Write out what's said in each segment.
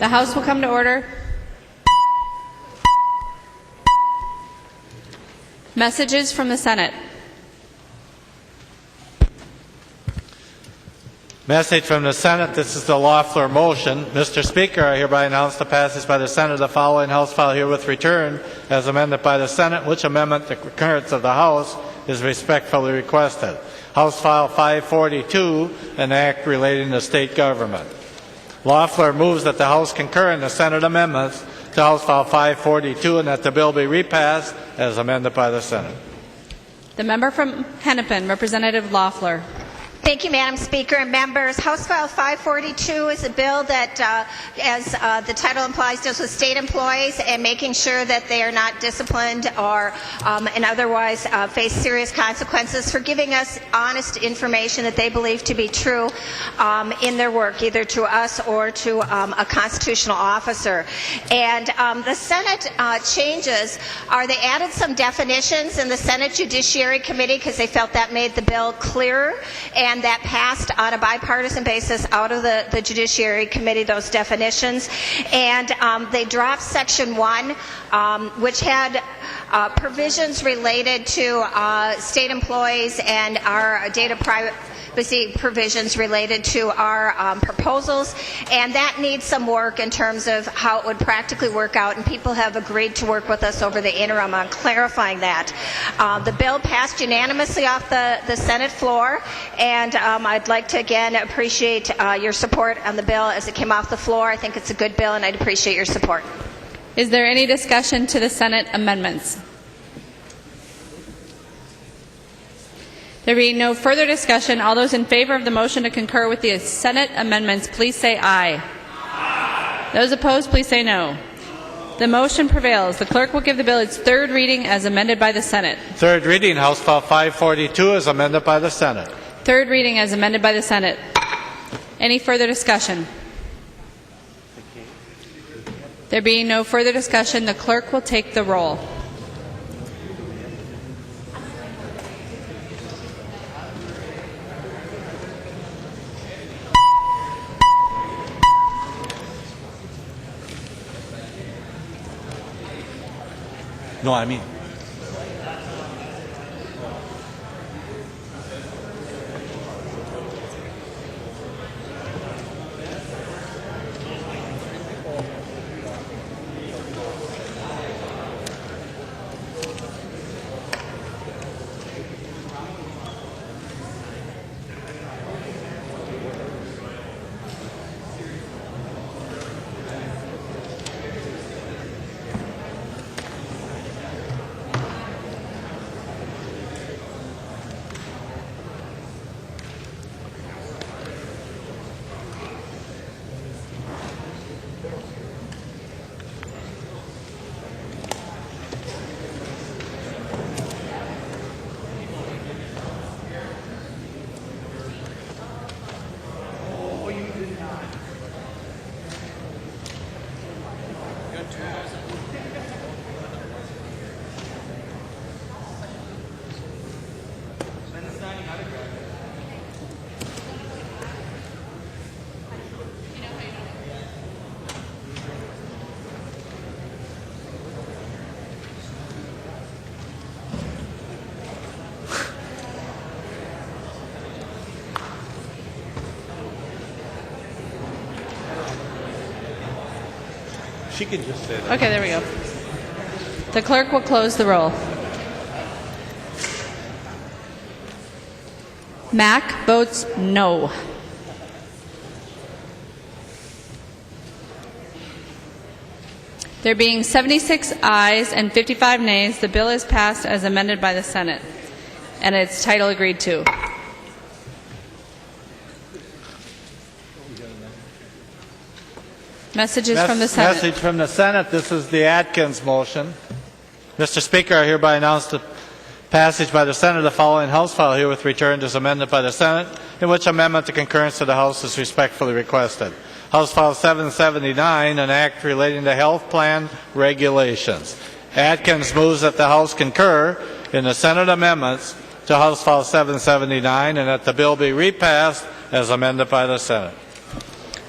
The House will come to order. Messages from the Senate. Message from the Senate. This is the Loeffler motion. Mr. Speaker, I hereby announce the passage by the Senate of the following House file herewith returned as amended by the Senate, which amendment the concurrence of the House is respectfully requested. House File 542, an act relating to state government. Loeffler moves that the House concur in the Senate amendments to House File 542 and that the bill be repassed as amended by the Senate. The member from Hennepin, Representative Loeffler. Thank you, Madam Speaker and members. House File 542 is a bill that, as the title implies, deals with state employees and making sure that they are not disciplined or and otherwise face serious consequences for giving us honest information that they believe to be true in their work, either to us or to a constitutional officer. And the Senate changes are they added some definitions in the Senate Judiciary Committee because they felt that made the bill clearer, and that passed on a bipartisan basis out of the Judiciary Committee, those definitions. And they dropped Section 1, which had provisions related to state employees and our data privacy provisions related to our proposals, and that needs some work in terms of how it would practically work out, and people have agreed to work with us over the interim on clarifying that. The bill passed unanimously off the Senate floor, and I'd like to again appreciate your support on the bill as it came off the floor. I think it's a good bill, and I'd appreciate your support. Is there any discussion to the Senate amendments? There being no further discussion, all those in favor of the motion to concur with the Senate amendments, please say aye. Aye. Those opposed, please say no. The motion prevails. The clerk will give the bill its third reading as amended by the Senate. Third reading, House File 542 as amended by the Senate. Third reading as amended by the Senate. Any further discussion? There being no further discussion, the clerk will take the roll. No, I mean. She can just say that. Okay, there we go. The clerk will close the roll. Mack votes no. There being 76 ayes and 55 nays, the bill is passed as amended by the Senate, and its title agreed to. Messages from the Senate. Message from the Senate. This is the Atkins motion. Mr. Speaker, I hereby announce the passage by the Senate of the following House file herewith returned as amended by the Senate, in which amendment the concurrence of the House is respectfully requested. House File 779, an act relating to health plan regulations. Atkins moves that the House concur in the Senate amendments to House File 779 and that the bill be repassed as amended by the Senate.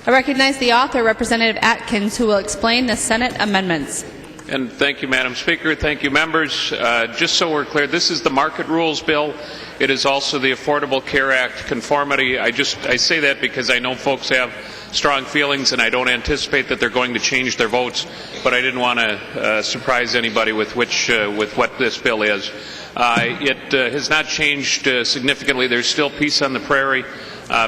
I recognize the author, Representative Atkins, who will explain the Senate amendments. And thank you, Madam Speaker. Thank you, members. Just so we're clear, this is the market rules bill. It is also the Affordable Care Act conformity. I say that because I know folks have strong feelings, and I don't anticipate that they're going to change their votes. But I didn't want to surprise anybody with what this bill is. It has not changed significantly. There's still peace on the prairie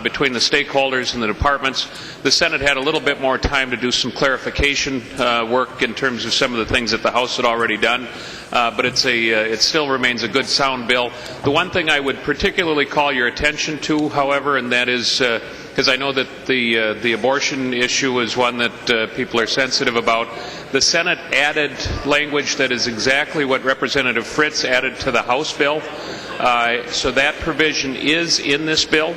between the stakeholders and the departments. The Senate had a little bit more time to do some clarification work in terms of some of the things that the House had already done, but it still remains a good, sound bill. The one thing I would particularly call your attention to, however, and that is because I know that the abortion issue is one that people are sensitive about. The Senate added language that is exactly what Representative Fritz added to the House bill, so that provision is in this bill.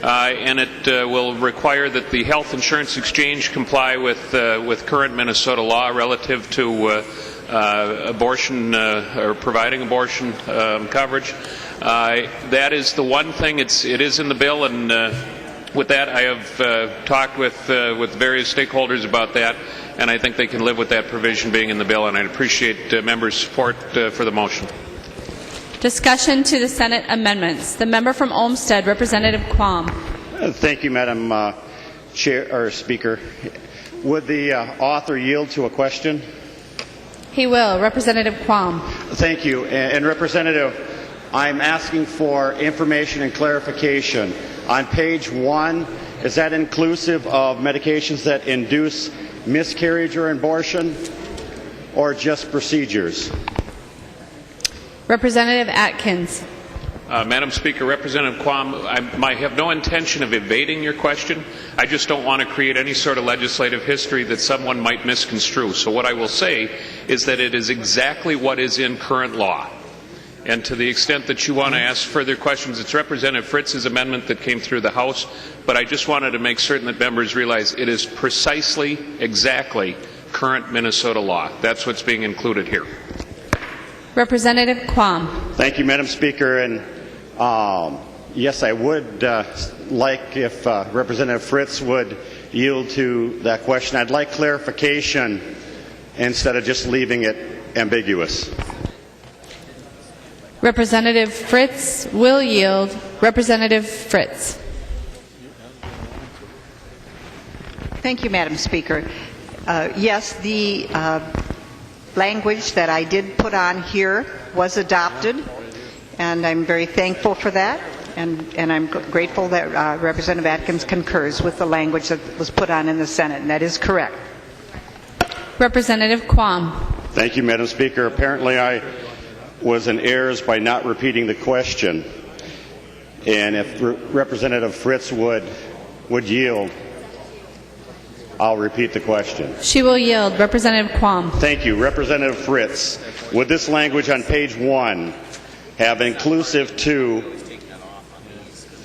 And it will require that the health insurance exchange comply with current Minnesota law relative to abortion or providing abortion coverage. That is the one thing. It is in the bill, and with that, I have talked with various stakeholders about that, and I think they can live with that provision being in the bill. And I appreciate members' support for the motion. Discussion to the Senate amendments. The member from Olmsted, Representative Quam. Thank you, Madam Speaker. Would the author yield to a question? He will. Representative Quam. Thank you. And Representative, I'm asking for information and clarification. On page 1, is that inclusive of medications that induce miscarriage or abortion, or just procedures? Representative Atkins. Madam Speaker, Representative Quam, I have no intention of evading your question. I just don't want to create any sort of legislative history that someone might misconstrue. So what I will say is that it is exactly what is in current law. And to the extent that you want to ask further questions, it's Representative Fritz's amendment that came through the House, but I just wanted to make certain that members realize it is precisely, exactly current Minnesota law. That's what's being included here. Representative Quam. Thank you, Madam Speaker. And yes, I would like if Representative Fritz would yield to that question. I'd like clarification instead of just leaving it ambiguous. Representative Fritz will yield. Representative Fritz. Thank you, Madam Speaker. Yes, the language that I did put on here was adopted, and I'm very thankful for that, and I'm grateful that Representative Atkins concurs with the language that was put on in the Senate, and that is correct. Representative Quam. Thank you, Madam Speaker. Apparently I was in errors by not repeating the question, and if Representative Fritz would yield, I'll repeat the question. She will yield. Representative Quam. Thank you. Representative Fritz, would this language on page 1 have inclusive to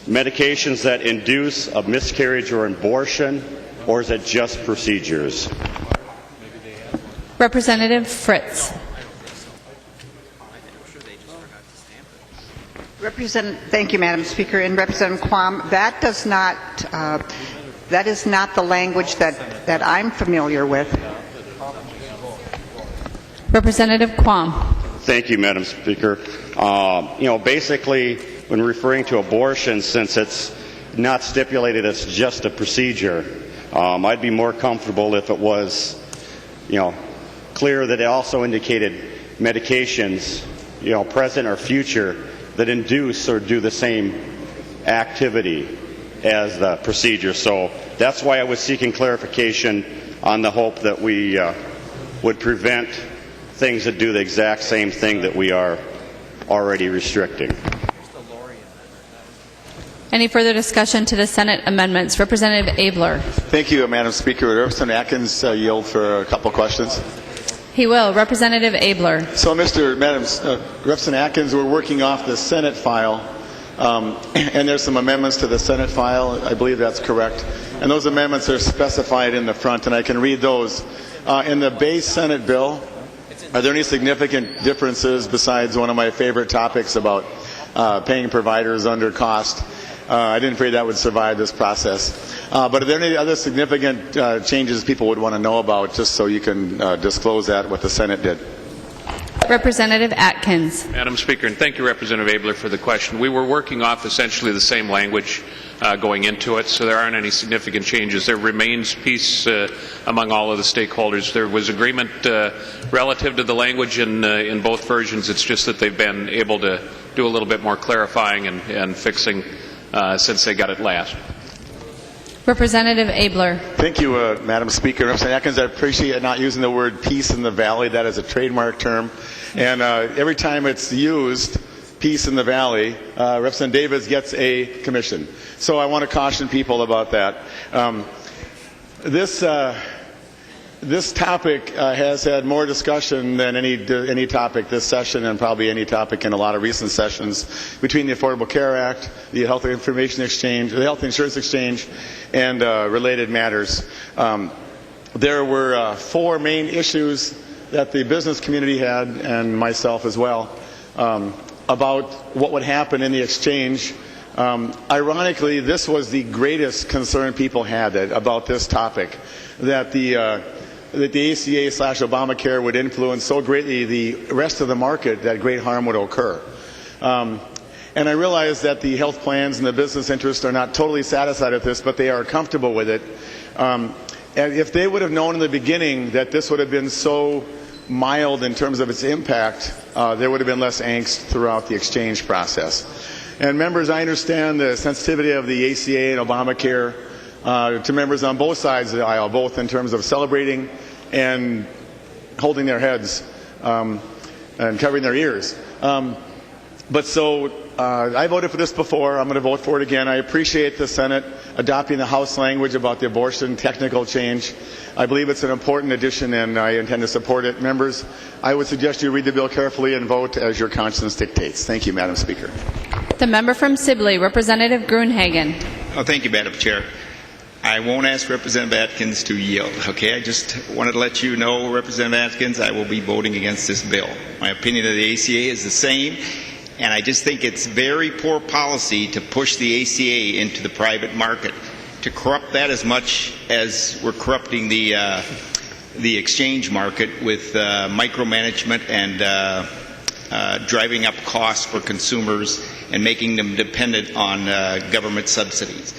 medications that induce a miscarriage or abortion, or is it just procedures? Representative Fritz. Thank you, Madam Speaker. And Representative Quam, that is not the language that I'm familiar with. Representative Quam. Thank you, Madam Speaker. Basically, when referring to abortion, since it's not stipulated as just a procedure, I'd be more comfortable if it was, clear that it also indicated medications, present or future, that induce or do the same activity as the procedure. So that's why I was seeking clarification on the hope that we would prevent things that do the exact same thing that we are already restricting. Any further discussion to the Senate amendments? Representative Abler. Thank you, Madam Speaker. Would Representative Atkins yield for a couple of questions? He will. Representative Abler. So, Representative Atkins, we're working off the Senate file, and there's some amendments to the Senate file. I believe that's correct. And those amendments are specified in the front, and I can read those. In the base Senate bill, are there any significant differences besides one of my favorite topics about paying providers under cost? I didn't figure that would survive this process. But are there any other significant changes people would want to know about, just so you can disclose that, what the Senate did? Representative Atkins. Madam Speaker, and thank you, Representative Abler, for the question. We were working off essentially the same language going into it, so there aren't any significant changes. There remains peace among all of the stakeholders. There was agreement relative to the language in both versions. It's just that they've been able to do a little bit more clarifying and fixing since they got it last. Representative Abler. Thank you, Madam Speaker. Representative Atkins, I appreciate not using the word peace in the valley. That is a trademark term. And every time it's used, peace in the valley, Representative Davis gets a commission. So I want to caution people about that. This topic has had more discussion than any topic this session, and probably any topic in a lot of recent sessions, between the Affordable Care Act, the Health Information Exchange, the Health Insurance Exchange, and related matters. There were 4 main issues that the business community had, and myself as well, about what would happen in the exchange. Ironically, this was the greatest concern people had about this topic, that the ACA/Obamacare would influence so greatly the rest of the market that great harm would occur. And I realize that the health plans and the business interests are not totally satisfied with this, but they are comfortable with it. And if they would have known in the beginning that this would have been so mild in terms of its impact, there would have been less angst throughout the exchange process. And members, I understand the sensitivity of the ACA and Obamacare to members on both sides of the aisle, both in terms of celebrating and holding their heads and covering their ears. I voted for this before. I'm going to vote for it again. I appreciate the Senate adopting the House language about the abortion technical change. I believe it's an important addition, and I intend to support it. Members, I would suggest you read the bill carefully and vote as your conscience dictates. Thank you, Madam Speaker. The member from Sibley, Representative Gruenhagen. Oh, thank you, Madam Chair. I won't ask Representative Atkins to yield, okay? I just wanted to let you know, Representative Atkins, I will be voting against this bill. My opinion of the ACA is the same, and I just think it's very poor policy to push the ACA into the private market, to corrupt that as much as we're corrupting the exchange market with micromanagement and driving up costs for consumers and making them dependent on government subsidies.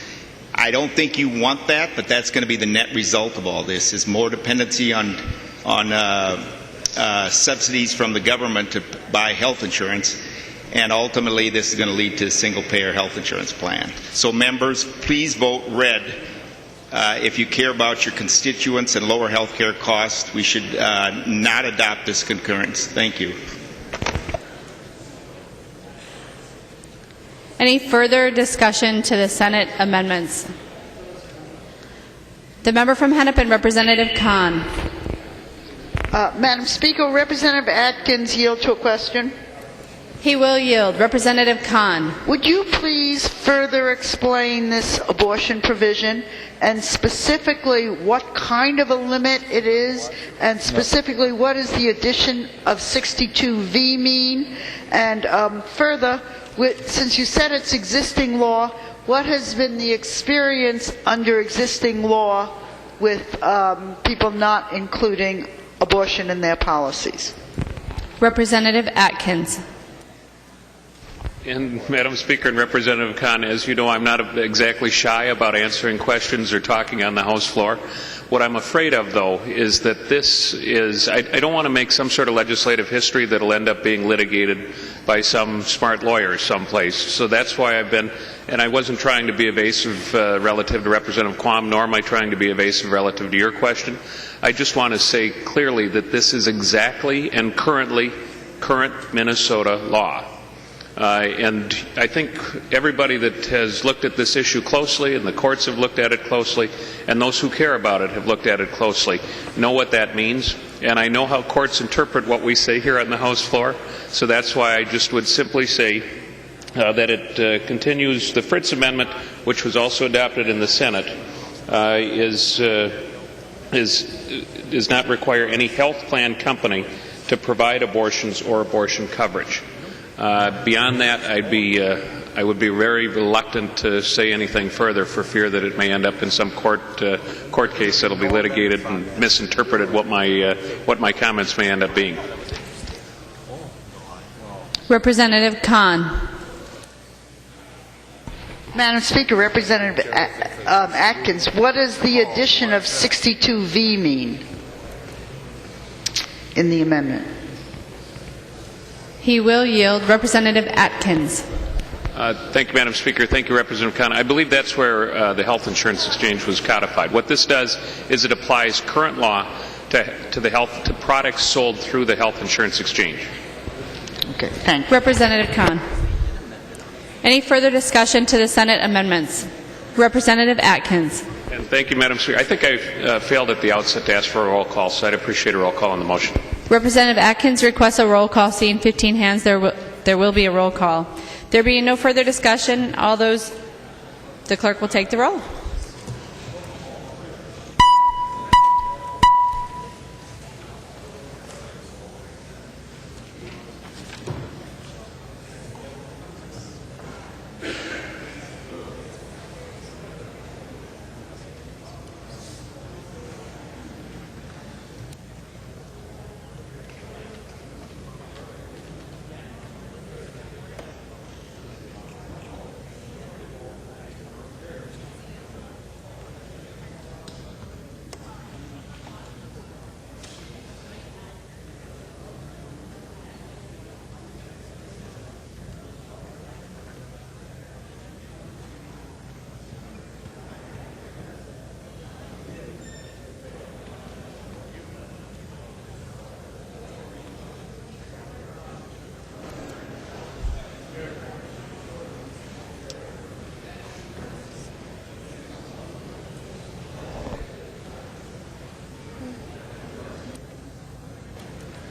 I don't think you want that, but that's going to be the net result of all this, is more dependency on subsidies from the government to buy health insurance, and ultimately this is going to lead to a single-payer health insurance plan. So members, please vote red if you care about your constituents and lower health care costs. We should not adopt this concurrence. Thank you. Any further discussion to the Senate amendments? The member from Hennepin, Representative Kahn. Madam Speaker, Representative Atkins yield to a question. He will yield. Representative Kahn. Would you please further explain this abortion provision, and specifically what kind of a limit it is, and specifically what does the addition of 62V mean? And further, since you said it's existing law, what has been the experience under existing law with people not including abortion in their policies? Representative Atkins. And Madam Speaker and Representative Kahn, as you know, I'm not exactly shy about answering questions or talking on the House floor. What I'm afraid of, though, is that this is, I don't want to make some sort of legislative history that will end up being litigated by some smart lawyer someplace. So that's why I've been, and I wasn't trying to be evasive relative to Representative Quam, nor am I trying to be evasive relative to your question. I just want to say clearly that this is exactly and current Minnesota law. And I think everybody that has looked at this issue closely, and the courts have looked at it closely, and those who care about it have looked at it closely, know what that means. And I know how courts interpret what we say here on the House floor, so that's why I just would simply say that it continues. The Fritz Amendment, which was also adopted in the Senate, does not require any health plan company to provide abortions or abortion coverage. Beyond that, I'd be I would be very reluctant to say anything further for fear that it may end up in some court case that'll be litigated and misinterpreted what my comments may end up being. Representative Kahn. Madam Speaker, Representative Atkins, what does the addition of 62V mean in the amendment? He will yield. Representative Atkins. Thank you, Madam Speaker. Thank you, Representative Khan. I believe that's where the health insurance exchange was codified. What this does is it applies current law to products sold through the health insurance exchange. Okay, thank you. Representative Kahn. Any further discussion to the Senate amendments? Representative Atkins. And thank you, Madam Speaker. I think I failed at the outset to ask for a roll call, so I'd appreciate a roll call on the motion. Representative Atkins requests a roll call. Seeing 15 hands, there will be a roll call. There being no further discussion, the clerk will take the roll.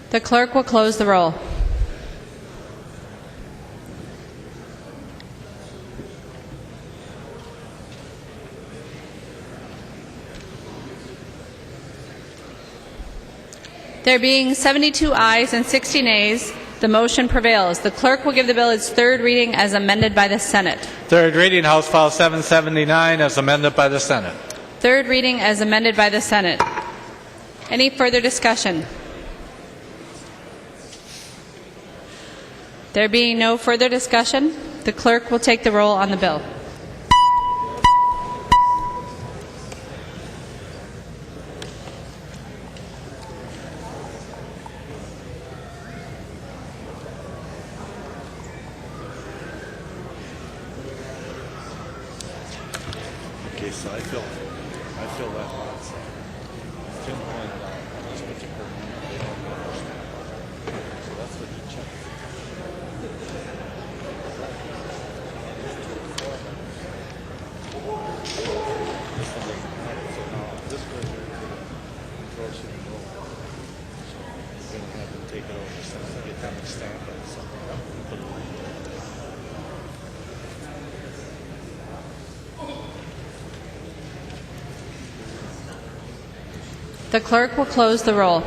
The clerk will close the roll. There being 72 ayes and 60 nays, the motion prevails. The clerk will give the bill its third reading as amended by the Senate. Third reading, House File 779, as amended by the Senate. Third reading as amended by the Senate. Any further discussion? There being no further discussion, the clerk will take the roll on the bill. Okay, so I feel that Jim pointed out this particular one, they don't understand. So that's what he checked. This one doesn't have it, so now this goes here to the control sheet and roll. So you're going to have to take it over, so get them to stamp it or something. Put it in. The clerk will close the roll.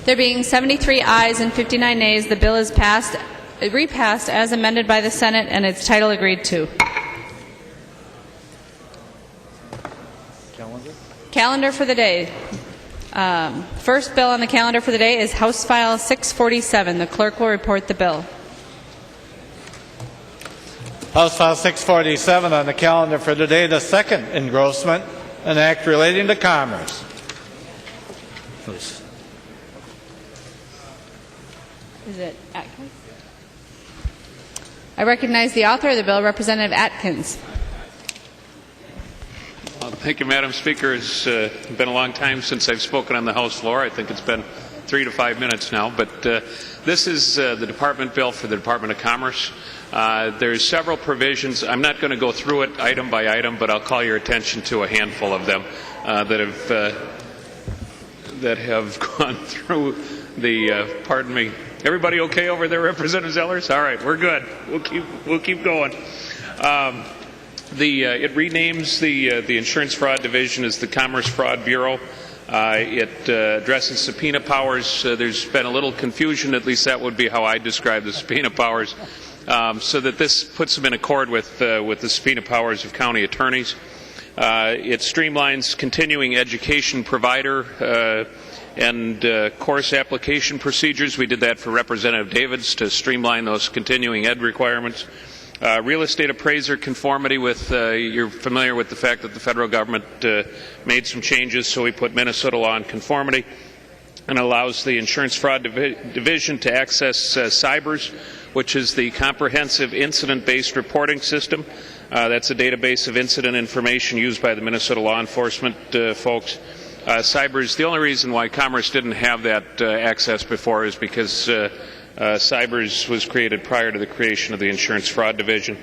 There being 73 ayes and 59 nays, the bill is repassed as amended by the Senate and its title agreed to. Calendar for the day. First bill on the calendar for the day is House File 647. The clerk will report the bill. House File 647 on the calendar for today, the second engrossment, an act relating to commerce. Please. Is it Atkins? I recognize the author of the bill, Representative Atkins. Thank you, Madam Speaker. It's been a long time since I've spoken on the House floor. I think it's been 3 to 5 minutes now. But this is the department bill for the Department of Commerce. There's several provisions. I'm not going to go through it item by item, but I'll call your attention to a handful of them that have gone through the. Pardon me. Everybody okay over there, Representative Zellers? All right, we're good. We'll keep going. It renames the Insurance Fraud Division as the Commerce Fraud Bureau. It addresses subpoena powers. There's been a little confusion, at least that would be how I describe the subpoena powers, so that this puts them in accord with the subpoena powers of county attorneys. It streamlines continuing education provider and course application procedures. We did that for Representative Davids to streamline those continuing ed requirements. Real estate appraiser conformity with, you're familiar with the fact that the federal government made some changes, so we put Minnesota law in conformity, and allows the Insurance Fraud Division to access CYBERS, which is the Comprehensive Incident-Based Reporting System. That's a database of incident information used by the Minnesota law enforcement folks. CYBERS, the only reason why Commerce didn't have that access before is because CYBERS was created prior to the creation of the Insurance Fraud Division.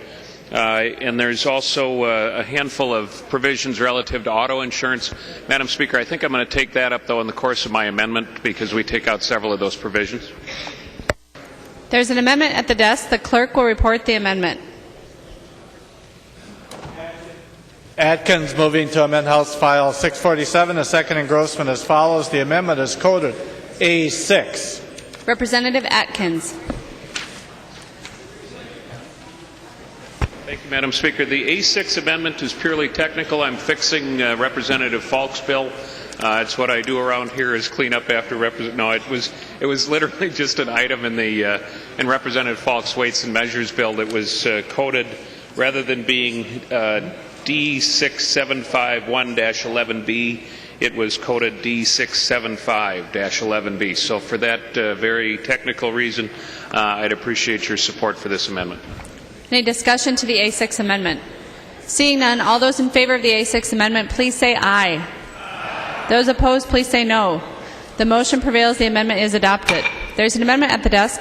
And there's also a handful of provisions relative to auto insurance. Madam Speaker, I think I'm going to take that up, though, in the course of my amendment, because we take out several of those provisions. There's an amendment at the desk. The clerk will report the amendment. Atkins moving to amend House File 647. The second engrossment as follows. The amendment is coded A6. Representative Atkins. Thank you, Madam Speaker. The A6 amendment is purely technical. I'm fixing Representative Falk's bill. It's what I do around here is clean up after it was literally just an item in the in Representative Falk's Weights and Measures bill that was coded, rather than being D6751-11B, it was coded D675-11B. So for that very technical reason, I'd appreciate your support for this amendment. Any discussion to the A6 amendment? Seeing none, all those in favor of the A6 amendment, please say aye. Those opposed, please say no. The motion prevails. The amendment is adopted. There's an amendment at the desk.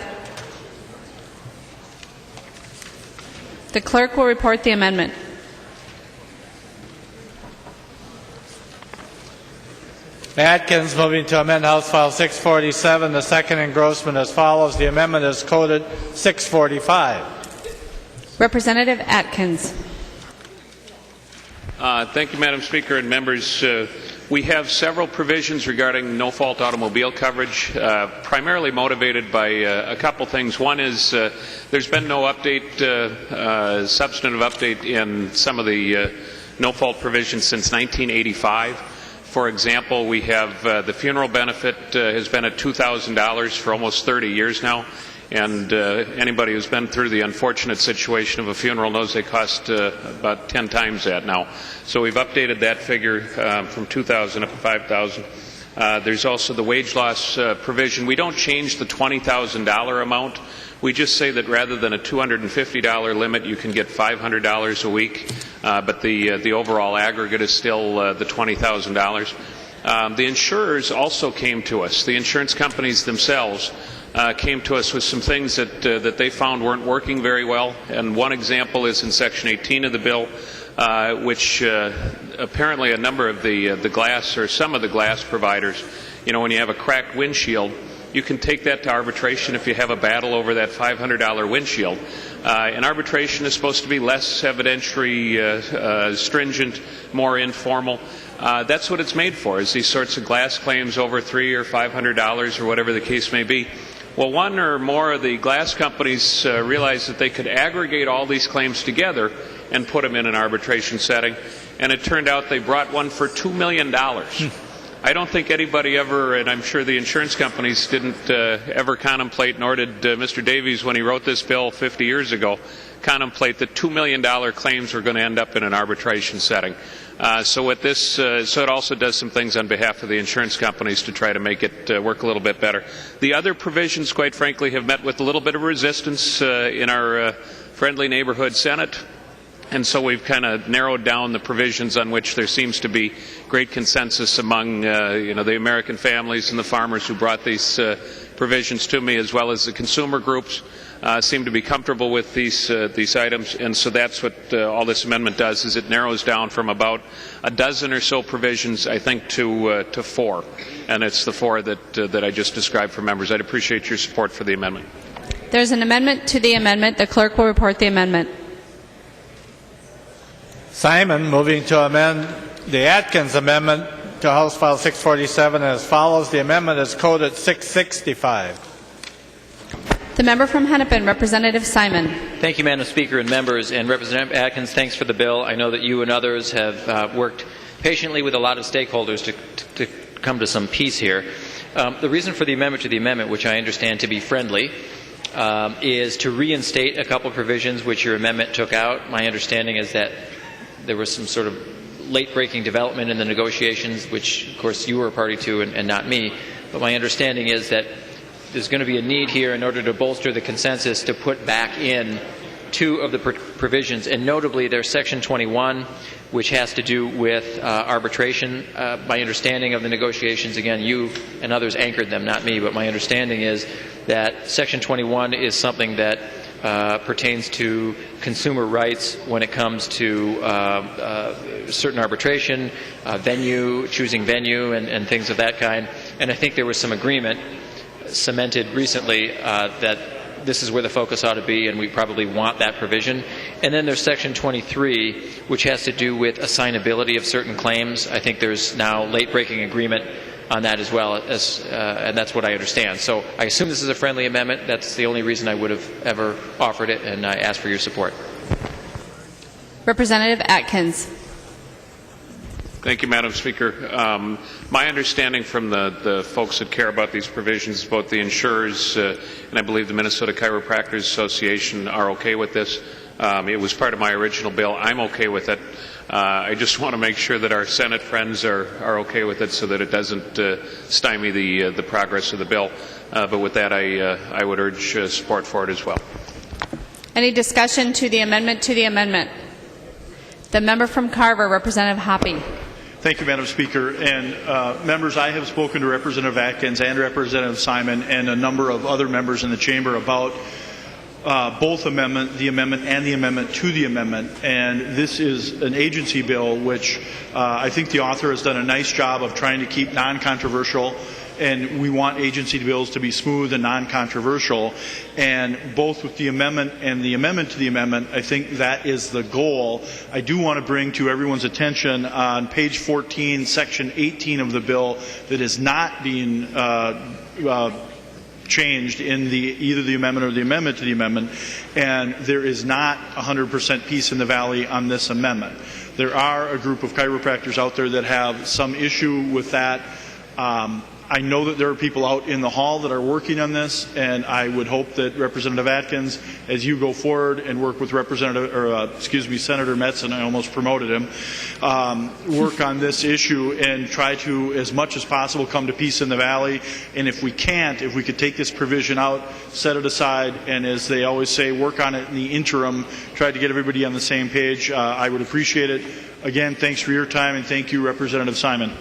The clerk will report the amendment. Atkins moving to amend House File 647. The second engrossment as follows. The amendment is coded 645. Representative Atkins. Thank you, Madam Speaker and members. We have several provisions regarding no-fault automobile coverage, primarily motivated by a couple things. One is there's been no update, substantive update in some of the no-fault provisions since 1985. For example, we have the funeral benefit has been at $2,000 for almost 30 years now, and anybody who's been through the unfortunate situation of a funeral knows they cost about 10 times that now. So we've updated that figure from $2,000 up to $5,000. There's also the wage loss provision. We don't change the $20,000 amount. We just say that rather than a $250 limit, you can get $500 a week, but the overall aggregate is still the $20,000. The insurers also came to us. The insurance companies themselves came to us with some things that they found weren't working very well, and one example is in Section 18 of the bill, which apparently a number of the glass, or some of the glass providers, when you have a cracked windshield, you can take that to arbitration if you have a battle over that $500 windshield. And arbitration is supposed to be less evidentiary stringent, more informal. That's what it's made for, is these sorts of glass claims over $300 or $500 or whatever the case may be. Well, one or more of the glass companies realized that they could aggregate all these claims together and put them in an arbitration setting, and it turned out they brought one for $2 million. I don't think anybody ever, and I'm sure the insurance companies didn't ever contemplate, nor did Mr. Davies when he wrote this bill 50 years ago, contemplate that $2 million claims were going to end up in an arbitration setting. So with this, so it also does some things on behalf of the insurance companies to try to make it work a little bit better. The other provisions, quite frankly, have met with a little bit of resistance in our friendly neighborhood Senate. And so we've kind of narrowed down the provisions on which there seems to be great consensus among the American families and the farmers who brought these provisions to me, as well as the consumer groups seem to be comfortable with these items. And so that's what all this amendment does, is it narrows down from about a dozen or so provisions, I think, to 4. And it's the 4 that I just described for members. I'd appreciate your support for the amendment. There's an amendment to the amendment. The clerk will report the amendment. Simon moving to amend the Atkins amendment to House File 647 as follows. The amendment is coded 665. The member from Hennepin, Representative Simon. Thank you, Madam Speaker and members. And Representative Atkins, thanks for the bill. I know that you and others have worked patiently with a lot of stakeholders to come to some peace here. The reason for the amendment to the amendment, which I understand to be friendly, is to reinstate a couple of provisions which your amendment took out. My understanding is that there was some sort of late-breaking development in the negotiations, which, of course, you were a party to and not me. But my understanding is that there's going to be a need here in order to bolster the consensus to put back in two of the provisions, and notably there's Section 21, which has to do with arbitration. My understanding of the negotiations, again, you and others anchored them, not me, but my understanding is that Section 21 is something that pertains to consumer rights when it comes to certain arbitration, choosing venue, and things of that kind. And I think there was some agreement cemented recently that this is where the focus ought to be, and we probably want that provision. And then there's Section 23, which has to do with assignability of certain claims. I think there's now late-breaking agreement on that as well, and that's what I understand. So I assume this is a friendly amendment. That's the only reason I would have ever offered it, and I ask for your support. Representative Atkins. Thank you, Madam Speaker. My understanding from the folks that care about these provisions, both the insurers and I believe the Minnesota Chiropractors Association are okay with this. It was part of my original bill. I'm okay with it. I just want to make sure that our Senate friends are okay with it so that it doesn't stymie the progress of the bill. But with that, I would urge support for it as well. Any discussion to the amendment to the amendment? The member from Carver, Representative Hoppe. Thank you, Madam Speaker. And members, I have spoken to Representative Atkins and Representative Simon and a number of other members in the chamber about both the amendment and the amendment to the amendment. And this is an agency bill which I think the author has done a nice job of trying to keep non-controversial. And we want agency bills to be smooth and non-controversial. And both with the amendment and the amendment to the amendment, I think that is the goal. I do want to bring to everyone's attention on page 14, section 18 of the bill that is not being changed in either the amendment or the amendment to the amendment, and there is not 100% peace in the Valley on this amendment. There are a group of chiropractors out there that have some issue with that. I know that there are people out in the hall that are working on this, and I would hope that Representative Atkins, as you go forward and work with Senator Metzen, I almost promoted him, work on this issue and try to, as much as possible, come to peace in the Valley. And if we can't, if we could take this provision out, set it aside, and as they always say, work on it in the interim, try to get everybody on the same page, I would appreciate it. Again, thanks for your time, and thank you, Representative Simon.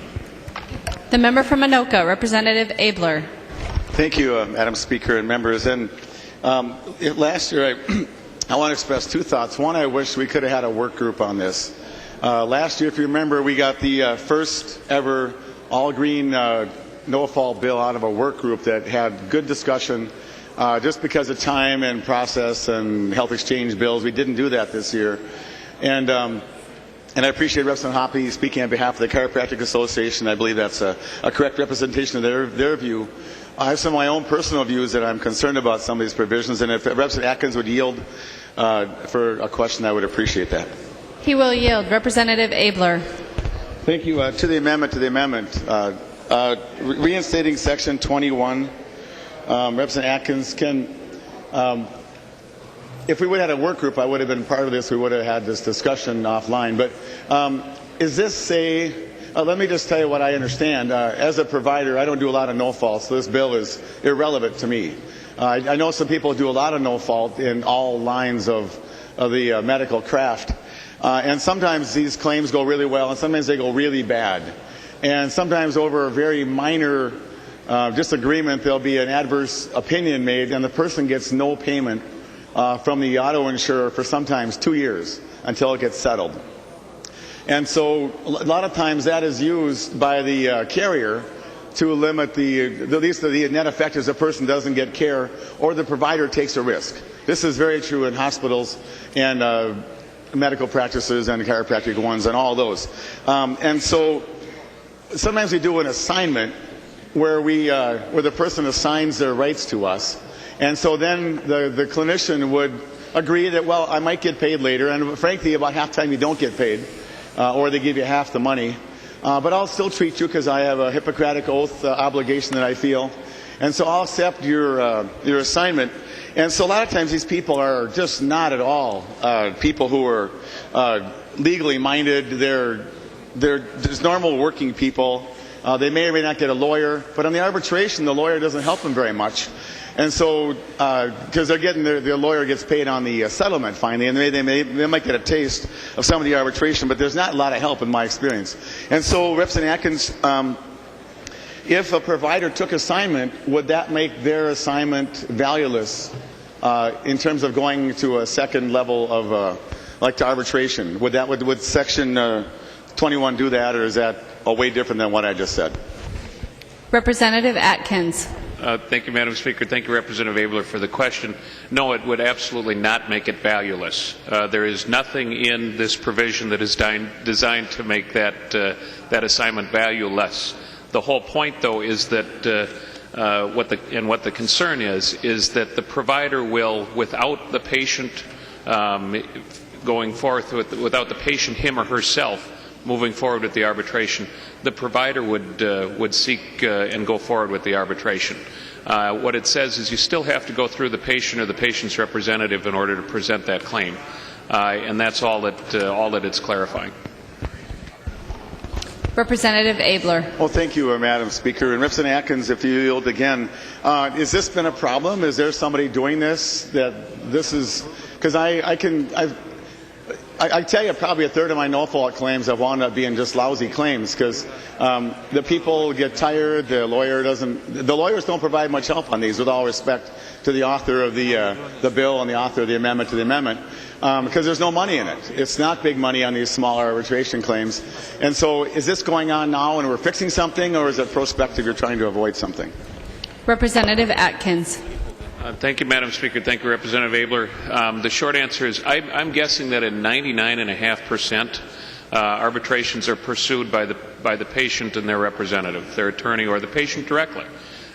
The member from Anoka, Representative Abler. Thank you, Madam Speaker and members. And last year, I want to express two thoughts. One, I wish we could have had a work group on this. Last year, if you remember, we got the first ever all-green no-fault bill out of a work group that had good discussion. Just because of time and process and health exchange bills, we didn't do that this year. And I appreciate Representative Hoppe speaking on behalf of the Chiropractic Association. I believe that's a correct representation of their view. I have some of my own personal views that I'm concerned about some of these provisions, and if Representative Atkins would yield for a question, I would appreciate that. He will yield. Representative Abler. Thank you. To the amendment, reinstating Section 21, Representative Atkins, if we would have had a work group, I would have been part of this. We would have had this discussion offline. But is this let me just tell you what I understand. As a provider, I don't do a lot of no-fault, so this bill is irrelevant to me. I know some people do a lot of no-fault in all lines of the medical craft. And sometimes these claims go really well, and sometimes they go really bad. And sometimes over a very minor disagreement, there'll be an adverse opinion made, and the person gets no payment from the auto insurer for sometimes 2 years until it gets settled. And so a lot of times that is used by the carrier to limit at least the net effect is the person doesn't get care or the provider takes a risk. This is very true in hospitals and medical practices and chiropractic ones and all those. And so sometimes we do an assignment where the person assigns their rights to us. And so then the clinician would agree that, well, I might get paid later, and frankly, about half the time you don't get paid, or they give you half the money. But I'll still treat you because I have a Hippocratic oath obligation that I feel. And so I'll accept your assignment. And so a lot of times these people are just not at all people who are legally minded. They're just normal working people. They may or may not get a lawyer, but on the arbitration, the lawyer doesn't help them very much. And so, because they're getting their lawyer gets paid on the settlement finally, and they might get a taste of some of the arbitration, but there's not a lot of help in my experience. And so, Representative Atkins, if a provider took assignment, would that make their assignment valueless in terms of going to a second level of, like to arbitration? Would Section 21 do that, or is that way different than what I just said? Representative Atkins. Thank you, Madam Speaker. Thank you, Representative Abler, for the question. No, it would absolutely not make it valueless. There is nothing in this provision that is designed to make that assignment valueless. The whole point, though, is that what the concern is that the provider will, without the patient going forth, without the patient, him or herself, moving forward with the arbitration, the provider would seek and go forward with the arbitration. What it says is you still have to go through the patient or the patient's representative in order to present that claim, and that's all that it's clarifying. Representative Abler. Well, thank you, Madam Speaker. And Representative Atkins, if you yield again, has this been a problem? Is there somebody doing this? Because I tell you, probably a third of my no-fault claims have wound up being just lousy claims because the people get tired. The lawyers don't provide much help on these, with all respect to the author of the bill and the author of the amendment to the amendment, because there's no money in it. It's not big money on these smaller arbitration claims. And so, is this going on now and we're fixing something, or is it prospective? You're trying to avoid something? Representative Atkins. Thank you, Madam Speaker. Thank you, Representative Abler. The short answer is I'm guessing that in 99.5% arbitrations are pursued by the patient and their representative, their attorney, or the patient directly.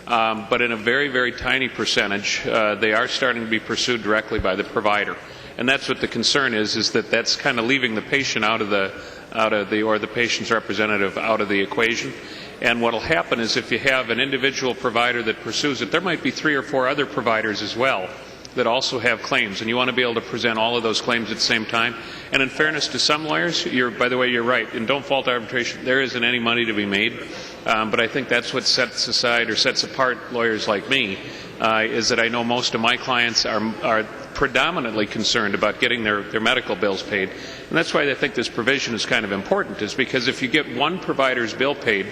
But in a very, very tiny percentage, they are starting to be pursued directly by the provider. And that's what the concern is that that's kind of leaving the patient or the patient's representative out of the equation. And what will happen is if you have an individual provider that pursues it, there might be 3 or 4 other providers as well that also have claims, and you want to be able to present all of those claims at the same time. And in fairness to some lawyers, by the way, you're right, in don't fault arbitration, there isn't any money to be made. But I think that's what sets apart lawyers like me, is that I know most of my clients are predominantly concerned about getting their medical bills paid. And that's why I think this provision is kind of important, is because if you get one provider's bill paid,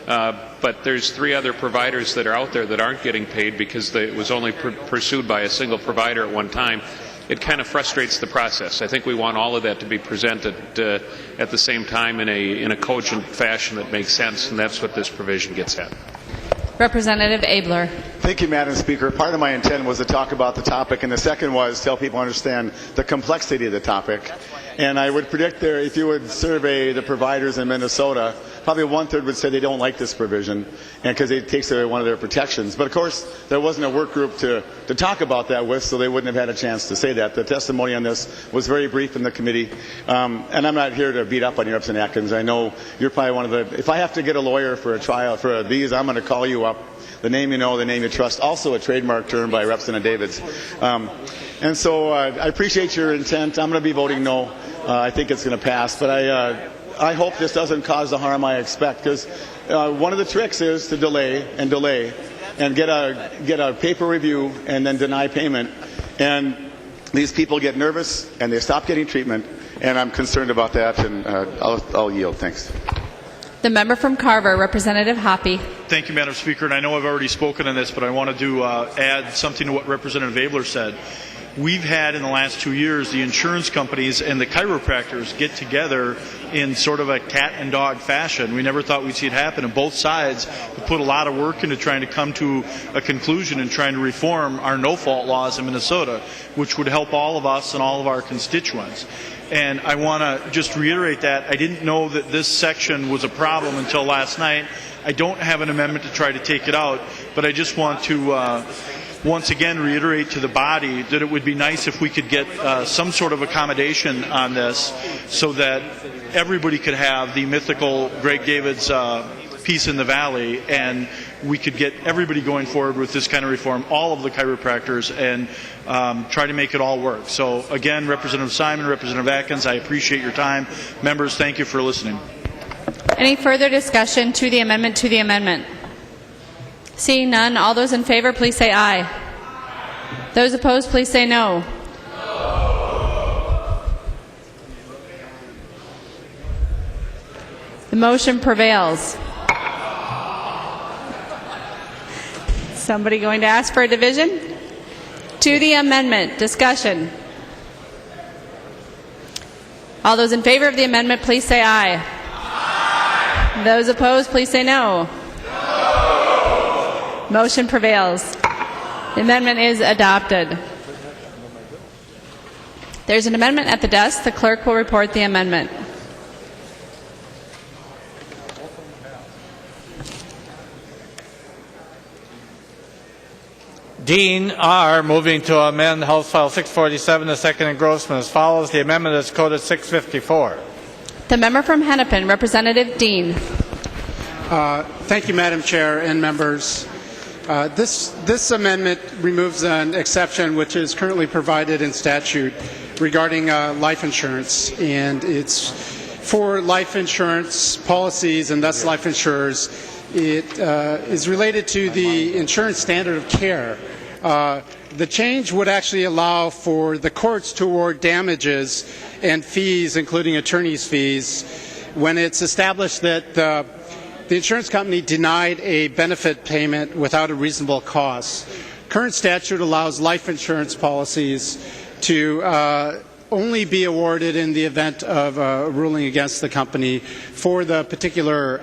but there's 3 other providers that are out there that aren't getting paid because it was only pursued by a single provider at one time, it kind of frustrates the process. I think we want all of that to be presented at the same time in a cogent fashion that makes sense, and that's what this provision gets at. Representative Abler. Thank you, Madam Speaker. Part of my intent was to talk about the topic, and the second was tell people understand the complexity of the topic. And I would predict if you would survey the providers in Minnesota, probably 1/3 would say they don't like this provision because it takes away one of their protections. But of course, there wasn't a work group to talk about that with, so they wouldn't have had a chance to say that. The testimony on this was very brief in the committee. And I'm not here to beat up on you, Representative Atkins. I know you're probably one of the, if I have to get a lawyer for a trial for these, I'm going to call you up. The name you know, the name you trust, also a trademark term by Representative Davids. And so I appreciate your intent. I'm going to be voting no. I think it's going to pass, but I hope this doesn't cause the harm I expect, because one of the tricks is to delay and get a paper review and then deny payment. And these people get nervous and they stop getting treatment, and I'm concerned about that, and I'll yield. Thanks. The member from Carver, Representative Hoppe. Thank you, Madam Speaker. And I know I've already spoken on this, but I wanted to add something to what Representative Abler said. we've had in the last 2 years the insurance companies and the chiropractors get together in sort of a cat and dog fashion. We never thought we'd see it happen, and both sides put a lot of work into trying to come to a conclusion and trying to reform our no-fault laws in Minnesota, which would help all of us and all of our constituents. And I want to just reiterate that I didn't know that this section was a problem until last night. I don't have an amendment to try to take it out, but I just want to once again reiterate to the body that it would be nice if we could get some sort of accommodation on this so that everybody could have the mythical Greg David's Peace in the Valley, and we could get everybody going forward with this kind of reform, all of the chiropractors, and try to make it all work. So again, Representative Simon, Representative Atkins, I appreciate your time. Members, thank you for listening. Any further discussion to the amendment to the amendment? Seeing none, all those in favor, please say aye. Those opposed, please say no. The motion prevails. Somebody going to ask for a division? To the amendment, discussion. All those in favor of the amendment, please say aye. Aye. Those opposed, please say no. Motion prevails. The amendment is adopted. There's an amendment at the desk. The clerk will report the amendment. Dean R. moving to amend House File 647, the second engrossment as follows. The amendment is coded 654. The member from Hennepin, Representative Dean. Thank you, Madam Chair and members. This amendment removes an exception which is currently provided in statute regarding life insurance, and it's for life insurance policies and thus life insurers. It is related to the insurance standard of care. The change would actually allow for the courts to award damages and fees, including attorney's fees, when it's established that the insurance company denied a benefit payment without a reasonable cause. Current statute allows life insurance policies to only be awarded in the event of a ruling against the company for the particular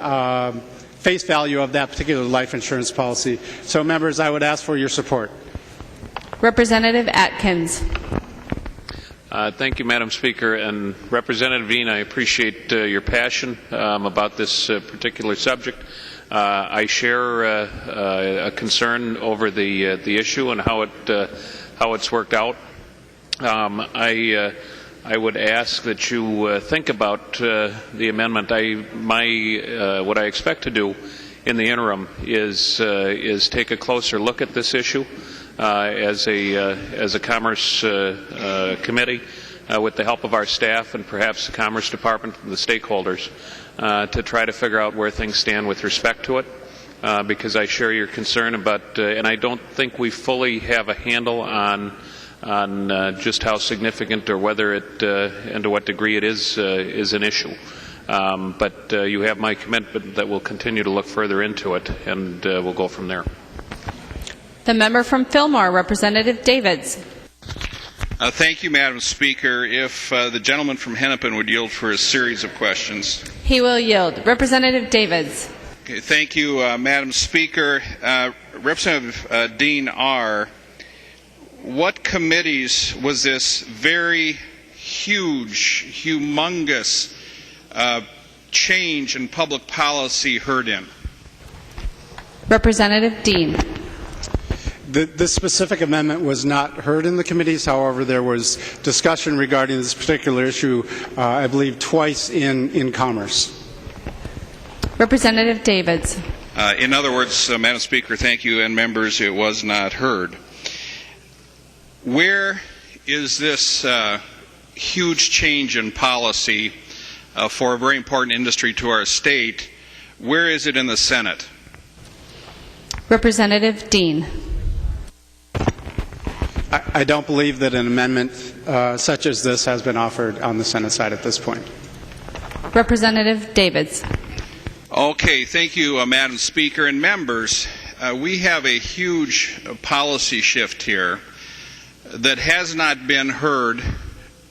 face value of that particular life insurance policy. So, members, I would ask for your support. Representative Atkins. Thank you, Madam Speaker. And Representative Dean, I appreciate your passion about this particular subject. I share a concern over the issue and how it's worked out. I would ask that you think about the amendment. What I expect to do in the interim is take a closer look at this issue as a Commerce committee with the help of our staff and perhaps the Commerce Department and the stakeholders to try to figure out where things stand with respect to it, because I share your concern about, and I don't think we fully have a handle on just how significant or whether it and to what degree it is an issue. But you have my commitment that we'll continue to look further into it, and we'll go from there. The member from Fillmore, Representative Davids. Thank you, Madam Speaker. If the gentleman from Hennepin would yield for a series of questions. He will yield. Representative Davids. Okay, thank you, Madam Speaker. Representative Dean R., what committees was this very huge, humongous change in public policy heard in? Representative Dean. This specific amendment was not heard in the committees. However, there was discussion regarding this particular issue, I believe, twice in Commerce. Representative Davids. In other words, Madam Speaker, thank you, and members, it was not heard. Where is this huge change in policy for a very important industry to our state? Where is it in the Senate? Representative Dean. I don't believe that an amendment such as this has been offered on the Senate side at this point. Representative Davids. Okay, thank you, Madam Speaker and members. We have a huge policy shift here. that has not been heard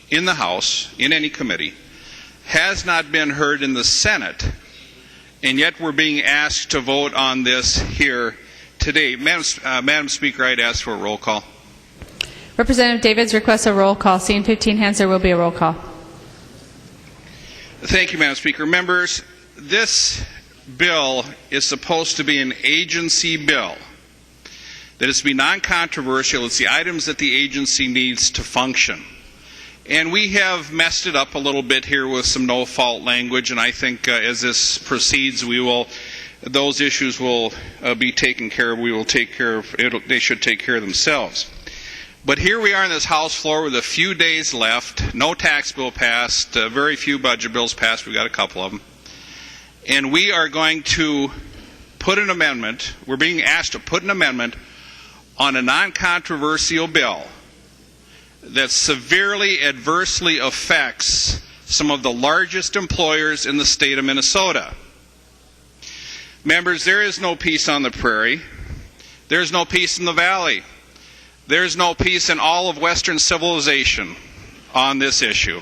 in the House, in any committee, has not been heard in the Senate, and yet we're being asked to vote on this here today. Madam Speaker, I'd ask for a roll call. Representative Davids requests a roll call. Seeing 15 hands, there will be a roll call. Thank you, Madam Speaker. Members, this bill is supposed to be an agency bill, that is to be non-controversial. It's the items that the agency needs to function. And we have messed it up a little bit here with some no-fault language, and I think as this proceeds, those issues will be taken care of. We will take care of it. They should take care of themselves. But here we are on this House floor with a few days left, no tax bill passed, very few budget bills passed. We've got a couple of them. And we are going to put an amendment, we're being asked to put an amendment on a non-controversial bill that severely adversely affects some of the largest employers in the state of Minnesota. Members, there is no peace on the prairie. There is no peace in the valley. There is no peace in all of Western civilization on this issue.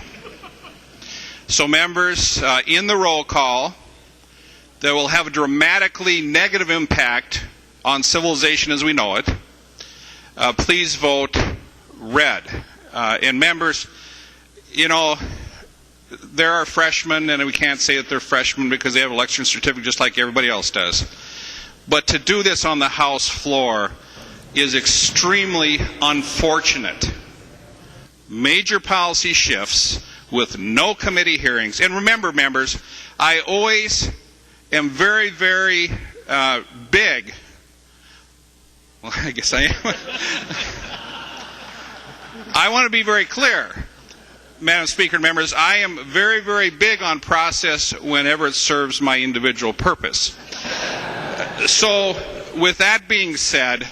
So members, in the roll call, that will have a dramatically negative impact on civilization as we know it, please vote red. And members, you know, there are freshmen, and we can't say that they're freshmen because they have an election certificate just like everybody else does. But to do this on the House floor is extremely unfortunate. Major policy shifts with no committee hearings. And remember, members, I always am very, very big. Well, I guess I am. I want to be very clear, Madam Speaker and members, I am very, very big on process whenever it serves my individual purpose. So, with that being said,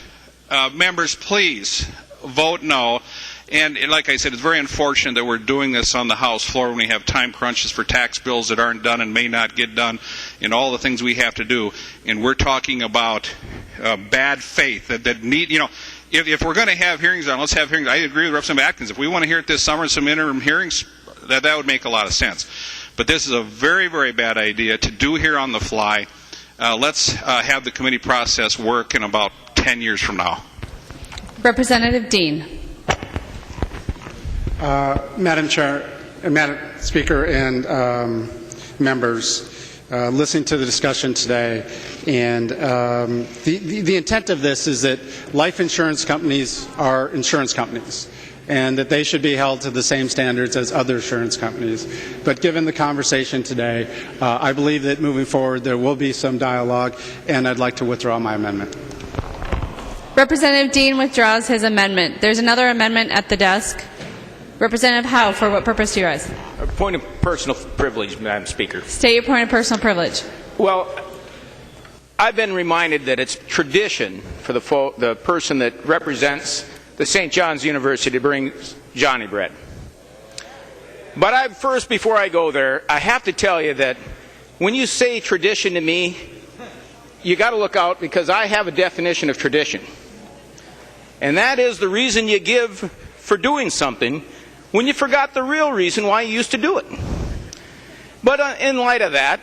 members, please vote no. And like I said, it's very unfortunate that we're doing this on the House floor when we have time crunches for tax bills that aren't done and may not get done, and all the things we have to do. And we're talking about bad faith that need, you know, if we're going to have hearings on, let's have hearings. I agree with Representative Atkins. If we want to hear it this summer, some interim hearings, that would make a lot of sense. But this is a very, very bad idea to do here on the fly. Let's have the committee process work in about 10 years from now. Representative Dean. Madam Chair, Madam Speaker, and members, listening to the discussion today, and the intent of this is that life insurance companies are insurance companies, and that they should be held to the same standards as other insurance companies. But given the conversation today, I believe that moving forward there will be some dialogue, and I'd like to withdraw my amendment. Representative Dean withdraws his amendment. There's another amendment at the desk. Representative Howe, for what purpose do you rise? A point of personal privilege, Madam Speaker. State your point of personal privilege. Well, I've been reminded that it's tradition for the person that represents the St. John's University to bring Johnny bread. But first, before I go there, I have to tell you that when you say tradition to me, you got to look out, because I have a definition of tradition. And that is the reason you give for doing something when you forgot the real reason why you used to do it. But in light of that,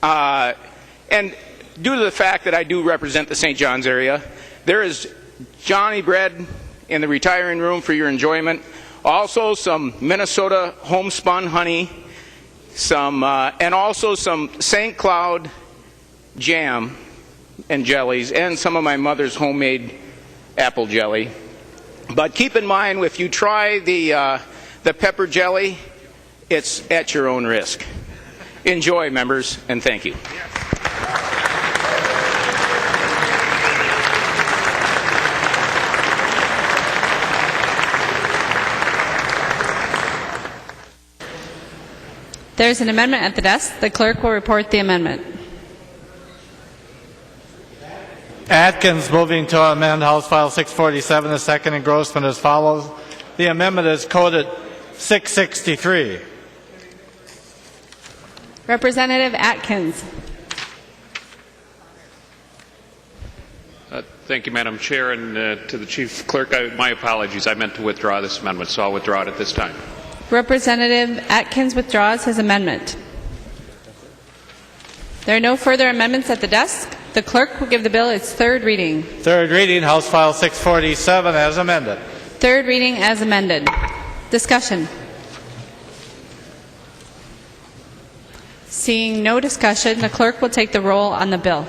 and due to the fact that I do represent the St. John's area, there is Johnny bread in the retiring room for your enjoyment. Also some Minnesota homespun honey, and also some St. Cloud jam and jellies, and some of my mother's homemade apple jelly. But keep in mind, if you try the pepper jelly, it's at your own risk. Enjoy, members, and thank you. There's an amendment at the desk. The clerk will report the amendment. Atkins moving to amend House File 647, the second engrossment as follows. The amendment is coded 663. Representative Atkins. Thank you, Madam Chair, and to the Chief Clerk, my apologies. I meant to withdraw this amendment, so I'll withdraw it at this time. Representative Atkins withdraws his amendment. There are no further amendments at the desk. The clerk will give the bill its third reading. Third reading, House File 647 as amended. Third reading as amended. Discussion. Seeing no discussion, the clerk will take the roll on the bill.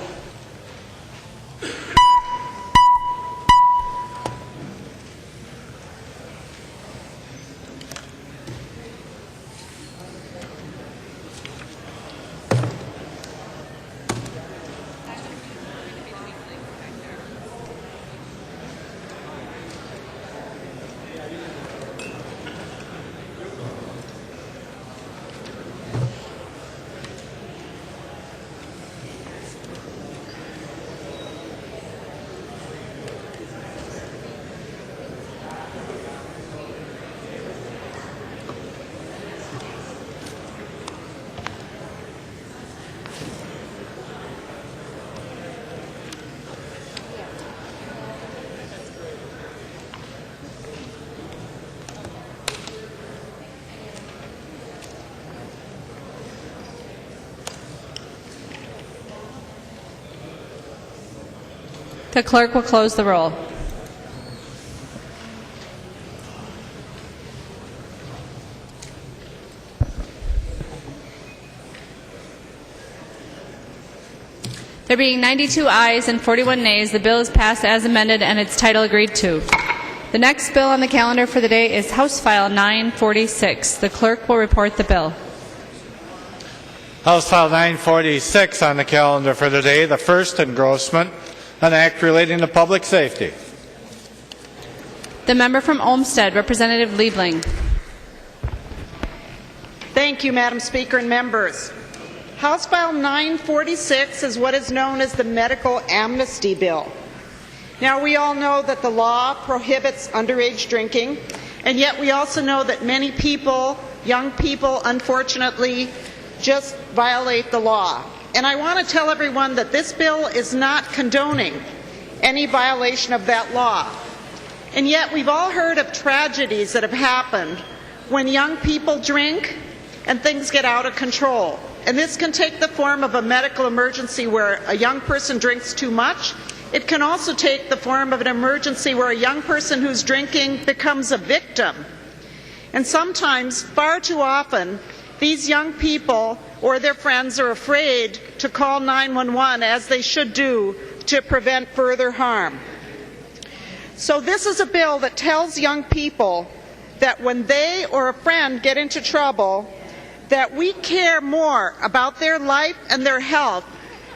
The clerk will close the roll. There being 92 ayes and 41 nays, the bill is passed as amended and its title agreed to. The next bill on the calendar for the day is House File 946. The clerk will report the bill. House File 946 on the calendar for the day, the first engrossment, an act relating to public safety. The member from Olmsted, Representative Liebling. Thank you, Madam Speaker and members. House File 946 is what is known as the Medical Amnesty Bill. Now, we all know that the law prohibits underage drinking, and yet we also know that many people, young people, unfortunately, just violate the law. And I want to tell everyone that this bill is not condoning any violation of that law. And yet we've all heard of tragedies that have happened when young people drink and things get out of control. And this can take the form of a medical emergency where a young person drinks too much. It can also take the form of an emergency where a young person who's drinking becomes a victim. And sometimes, far too often, these young people or their friends are afraid to call 911, as they should do, to prevent further harm. So this is a bill that tells young people that when they or a friend get into trouble, that we care more about their life and their health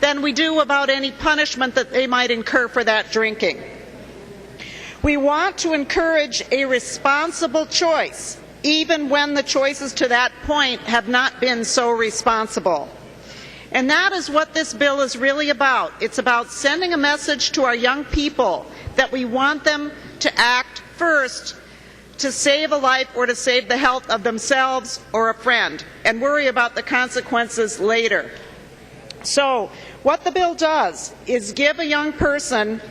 than we do about any punishment that they might incur for that drinking. We want to encourage a responsible choice, even when the choices to that point have not been so responsible. And that is what this bill is really about. It's about sending a message to our young people that we want them to act first to save a life or to save the health of themselves or a friend, and worry about the consequences later. So, what the bill does is give a young person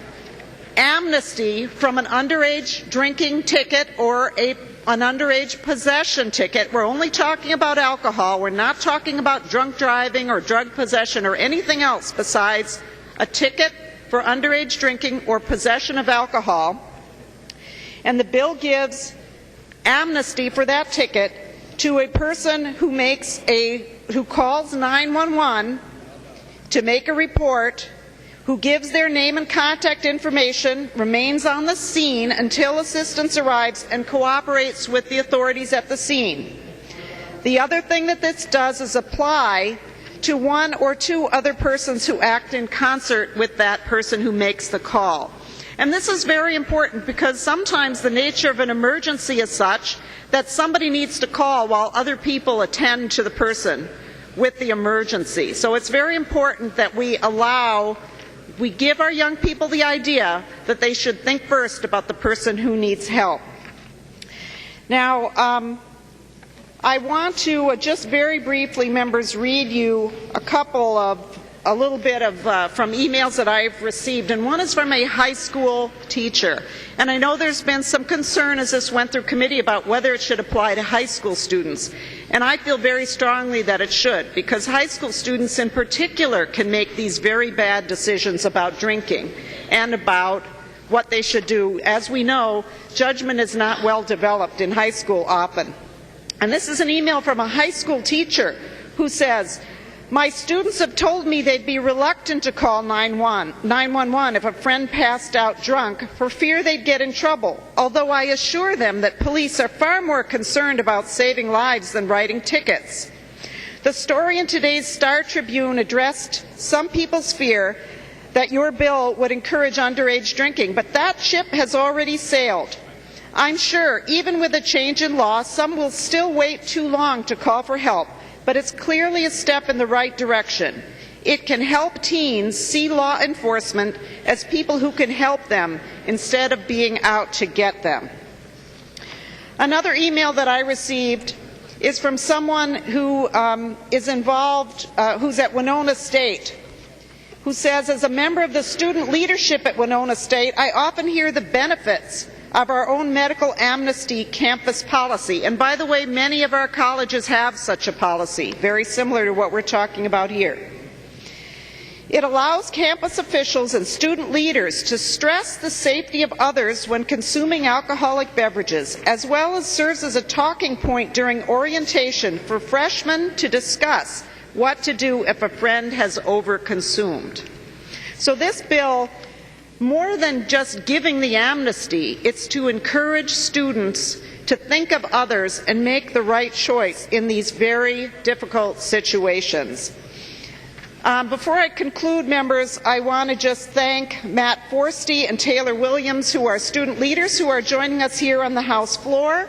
amnesty from an underage drinking ticket or an underage possession ticket. We're only talking about alcohol. We're not talking about drunk driving or drug possession or anything else besides a ticket for underage drinking or possession of alcohol. And the bill gives amnesty for that ticket to a person who calls 911 to make a report, who gives their name and contact information, remains on the scene until assistance arrives, and cooperates with the authorities at the scene. The other thing that this does is apply to one or two other persons who act in concert with that person who makes the call. And this is very important because sometimes the nature of an emergency is such that somebody needs to call while other people attend to the person with the emergency. So it's very important that we give our young people the idea that they should think first about the person who needs help. Now, I want to just very briefly, members, read you a couple of a little bit of from emails that I've received, and one is from a high school teacher. And I know there's been some concern as this went through committee about whether it should apply to high school students. And I feel very strongly that it should, because high school students in particular can make these very bad decisions about drinking and about what they should do. As we know, judgment is not well developed in high school often. And this is an email from a high school teacher who says, "My students have told me they'd be reluctant to call 911 if a friend passed out drunk for fear they'd get in trouble, although I assure them that police are far more concerned about saving lives than writing tickets. The story in today's Star Tribune addressed some people's fear that your bill would encourage underage drinking, but that ship has already sailed. I'm sure, even with a change in law, some will still wait too long to call for help, but it's clearly a step in the right direction. It can help teens see law enforcement as people who can help them instead of being out to get them." Another email that I received is from someone who is involved, who's at Winona State, who says, "As a member of the student leadership at Winona State, I often hear the benefits of our own medical amnesty campus policy." And by the way, many of our colleges have such a policy, very similar to what we're talking about here. "It allows campus officials and student leaders to stress the safety of others when consuming alcoholic beverages, as well as serves as a talking point during orientation for freshmen to discuss what to do if a friend has overconsumed." So this bill, more than just giving the amnesty, it's to encourage students to think of others and make the right choice in these very difficult situations. Before I conclude, members, I want to just thank Matt Forsty and Taylor Williams, who are student leaders who are joining us here on the House floor,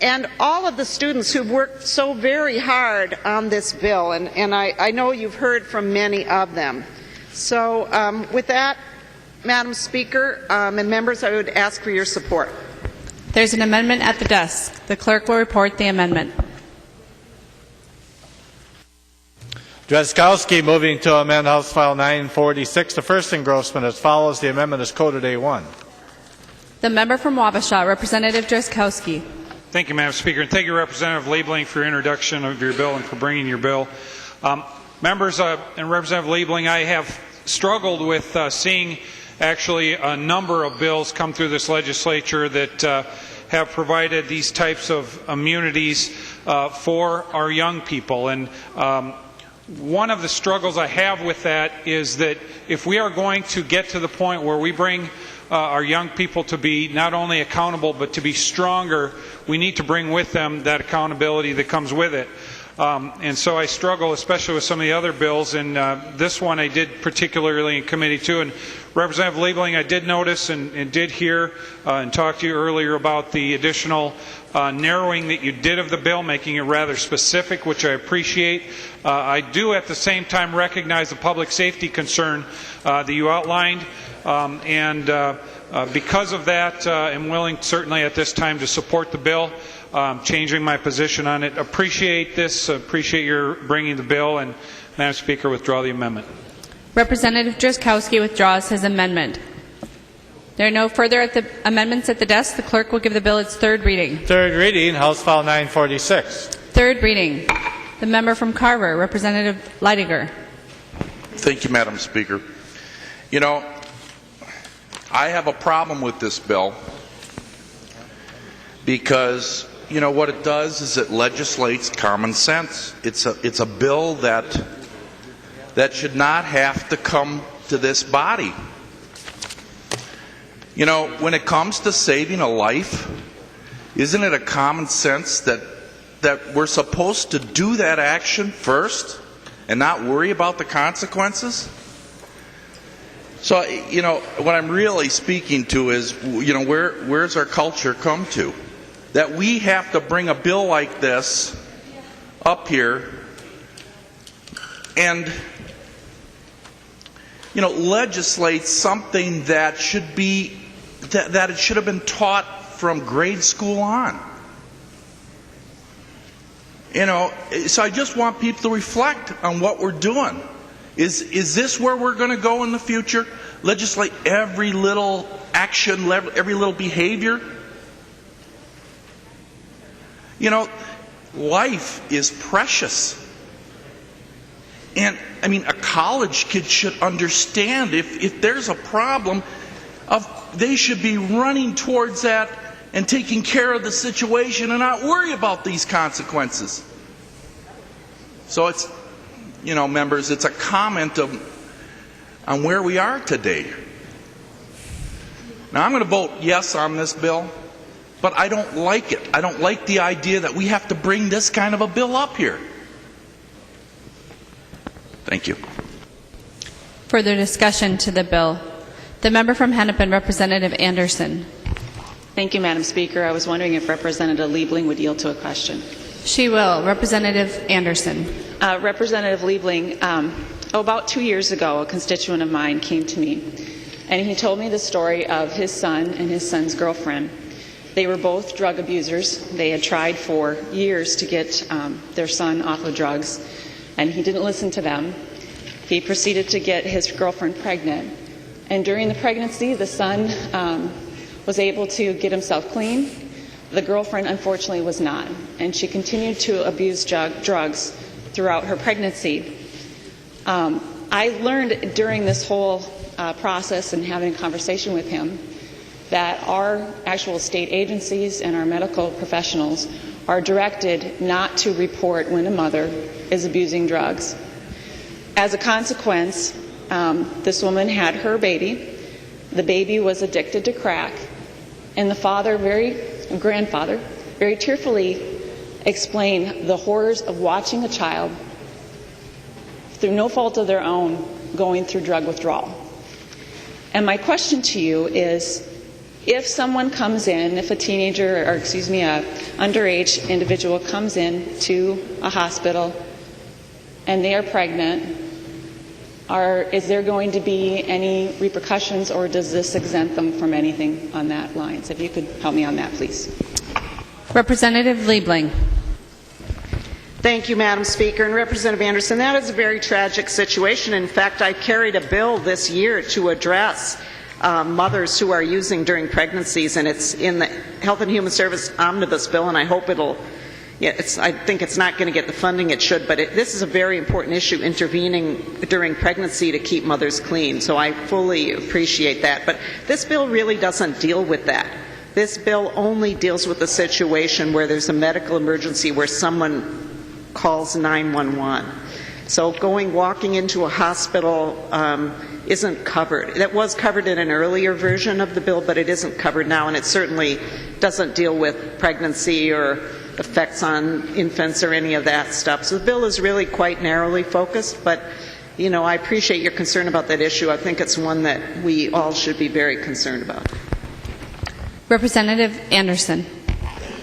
and all of the students who've worked so very hard on this bill, and I know you've heard from many of them. So with that, Madam Speaker and members, I would ask for your support. There's an amendment at the desk. The clerk will report the amendment. Drazkowski moving to amend House File 946, the first engrossment as follows. The amendment is coded A1. The member from Wabasha, Representative Drazkowski. Thank you, Madam Speaker, and thank you, Representative Liebling, for your introduction of your bill and for bringing your bill. Members and Representative Liebling, I have struggled with seeing actually a number of bills come through this legislature that have provided these types of immunities for our young people. And one of the struggles I have with that is that if we are going to get to the point where we bring our young people to be not only accountable but to be stronger, we need to bring with them that accountability that comes with it. And so I struggle especially with some of the other bills, and this one I did particularly in committee too. And Representative Liebling, I did notice and did hear and talk to you earlier about the additional narrowing that you did of the bill, making it rather specific, which I appreciate. I do at the same time recognize the public safety concern that you outlined, and because of that, I'm willing certainly at this time to support the bill. Changing my position on it. Appreciate this. Appreciate your bringing the bill. And Madam Speaker, withdraw the amendment. Representative Drazkowski withdraws his amendment. There are no further amendments at the desk. The clerk will give the bill its third reading. Third reading, House File 946. Third reading. The member from Carver, Representative Leidinger. Thank you, Madam Speaker. You know, I have a problem with this bill because you know what it does is it legislates common sense. It's a bill that should not have to come to this body. You know, when it comes to saving a life, isn't it a common sense that we're supposed to do that action first and not worry about the consequences? So, you know, what I'm really speaking to is, you know, where's our culture come to? That we have to bring a bill like this up here and, you know, legislate something that should be, that it should have been taught from grade school on. You know, so I just want people to reflect on what we're doing. Is this where we're going to go in the future? Legislate every little action, every little behavior? You know, life is precious. And, I mean, a college kid should understand if there's a problem, they should be running towards that and taking care of the situation and not worry about these consequences. So it's, you know, members, it's a comment on where we are today. Now, I'm going to vote yes on this bill, but I don't like it. I don't like the idea that we have to bring this kind of a bill up here. Thank you. Further discussion to the bill. The member from Hennepin, Representative Anderson. Thank you, Madam Speaker. I was wondering if Representative Liebling would yield to a question. She will. Representative Anderson. Representative Liebling, about 2 years ago, a constituent of mine came to me, and he told me the story of his son and his son's girlfriend. They were both drug abusers. They had tried for years to get their son off of drugs, and he didn't listen to them. He proceeded to get his girlfriend pregnant, and during the pregnancy, the son was able to get himself clean. The girlfriend, unfortunately, was not, and she continued to abuse drugs throughout her pregnancy. I learned during this whole process and having a conversation with him that our actual state agencies and our medical professionals are directed not to report when a mother is abusing drugs. As a consequence, this woman had her baby. The baby was addicted to crack, and the grandfather, very tearfully explained the horrors of watching a child, through no fault of their own, going through drug withdrawal. And my question to you is, if someone comes in, if a teenager, or excuse me, a underage individual comes in to a hospital and they are pregnant, is there going to be any repercussions, or does this exempt them from anything on that line? So if you could help me on that, please. Representative Liebling. Thank you, Madam Speaker. And Representative Anderson, that is a very tragic situation. In fact, I carried a bill this year to address mothers who are using during pregnancies, and it's in the Health and Human Service Omnibus Bill, and I hope I think it's not going to get the funding it should, but this is a very important issue, intervening during pregnancy to keep mothers clean. So I fully appreciate that. But this bill really doesn't deal with that. This bill only deals with the situation where there's a medical emergency where someone calls 911. So walking into a hospital isn't covered. That was covered in an earlier version of the bill, but it isn't covered now, and it certainly doesn't deal with pregnancy or effects on infants or any of that stuff. So the bill is really quite narrowly focused, but you know, I appreciate your concern about that issue. I think it's one that we all should be very concerned about. Representative Anderson.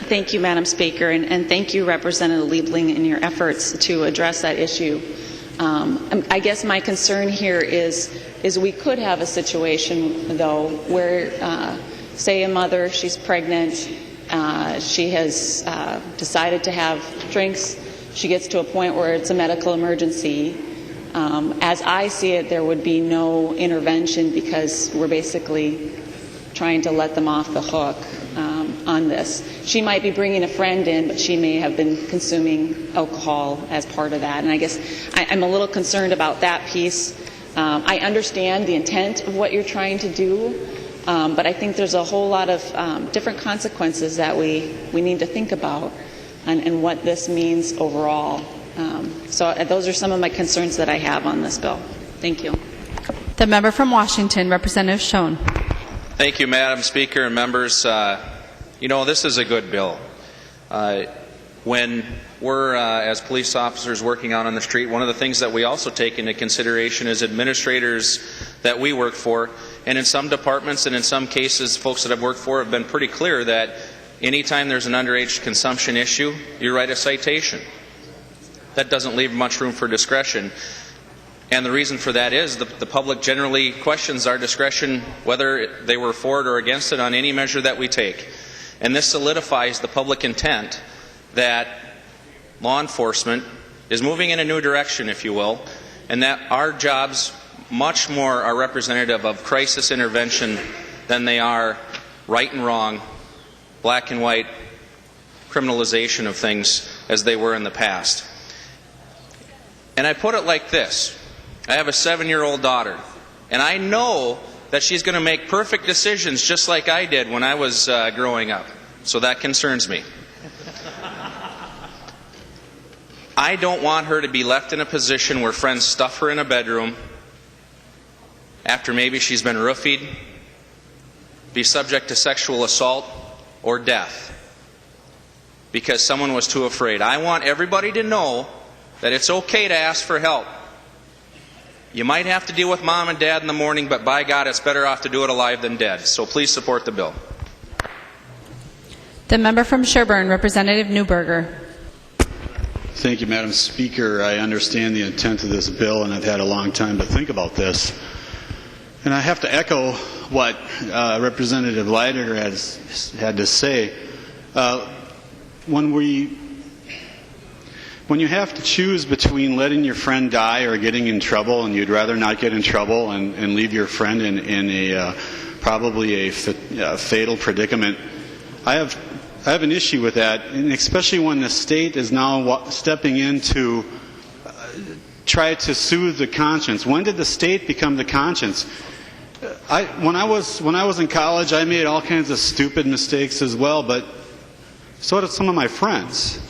Thank you, Madam Speaker, and thank you, Representative Liebling, in your efforts to address that issue. I guess my concern here is we could have a situation, though, where, say a mother, she's pregnant, she has decided to have drinks, she gets to a point where it's a medical emergency. As I see it, there would be no intervention because we're basically trying to let them off the hook on this. She might be bringing a friend in, but she may have been consuming alcohol as part of that. And I guess I'm a little concerned about that piece. I understand the intent of what you're trying to do, but I think there's a whole lot of different consequences that we need to think about and what this means overall. So those are some of my concerns that I have on this bill. Thank you. The member from Washington, Representative Schoen. Thank you, Madam Speaker and members. You know, this is a good bill. When we're, as police officers, working out on the street, one of the things that we also take into consideration is administrators that we work for. And in some departments and in some cases, folks that I've worked for have been pretty clear that anytime there's an underage consumption issue, you write a citation. That doesn't leave much room for discretion. And the reason for that is the public generally questions our discretion whether they were for it or against it on any measure that we take. And this solidifies the public intent that law enforcement is moving in a new direction, if you will, and that our jobs much more are representative of crisis intervention than they are right and wrong, black and white criminalization of things as they were in the past. And I put it like this. I have a 7-year-old daughter, and I know that she's going to make perfect decisions just like I did when I was growing up. So that concerns me. I don't want her to be left in a position where friends stuff her in a bedroom after maybe she's been roofied, be subject to sexual assault or death because someone was too afraid. I want everybody to know that it's okay to ask for help. You might have to deal with mom and dad in the morning, but by God, it's better off to do it alive than dead. So please support the bill. The member from Sherburne, Representative Newberger. Thank you, Madam Speaker. I understand the intent of this bill, and I've had a long time to think about this. And I have to echo what Representative Leider had to say. When you have to choose between letting your friend die or getting in trouble, and you'd rather not get in trouble and leave your friend in a probably a fatal predicament, I have an issue with that, and especially when the state is now stepping in to try to soothe the conscience. When did the state become the conscience? When I was in college, I made all kinds of stupid mistakes as well, but so did some of my friends.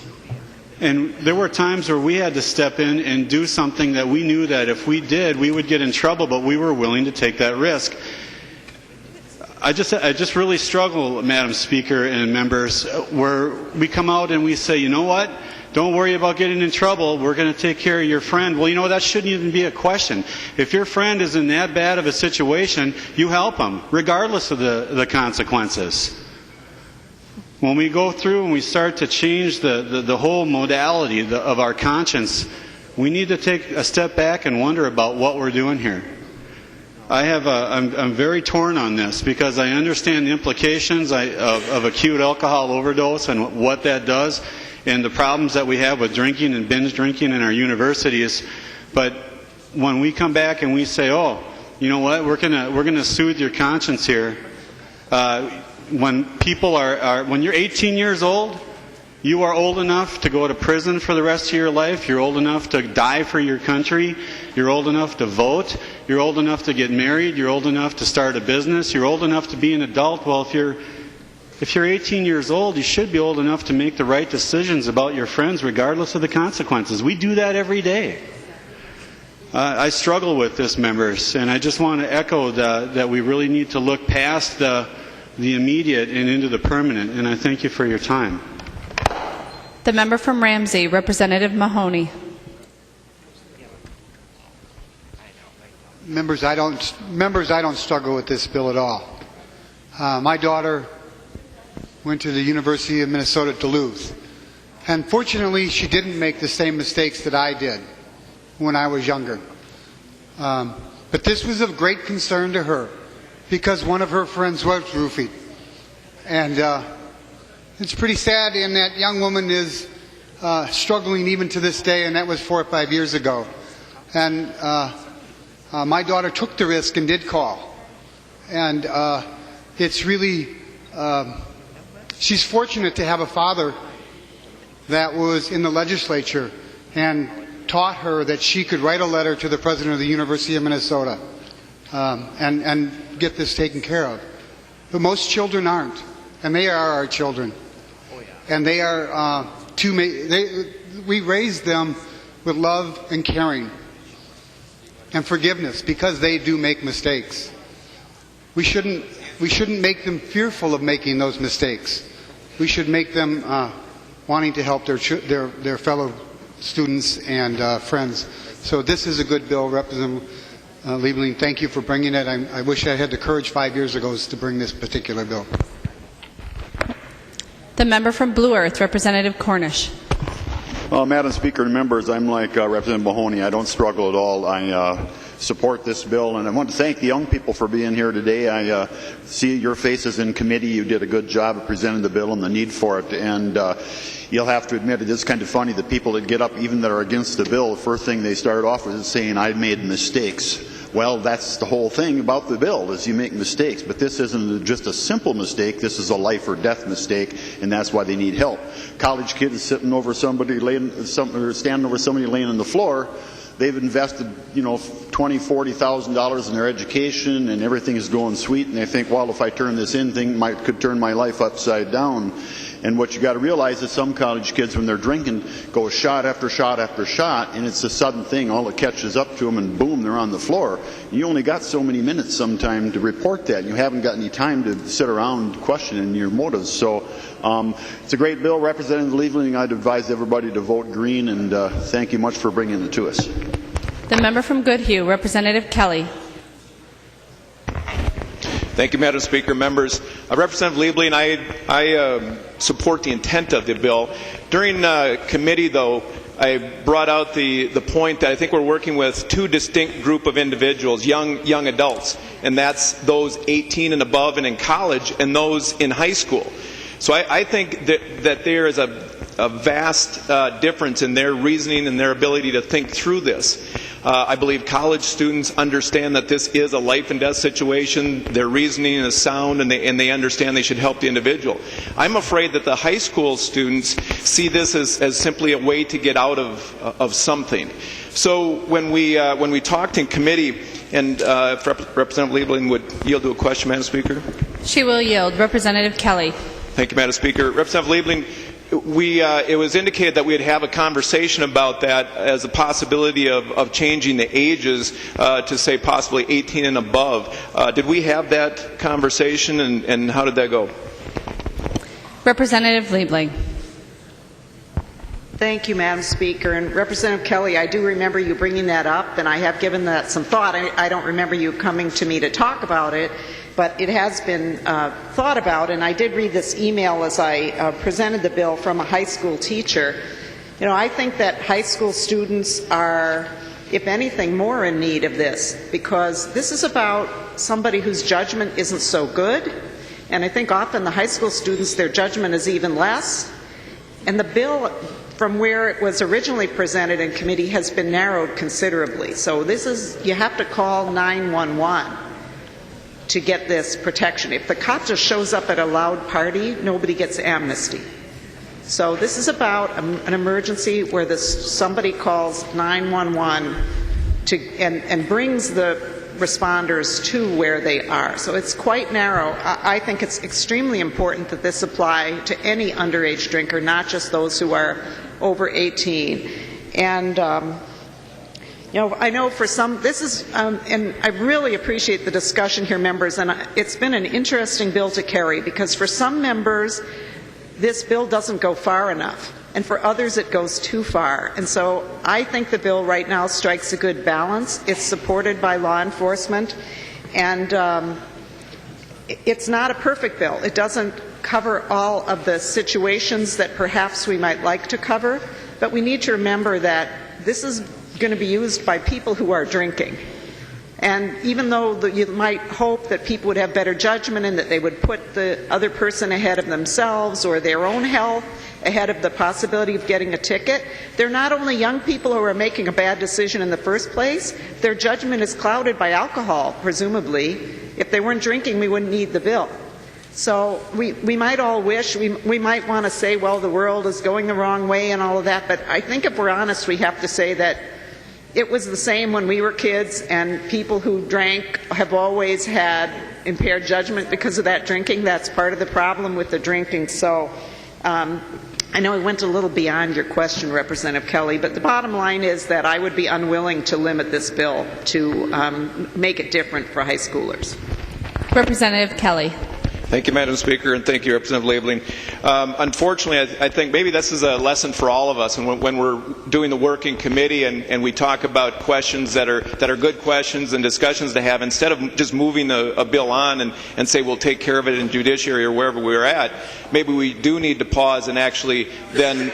And there were times where we had to step in and do something that we knew that if we did, we would get in trouble, but we were willing to take that risk. I just really struggle, Madam Speaker and members, where we come out and we say, you know what? Don't worry about getting in trouble. We're going to take care of your friend. Well, you know, that shouldn't even be a question. If your friend is in that bad of a situation, you help them, regardless of the consequences. When we go through and we start to change the whole modality of our conscience, we need to take a step back and wonder about what we're doing here. I'm very torn on this because I understand the implications of acute alcohol overdose and what that does and the problems that we have with drinking and binge drinking in our universities. But when we come back and we say, oh, you know what, we're gonna soothe your conscience here. When people when you're 18 years old, you are old enough to go to prison for the rest of your life. You're old enough to die for your country. You're old enough to vote. You're old enough to get married. You're old enough to start a business. You're old enough to be an adult. Well, if you're 18 years old, you should be old enough to make the right decisions about your friends regardless of the consequences. We do that every day. I struggle with this, members, and I just want to echo that we really need to look past the immediate and into the permanent, and I thank you for your time. The member from Ramsey, Representative Mahoney. Members, I don't struggle with this bill at all. My daughter went to the University of Minnesota Duluth, and fortunately she didn't make the same mistakes that I did when I was younger. But this was of great concern to her because one of her friends was roofied. And it's pretty sad, and that young woman is struggling even to this day, and that was 4 or 5 years ago. And my daughter took the risk and did call. And it's really, she's fortunate to have a father that was in the legislature and taught her that she could write a letter to the president of the University of Minnesota and get this taken care of. But most children aren't, and they are our children. And they are we raise them with love and caring and forgiveness because they do make mistakes. We shouldn't make them fearful of making those mistakes. We should make them wanting to help their fellow students and friends. So this is a good bill, Representative Liebling. Thank you for bringing it. I wish I had the courage 5 years ago to bring this particular bill. The member from Blue Earth, Representative Cornish. Madam Speaker and members, I'm like Representative Mahoney. I don't struggle at all. support this bill. And I want to thank the young people for being here today. I see your faces in committee. You did a good job of presenting the bill and the need for it. And you'll have to admit, it is kind of funny, the people that get up, even that are against the bill, the first thing they start off with is saying, I made mistakes. Well, that's the whole thing about the bill, is you make mistakes. But this isn't just a simple mistake. This is a life or death mistake, and that's why they need help. College kid is sitting over somebody, or standing over somebody laying on the floor. They've invested, $20,000, $40,000 in their education, and everything is going sweet, and they think, well, if I turn this in, could turn my life upside down. And what you got to realize is some college kids, when they're drinking, go shot after shot after shot, and it's a sudden thing. All it catches up to them, and boom, they're on the floor. You only got so many minutes sometime to report that. You haven't got any time to sit around questioning your motives. So it's a great bill. Representative Liebling, I'd advise everybody to vote green, and thank you much for bringing it to us. The member from Goodhue, Representative Kelly. Thank you, Madam Speaker. Members, Representative Liebling, I support the intent of the bill. During committee, though, I brought out the point that I think we're working with two distinct group of individuals, young adults, and that's those 18 and above and in college, and those in high school. So I think that there is a vast difference in their reasoning and their ability to think through this. I believe college students understand that this is a life and death situation. Their reasoning is sound, and they understand they should help the individual. I'm afraid that the high school students see this as simply a way to get out of something. So when we talked in committee, and if Representative Liebling would yield to a question, Madam Speaker. She will yield. Representative Kelly. Thank you, Madam Speaker. Representative Liebling, it was indicated that we'd have a conversation about that as a possibility of changing the ages to, say, possibly 18 and above. Did we have that conversation, and how did that go? Representative Liebling. Thank you, Madam Speaker. And Representative Kelly, I do remember you bringing that up, and I have given that some thought. I don't remember you coming to me to talk about it, but it has been thought about, and I did read this email as I presented the bill from a high school teacher. I think that high school students are, if anything, more in need of this, because this is about somebody whose judgment isn't so good, and I think often the high school students, their judgment is even less, and the bill from where it was originally presented in committee has been narrowed considerably. So you have to call 911 to get this protection. If the cop just shows up at a loud party, nobody gets amnesty. So this is about an emergency where somebody calls 911 and brings the responders to where they are. So it's quite narrow. I think it's extremely important that this apply to any underage drinker, not just those who are over 18. And I know for some, this is, and I really appreciate the discussion here, members, and it's been an interesting bill to carry, because for some members, this bill doesn't go far enough, and for others it goes too far. And so I think the bill right now strikes a good balance. It's supported by law enforcement, and it's not a perfect bill. It doesn't cover all of the situations that perhaps we might like to cover, but we need to remember that this is going to be used by people who are drinking. And even though you might hope that people would have better judgment and that they would put the other person ahead of themselves or their own health ahead of the possibility of getting a ticket, they're not only young people who are making a bad decision in the first place, their judgment is clouded by alcohol, presumably. If they weren't drinking, we wouldn't need the bill. So we might all wish, we might want to say, well, the world is going the wrong way and all of that, but I think if we're honest, we have to say that it was the same when we were kids, and people who drank have always had impaired judgment because of that drinking. That's part of the problem with the drinking. So I know I went a little beyond your question, Representative Kelly, but the bottom line is that I would be unwilling to limit this bill to make it different for high schoolers. Representative Kelly. Thank you, Madam Speaker, and thank you, Representative Liebling. Unfortunately, I think maybe this is a lesson for all of us, and when we're doing the work in committee and we talk about questions that are good questions and discussions to have, instead of just moving a bill on and say we'll take care of it in judiciary or wherever we're at, maybe we do need to pause and actually then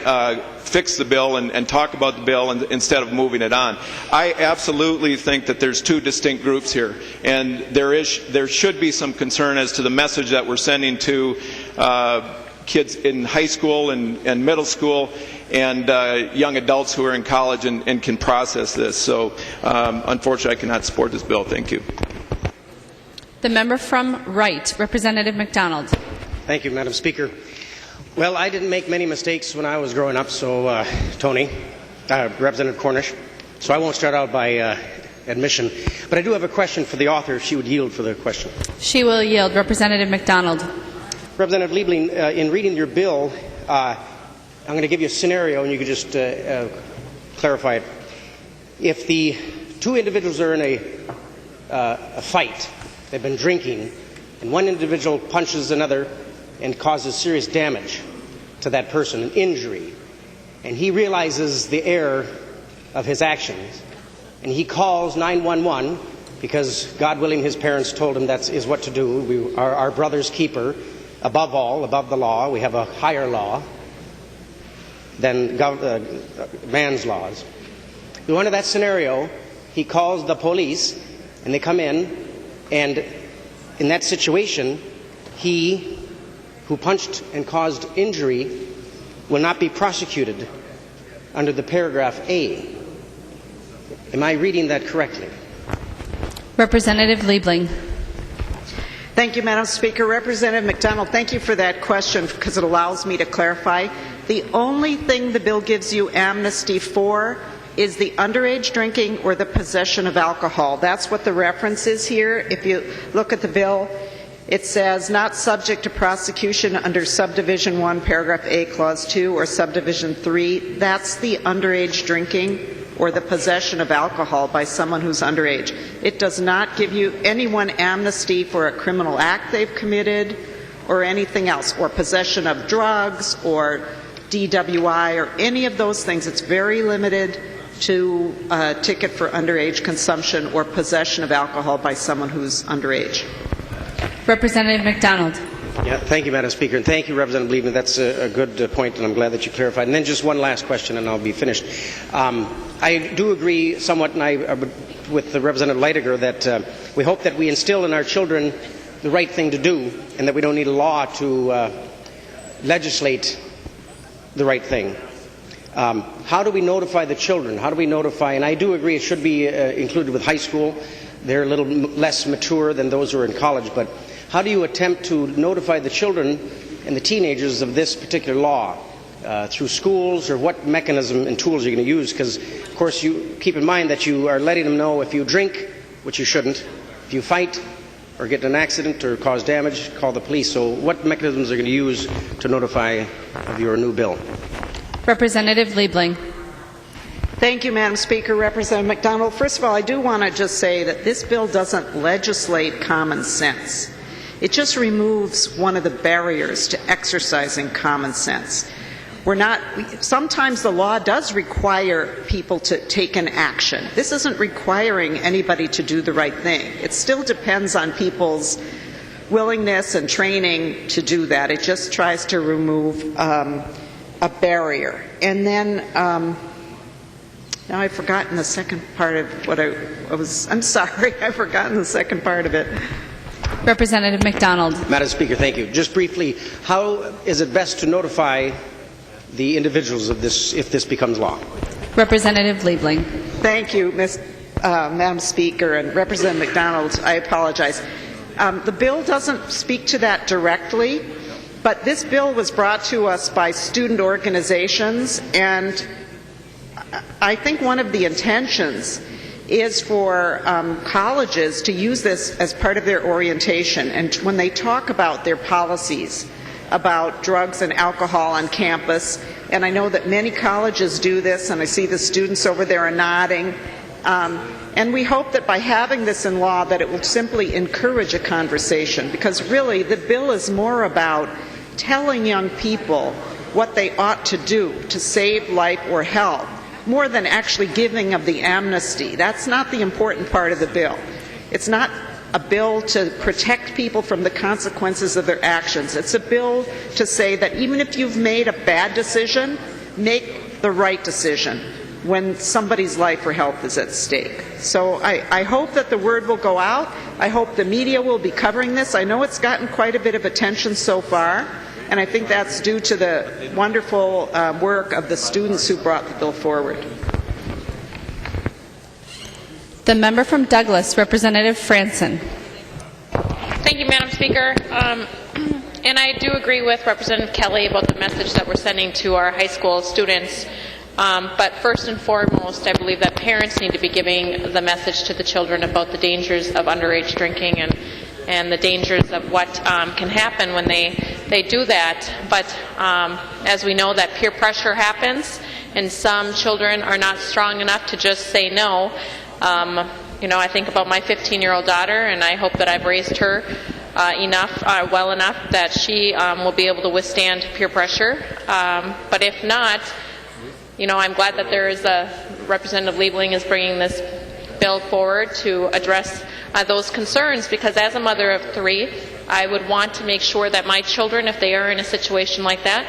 fix the bill and talk about the bill instead of moving it on. I absolutely think that there's two distinct groups here, and there should be some concern as to the message that we're sending to kids in high school and middle school and young adults who are in college and can process this. So unfortunately, I cannot support this bill. Thank you. The member from Wright, Representative McDonald. Thank you, Madam Speaker. Well, I didn't make many mistakes when I was growing up, so Tony, Representative Cornish, so I won't start out by admission. But I do have a question for the author, if she would yield for the question. She will yield. Representative McDonald. Representative Liebling, in reading your bill, I'm going to give you a scenario, and you could just clarify it. If the two individuals are in a fight, they've been drinking, and one individual punches another and causes serious damage to that person, an injury, and he realizes the error of his actions, and he calls 911 because, God willing, his parents told him that is what to do. We are our brother's keeper, above all, above the law. We have a higher law than man's laws. So under that scenario, he calls the police, and they come in, and in that situation, he who punched and caused injury will not be prosecuted under the paragraph A. Am I reading that correctly? Representative Liebling. Thank you, Madam Speaker. Representative McDonald, thank you for that question because it allows me to clarify. The only thing the bill gives you amnesty for is the underage drinking or the possession of alcohol. That's what the reference is here. If you look at the bill, it says not subject to prosecution under subdivision 1, paragraph A, clause 2, or subdivision 3. That's the underage drinking or the possession of alcohol by someone who's underage. It does not give you anyone amnesty for a criminal act they've committed or anything else, or possession of drugs or DWI or any of those things. It's very limited to a ticket for underage consumption or possession of alcohol by someone who's underage. Representative McDonald. Yeah, thank you, Madam Speaker, and thank you, Representative Liebling. That's a good point, and I'm glad that you clarified. And then just one last question, and I'll be finished. I do agree somewhat with the Representative Leidiger that we hope that we instill in our children the right thing to do, and that we don't need a law to legislate the right thing. How do we notify the children? How do we notify? And I do agree it should be included with high school. They're a little less mature than those who are in college, but how do you attempt to notify the children and the teenagers of this particular law? Through schools, or what mechanism and tools are you going to use? Because, of course, you keep in mind that you are letting them know if you drink, which you shouldn't, if you fight or get in an accident or cause damage, call the police. So what mechanisms are you going to use to notify of your new bill? Representative Liebling. Thank you, Madam Speaker. Representative McDonald, first of all, I do want to just say that this bill doesn't legislate common sense. It just removes one of the barriers to exercising common sense. Sometimes the law does require people to take an action. This isn't requiring anybody to do the right thing. It still depends on people's willingness and training to do that. It just tries to remove a barrier. And then, now I've forgotten the second part of what I'm sorry, I've forgotten the second part of it. Representative McDonald. Madam Speaker, thank you. Just briefly, how is it best to notify the individuals of this if this becomes law? Representative Liebling. Thank you, Madam Speaker, and Representative McDonald, I apologize. The bill doesn't speak to that directly, but this bill was brought to us by student organizations, and I think one of the intentions is for colleges to use this as part of their orientation, and when they talk about their policies about drugs and alcohol on campus, and I know that many colleges do this, and I see the students over there are nodding, and we hope that by having this in law that it will simply encourage a conversation, because really the bill is more about telling young people what they ought to do to save life or health, more than actually giving of the amnesty. That's not the important part of the bill. It's not a bill to protect people from the consequences of their actions. It's a bill to say that even if you've made a bad decision, make the right decision when somebody's life or health is at stake. So I hope that the word will go out. I hope the media will be covering this. I know it's gotten quite a bit of attention so far, and I think that's due to the wonderful work of the students who brought the bill forward. The member from Douglas, Representative Franson. Thank you, Madam Speaker. And I do agree with Representative Kelly about the message that we're sending to our high school students. But first and foremost, I believe that parents need to be giving the message to the children about the dangers of underage drinking and the dangers of what can happen when they do that. But as we know, that peer pressure happens, and some children are not strong enough to just say no. I think about my 15-year-old daughter, and I hope that I've raised her well enough that she will be able to withstand peer pressure. But if not, I'm glad that there is Representative Liebling is bringing this bill forward to address those concerns, because as a mother of 3, I would want to make sure that my children, if they are in a situation like that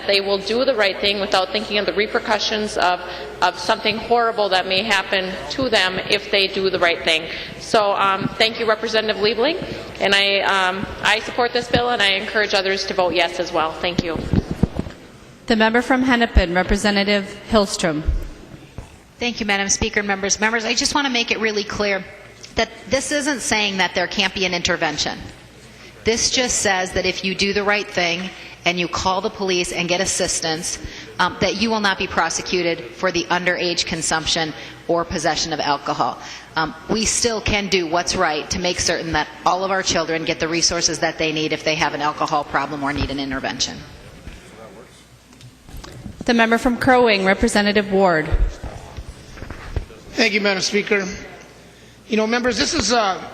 they will do the right thing without thinking of the repercussions of something horrible that may happen to them if they do the right thing. So thank you, Representative Liebling, and I support this bill, and I encourage others to vote yes as well. Thank you. The member from Hennepin, Representative Hillstrom. Thank you, Madam Speaker and members. Members, I just want to make it really clear that this isn't saying that there can't be an intervention. This just says that if you do the right thing and you call the police and get assistance, that you will not be prosecuted for the underage consumption or possession of alcohol. We still can do what's right to make certain that all of our children get the resources that they need if they have an alcohol problem or need an intervention. The member from Crow Wing, Representative Ward. Thank you, Madam Speaker. Members, this is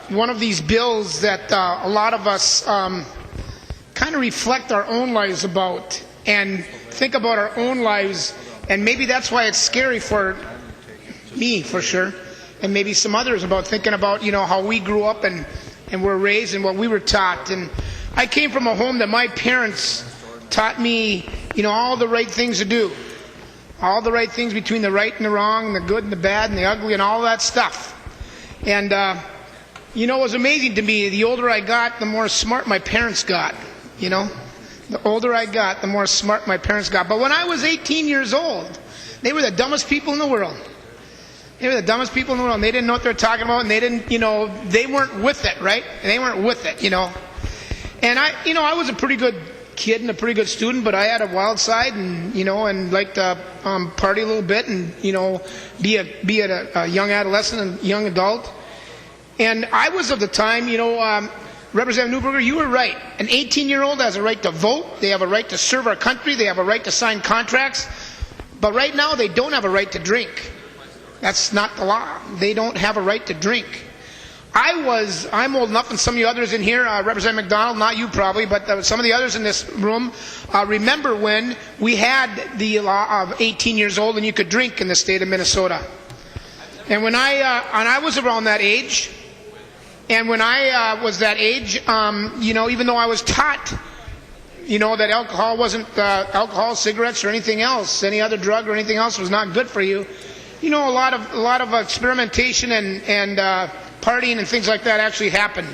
one of these bills that a lot of us kind of reflect our own lives about and think about our own lives, and maybe that's why it's scary for me, for sure, and maybe some others, about thinking about, how we grew up and were raised and what we were taught. And I came from a home that my parents taught me, all the right things to do. All the right things between the right and the wrong, the good and the bad and the ugly and all that stuff. And, it was amazing to me. The older I got, the more smart my parents got, The older I got, the more smart my parents got. But when I was 18 years old, they were the dumbest people in the world. They were the dumbest people in the world. And they didn't know what they were talking about, and they didn't, they weren't with it, right? They weren't with it, And I was a pretty good kid and a pretty good student, but I had a wild side, and and liked to party a little bit, and be a young adolescent and young adult. And I was of the time, Representative Newberger, you were right. An 18-year-old has a right to vote. They have a right to serve our country. They have a right to sign contracts. But right now, they don't have a right to drink. That's not the law. They don't have a right to drink. I'm old enough, and some of you others in here, Representative McDonald, not you probably, but some of the others in this room, remember when we had the law of 18 years old and you could drink in the state of Minnesota. And when I was around that age, and when I was that age, even though I was taught, that alcohol wasn't alcohol, cigarettes, or anything else, any other drug or anything else was not good for you. A lot of experimentation and partying and things like that actually happened.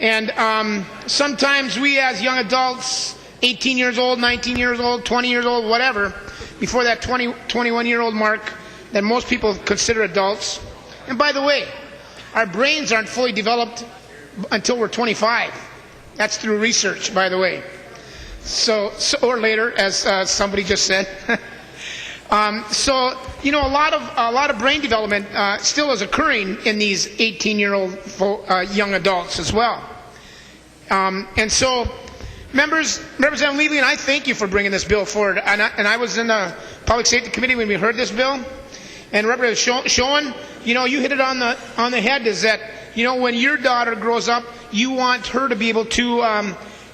And sometimes we as young adults, 18 years old, 19 years old, 20 years old, whatever, before that 21-year-old mark that most people consider adults. And by the way, our brains aren't fully developed until we're 25. That's through research, by the way. So or later, as somebody just said. A lot of brain development still is occurring in these 18-year-old young adults as well. And so, members, Representative Liebling, I thank you for bringing this bill forward. And I was in the Public Safety Committee when we heard this bill. And Representative Schoen, you hit it on the head. Is that when your daughter grows up, you want her to be able to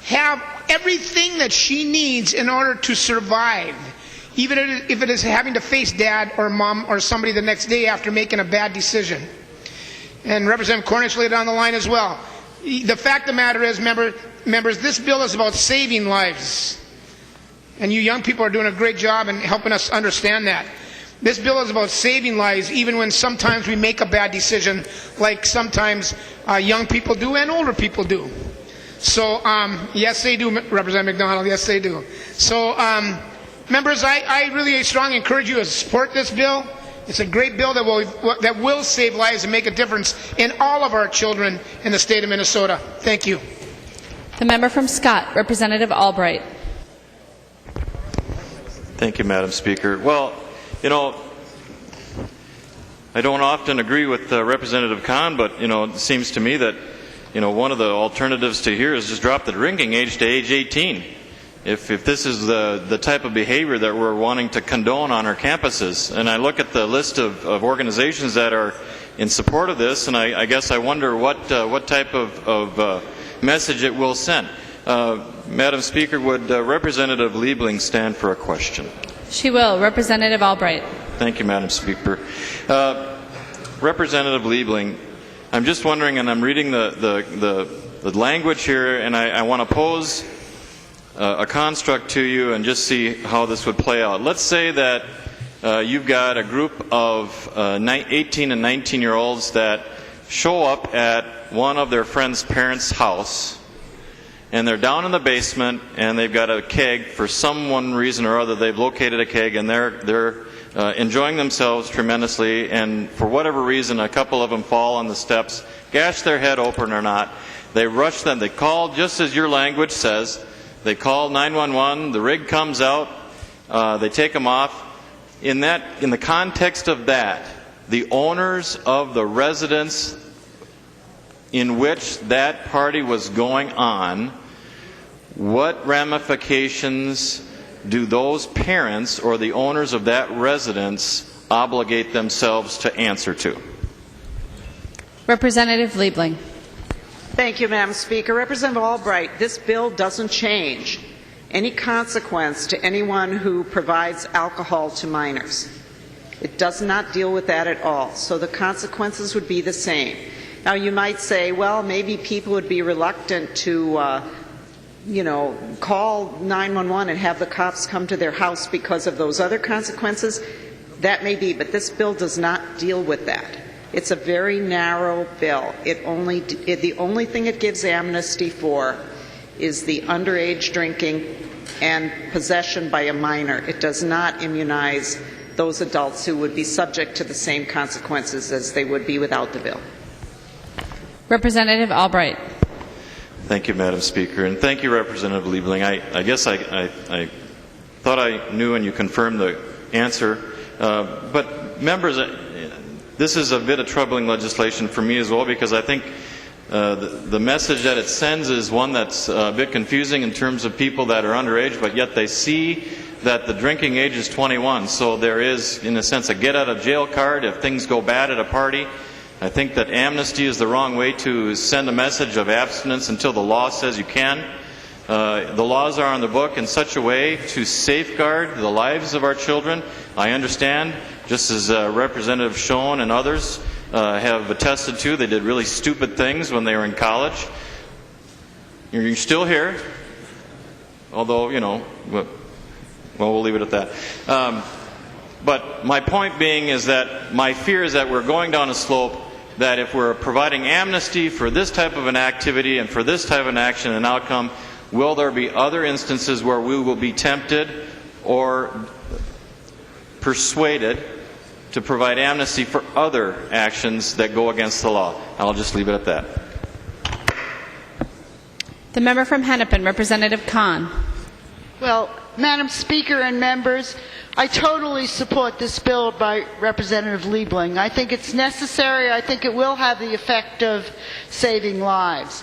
have everything that she needs in order to survive. Even if it is having to face dad or mom or somebody the next day after making a bad decision. And Representative Cornish laid it on the line as well. The fact of the matter is, members, this bill is about saving lives. And you young people are doing a great job in helping us understand that. This bill is about saving lives, even when sometimes we make a bad decision, like sometimes young people do and older people do. So, yes, they do, Representative McDonald, yes, they do. So, members, I really strongly encourage you to support this bill. It's a great bill that will save lives and make a difference in all of our children in the state of Minnesota. Thank you. The member from Scott, Representative Albright. Thank you, Madam Speaker. Well, you know, I don't often agree with Representative Kahn, but, you know, it seems to me that, you know, one of the alternatives to here is just drop the drinking age to age 18. If this is the type of behavior that we're wanting to condone on our campuses. And I look at the list of organizations that are in support of this, and I guess I wonder what type of message it will send. Madam Speaker, would Representative Liebling stand for a question? She will. Representative Albright. Thank you, Madam Speaker. Representative Liebling, I'm just wondering, and I'm reading the language here, and I want to pose a construct to you and just see how this would play out. Let's say that you've got a group of 18 and 19-year-olds that show up at one of their friend's parents' house, and they're down in the basement, and they've got a keg. For some one reason or other, they've located a keg, and they're enjoying themselves tremendously, and for whatever reason, a couple of them fall on the steps, gash their head open or not. They rush them. They call, just as your language says, they call 911, the rig comes out, they take them off. In the context of that, the owners of the residence in which that party was going on, what ramifications do those parents or the owners of that residence obligate themselves to answer to? Representative Liebling. Thank you, Madam Speaker. Representative Albright, this bill doesn't change any consequence to anyone who provides alcohol to minors. It does not deal with that at all. So the consequences would be the same. Now, you might say, well, maybe people would be reluctant to call 911 and have the cops come to their house because of those other consequences. That may be, but this bill does not deal with that. It's a very narrow bill. The only thing it gives amnesty for is the underage drinking and possession by a minor. It does not immunize those adults who would be subject to the same consequences as they would be without the bill. Representative Albright. Thank you, Madam Speaker, and thank you, Representative Liebling. I guess I thought I knew, and you confirmed the answer. But members, this is a bit of troubling legislation for me as well, because I think the message that it sends is one that's a bit confusing in terms of people that are underage, but yet they see that the drinking age is 21. So there is, in a sense, a get-out-of-jail card if things go bad at a party. I think that amnesty is the wrong way to send a message of abstinence until the law says you can. The laws are on the book in such a way to safeguard the lives of our children. I understand, just as Representative Schoen and others have attested to, they did really stupid things when they were in college. You're still here, although, well, we'll leave it at that. But my point being is that my fear is that we're going down a slope that if we're providing amnesty for this type of an activity and for this type of an action and outcome, will there be other instances where we will be tempted or persuaded to provide amnesty for other actions that go against the law? I'll just leave it at that. The member from Hennepin, Representative Kahn. Well, Madam Speaker and members, I totally support this bill by Representative Liebling. I think it's necessary. I think it will have the effect of saving lives.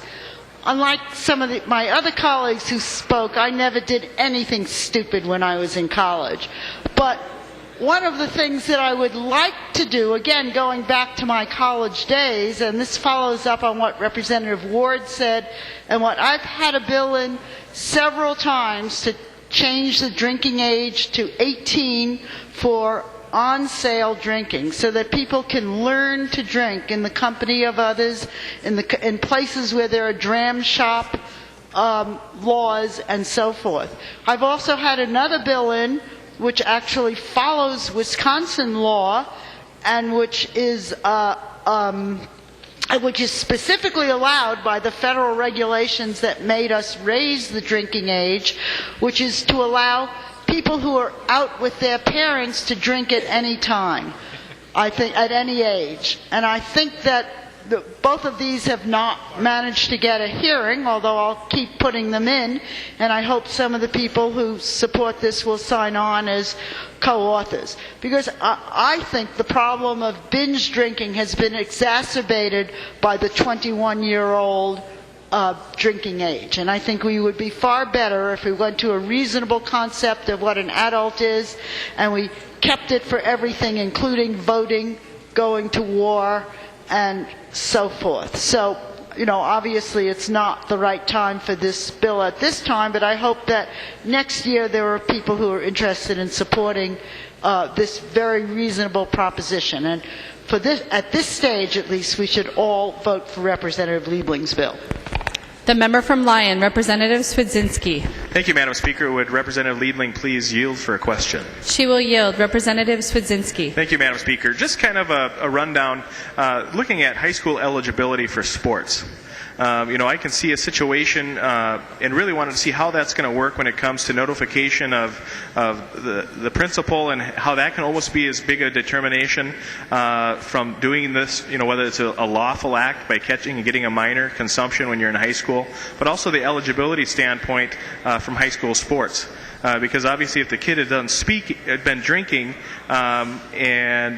Unlike some of my other colleagues who spoke, I never did anything stupid when I was in college. But one of the things that I would like to do, again, going back to my college days, and this follows up on what Representative Ward said, and what I've had a bill in several times to change the drinking age to 18 for on-sale drinking, so that people can learn to drink in the company of others, in places where there are dram shop laws and so forth. I've also had another bill in which actually follows Wisconsin law and which is specifically allowed by the federal regulations that made us raise the drinking age, which is to allow people who are out with their parents to drink at any time, I think, at any age. And I think that both of these have not managed to get a hearing, although I'll keep putting them in, and I hope some of the people who support this will sign on as co-authors. Because I think the problem of binge drinking has been exacerbated by the 21-year-old drinking age. And I think we would be far better if we went to a reasonable concept of what an adult is, and we kept it for everything, including voting, going to war, and so forth. So, obviously it's not the right time for this bill at this time, but I hope that next year there are people who are interested in supporting this very reasonable proposition. And for this, at this stage at least, we should all vote for Representative Liebling's bill. The member from Lyon, Representative Swedzinski. Thank you, Madam Speaker. Would Representative Liebling please yield for a question? She will yield. Representative Swedzinski. Thank you, Madam Speaker. Just kind of a rundown, looking at high school eligibility for sports. I can see a situation and really wanted to see how that's going to work when it comes to notification of the principal and how that can almost be as big a determination from doing this, whether it's a lawful act by catching and getting a minor consumption when you're in high school, but also the eligibility standpoint from high school sports. Because obviously if the kid had been drinking and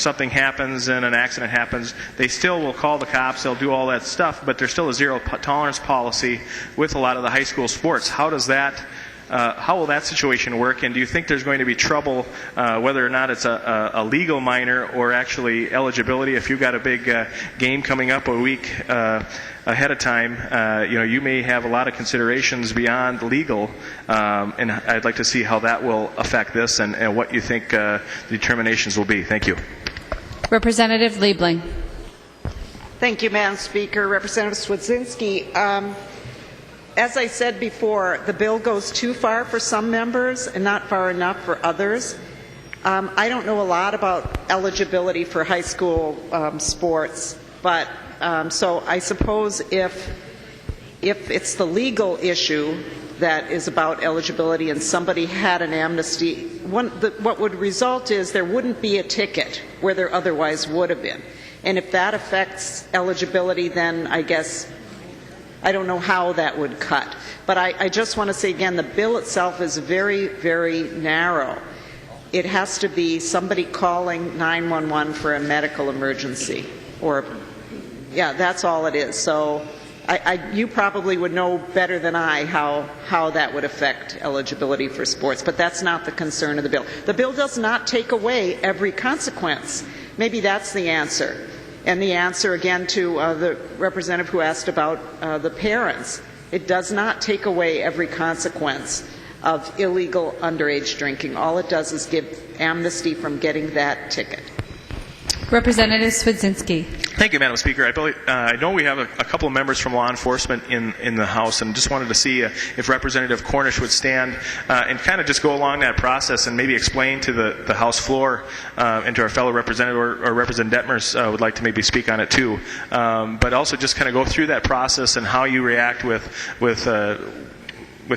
something happens and an accident happens, they still will call the cops, they'll do all that stuff, but there's still a zero tolerance policy with a lot of the high school sports. How will that situation work, and do you think there's going to be trouble whether or not it's a legal minor or actually eligibility? If you've got a big game coming up a week ahead of time, you may have a lot of considerations beyond legal, and I'd like to see how that will affect this and what you think the determinations will be. Thank you. Representative Liebling. Thank you, Madam Speaker. Representative Swedzinski. As I said before, the bill goes too far for some members and not far enough for others. I don't know a lot about eligibility for high school sports, but so I suppose if it's the legal issue that is about eligibility and somebody had an amnesty, what would result is there wouldn't be a ticket where there otherwise would have been. And if that affects eligibility, then I guess I don't know how that would cut. But I just want to say again, the bill itself is very, very narrow. It has to be somebody calling 911 for a medical emergency. That's all it is. So you probably would know better than I how that would affect eligibility for sports. But that's not the concern of the bill. The bill does not take away every consequence. Maybe that's the answer. And the answer, again, to the representative who asked about the parents, it does not take away every consequence of illegal underage drinking. All it does is give amnesty from getting that ticket. Representative Swedzinski. Thank you, Madam Speaker. I know we have a couple of members from law enforcement in the House, and just wanted to see if Representative Cornish would stand and kind of just go along that process and maybe explain to the House floor and to our fellow representative, or Representative Detmers would like to maybe speak on it too, but also just kind of go through that process and how you react with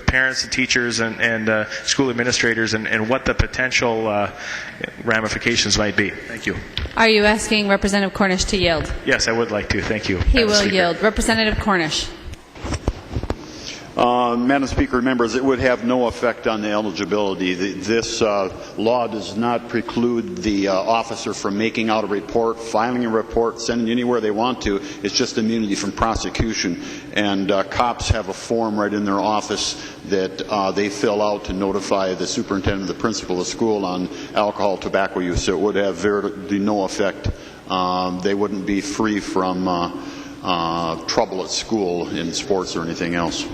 parents and teachers and school administrators and what the potential ramifications might be. Thank you. Are you asking Representative Cornish to yield? Yes, I would like to. Thank you. He will yield. Representative Cornish. Madam Speaker, members, it would have no effect on the eligibility. This law does not preclude the officer from making out a report, filing a report, sending it anywhere they want to. It's just immunity from prosecution. And cops have a form right in their office that they fill out to notify the superintendent or the principal of the school on alcohol, tobacco use. So it would have very no effect. They wouldn't be free from trouble at school in sports or anything else.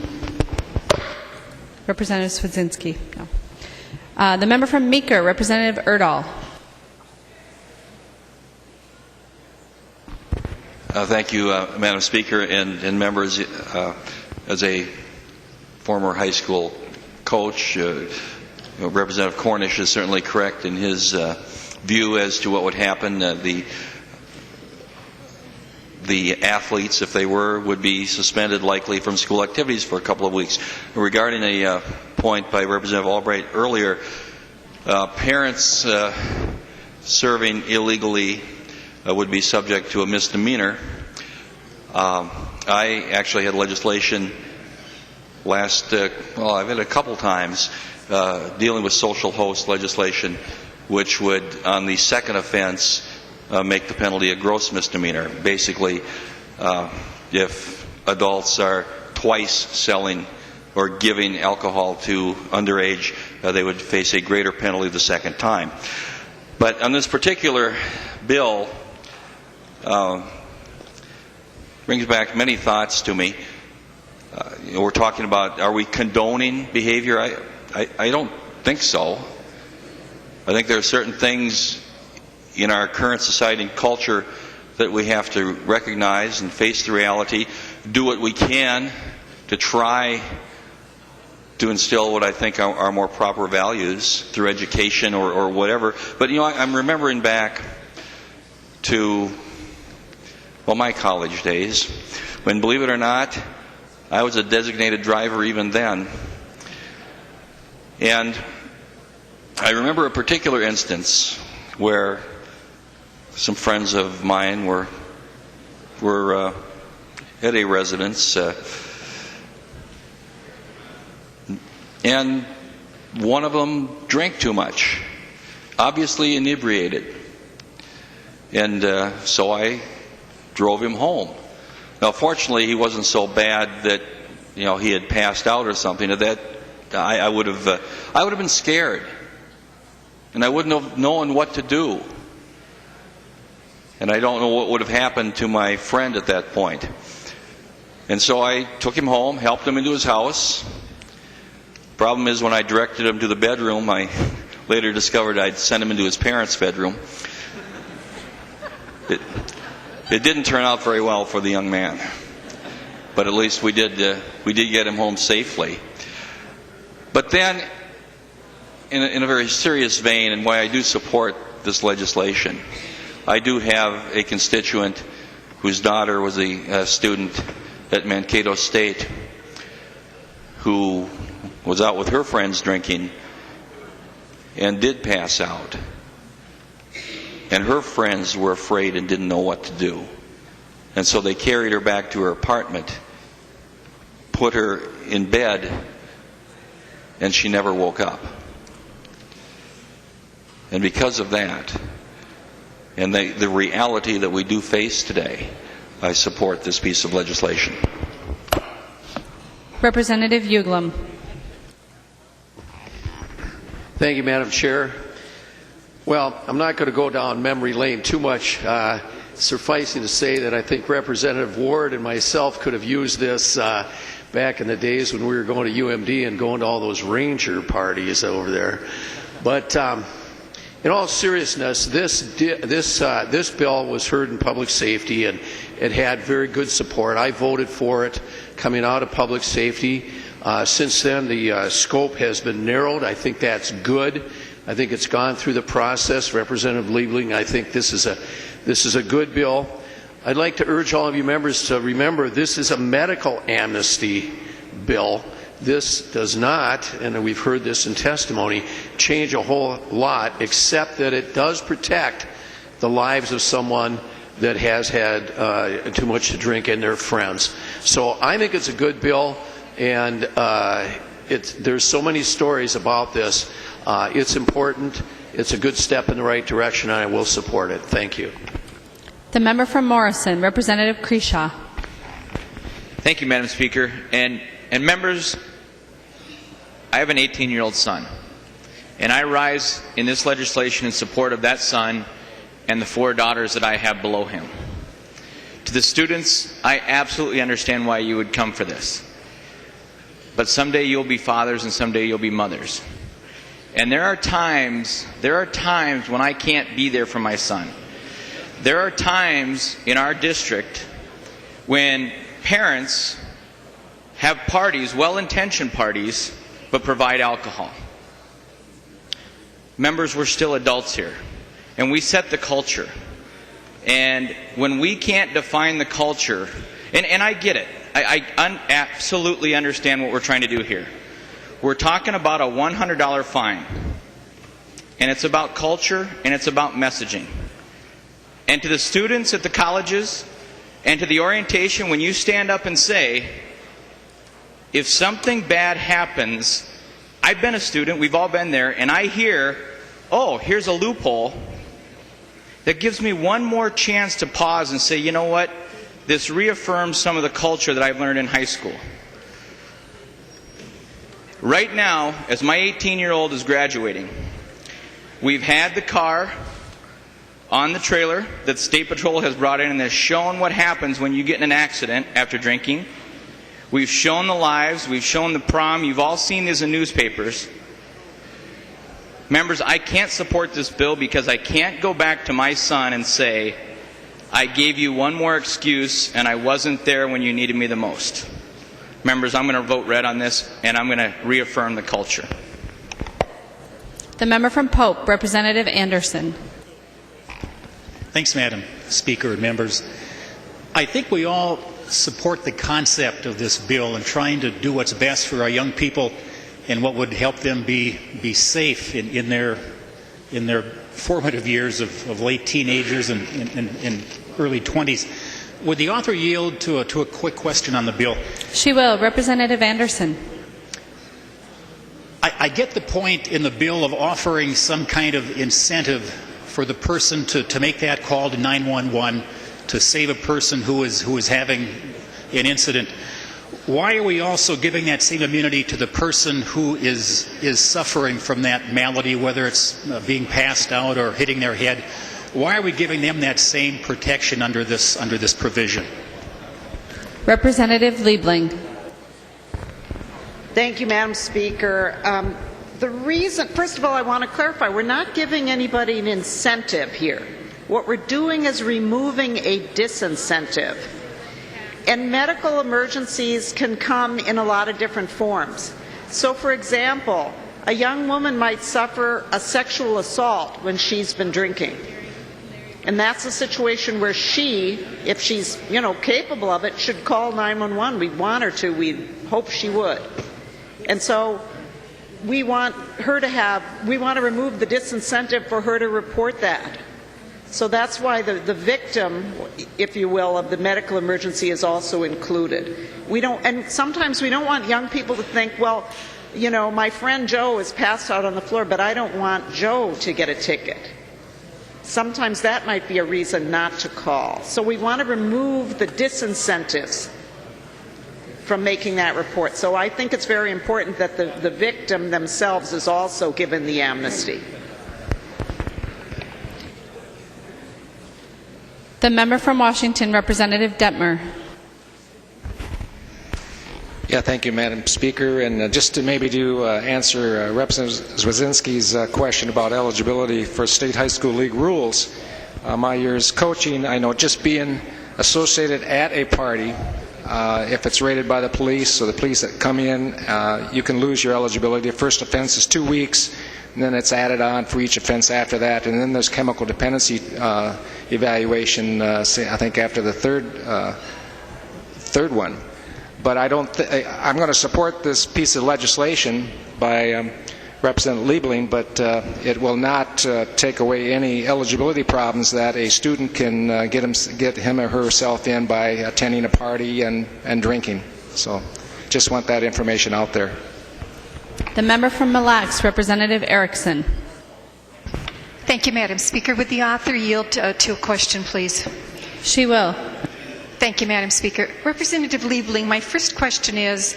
Representative Swedzinski. No. The member from Meeker, Representative Erdahl. Thank you, Madam Speaker and members. as a former high school coach, Representative Cornish is certainly correct in his view as to what would happen. The athletes, if they would be suspended likely from school activities for a couple of weeks. Regarding a point by Representative Albright earlier, parents serving illegally would be subject to a misdemeanor. I actually had legislation I've had a couple times dealing with social host legislation, which would, on the second offense, make the penalty a gross misdemeanor. Basically, if adults are twice selling or giving alcohol to underage, they would face a greater penalty the second time. But on this particular bill, brings back many thoughts to me. We're talking about, are we condoning behavior? I don't think so. I think there are certain things in our current society and culture that we have to recognize and face the reality, do what we can to try to instill what I think are more proper values through education or whatever. But I'm remembering back to my college days when, believe it or not, I was a designated driver even then. And I remember a particular instance where some friends of mine were at a residence, and one of them drank too much, obviously inebriated. And so I drove him home. Now, fortunately, he wasn't so bad that he had passed out or something. That I would have been scared, and I wouldn't have known what to do. And I don't know what would have happened to my friend at that point. And so I took him home, helped him into his house. Problem is, when I directed him to the bedroom, I later discovered I'd sent him into his parents' bedroom. It didn't turn out very well for the young man, but at least we did get him home safely. But then, in a very serious vein, and why I do support this legislation, I do have a constituent whose daughter was a student at Mankato State who was out with her friends drinking and did pass out. And her friends were afraid and didn't know what to do. And so they carried her back to her apartment, put her in bed, and she never woke up. And because of that, and the reality that we do face today, I support this piece of legislation. Representative Uglum. Thank you, Madam Chair. Well, I'm not going to go down memory lane too much. Sufficing to say that I think Representative Ward and myself could have used this back in the days when we were going to UMD and going to all those ranger parties over there. But in all seriousness, this bill was heard in public safety, and it had very good support. I voted for it coming out of public safety. Since then, the scope has been narrowed. I think that's good. I think it's gone through the process. Representative Liebling, I think this is a good bill. I'd like to urge all of you members to remember this is a medical amnesty bill. This does not, and we've heard this in testimony, change a whole lot, except that it does protect the lives of someone that has had too much to drink and their friends. So I think it's a good bill, and there's so many stories about this. It's important. It's a good step in the right direction, and I will support it. Thank you. The member from Morrison, Representative Creshaw. Thank you, Madam Speaker. And members, I have an 18-year-old son, and I rise in this legislation in support of that son and the 4 daughters that I have below him. To the students, I absolutely understand why you would come for this. But someday you'll be fathers and someday you'll be mothers. And there are times when I can't be there for my son. There are times in our district when parents have parties, well-intentioned parties, but provide alcohol. Members, we're still adults here, and we set the culture. And when we can't define the culture, and I get it, I absolutely understand what we're trying to do here. We're talking about a $100 fine, and it's about culture, and it's about messaging. And to the students at the colleges, and to the orientation, when you stand up and say, if something bad happens, I've been a student, we've all been there, and I hear, oh, here's a loophole, that gives me one more chance to pause and say, you know what, this reaffirms some of the culture that I've learned in high school. Right now, as my 18-year-old is graduating, we've had the car on the trailer that State Patrol has brought in and has shown what happens when you get in an accident after drinking. We've shown the lives, we've shown the prom, you've all seen these in newspapers. Members, I can't support this bill because I can't go back to my son and say, I gave you one more excuse and I wasn't there when you needed me the most. Members, I'm going to vote red on this, and I'm going to reaffirm the culture. The member from Pope, Representative Anderson. Thanks, Madam Speaker and members. I think we all support the concept of this bill and trying to do what's best for our young people and what would help them be safe in their formative years of late teenagers and early 20s. Would the author yield to a quick question on the bill? She will. Representative Anderson. I get the point in the bill of offering some kind of incentive for the person to make that call to 911 to save a person who is having an incident. Why are we also giving that same immunity to the person who is suffering from that malady, whether it's being passed out or hitting their head? Why are we giving them that same protection under this provision? Representative Liebling. Thank you, Madam Speaker. The reason, first of all, I want to clarify, we're not giving anybody an incentive here. What we're doing is removing a disincentive. And medical emergencies can come in a lot of different forms. So, for example, a young woman might suffer a sexual assault when she's been drinking. And that's a situation where she, if she's, capable of it, should call 911. We'd want her to. We'd hope she would. And so we want to remove the disincentive for her to report that. So that's why the victim, if you will, of the medical emergency is also included. And sometimes we don't want young people to think, well, my friend Joe is passed out on the floor, but I don't want Joe to get a ticket. Sometimes that might be a reason not to call. So we want to remove the disincentives from making that report. So I think it's very important that the victim themselves is also given the amnesty. The member from Washington, Representative Detmer. Yeah, thank you, Madam Speaker. And just to maybe answer Representative Zwazinski's question about eligibility for state high school league rules, my years coaching, I know just being associated at a party, if it's rated by the police or the police that come in, you can lose your eligibility. The first offense is 2 weeks, and then it's added on for each offense after that. And then there's chemical dependency evaluation, I think after the third one. But I'm going to support this piece of legislation by Representative Liebling, but it will not take away any eligibility problems that a student can get him or herself in by attending a party and drinking. So just want that information out there. The member from Mille Lacs, Representative Erickson. Thank you, Madam Speaker. Would the author yield to a question, please? She will. Thank you, Madam Speaker. Representative Liebling, my first question is,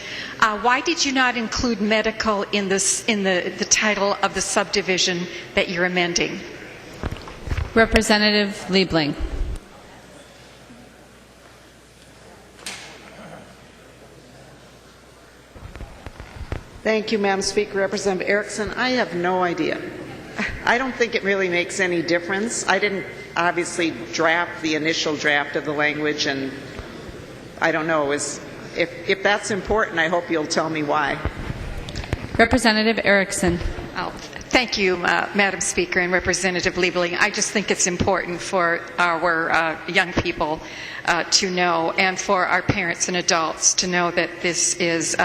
why did you not include medical in the title of the subdivision that you're amending? Representative Liebling. Thank you, Madam Speaker. Representative Erickson, I have no idea. I don't think it really makes any difference. I didn't obviously draft the initial draft of the language, and I don't know, it if that's important, I hope you'll tell me why. Representative Erickson. Oh, thank you, Madam Speaker and Representative Liebling. I just think it's important for our young people to know, and for our parents and adults to know, that this is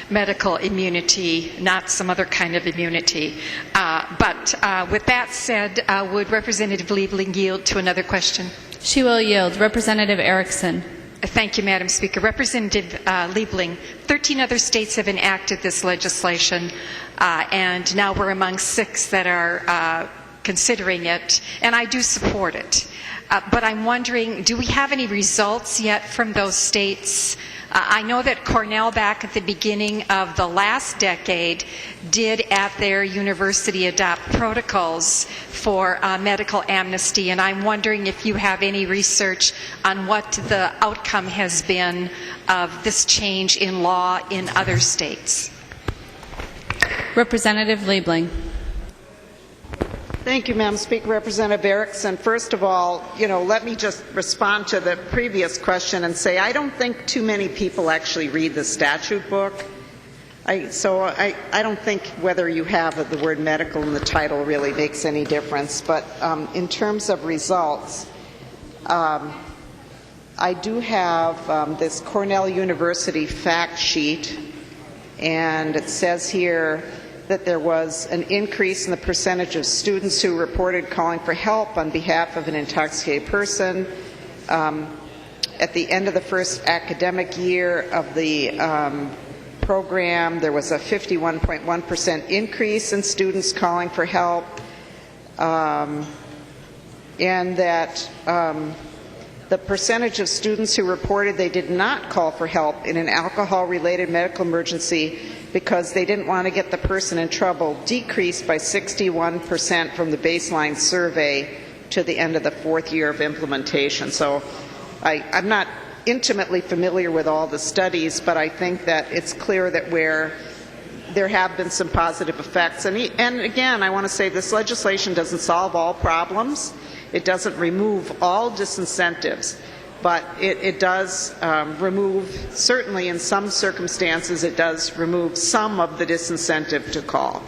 medical immunity, not some other kind of immunity. But with that said, would Representative Liebling yield to another question? She will yield. Representative Erickson. Thank you, Madam Speaker. Representative Liebling, 13 other states have enacted this legislation, and now we're among 6 that are considering it, and I do support it. But I'm wondering, do we have any results yet from those states? I know that Cornell, back at the beginning of the last decade, did at their university adopt protocols for medical amnesty, and I'm wondering if you have any research on what the outcome has been of this change in law in other states. Representative Liebling. Thank you, Madam Speaker. Representative Erickson, first of all, let me just respond to the previous question and say I don't think too many people actually read the statute book. So I don't think whether you have the word medical in the title really makes any difference. But in terms of results, I do have this Cornell University fact sheet, and it says here that there was an increase in the percentage of students who reported calling for help on behalf of an intoxicated person. At the end of the first academic year of the program, there was a 51.1% increase in students calling for help, and that the percentage of students who reported they did not call for help in an alcohol-related medical emergency because they didn't want to get the person in trouble decreased by 61% from the baseline survey to the end of the 4th year of implementation. So I'm not intimately familiar with all the studies, but I think that it's clear that where there have been some positive effects. And again, I want to say this legislation doesn't solve all problems. It doesn't remove all disincentives, but it does remove, certainly in some circumstances, it does remove some of the disincentive to call.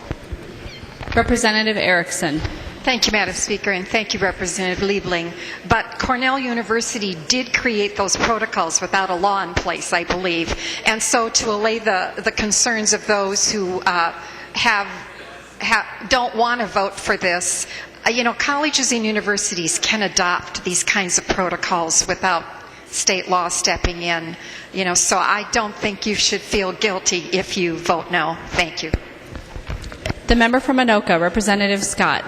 Representative Erickson. Thank you, Madam Speaker, and thank you, Representative Liebling. But Cornell University did create those protocols without a law in place, I believe. And so to allay the concerns of those who don't want to vote for this, colleges and universities can adopt these kinds of protocols without state law stepping in. So I don't think you should feel guilty if you vote no. Thank you. The member from Anoka, Representative Scott.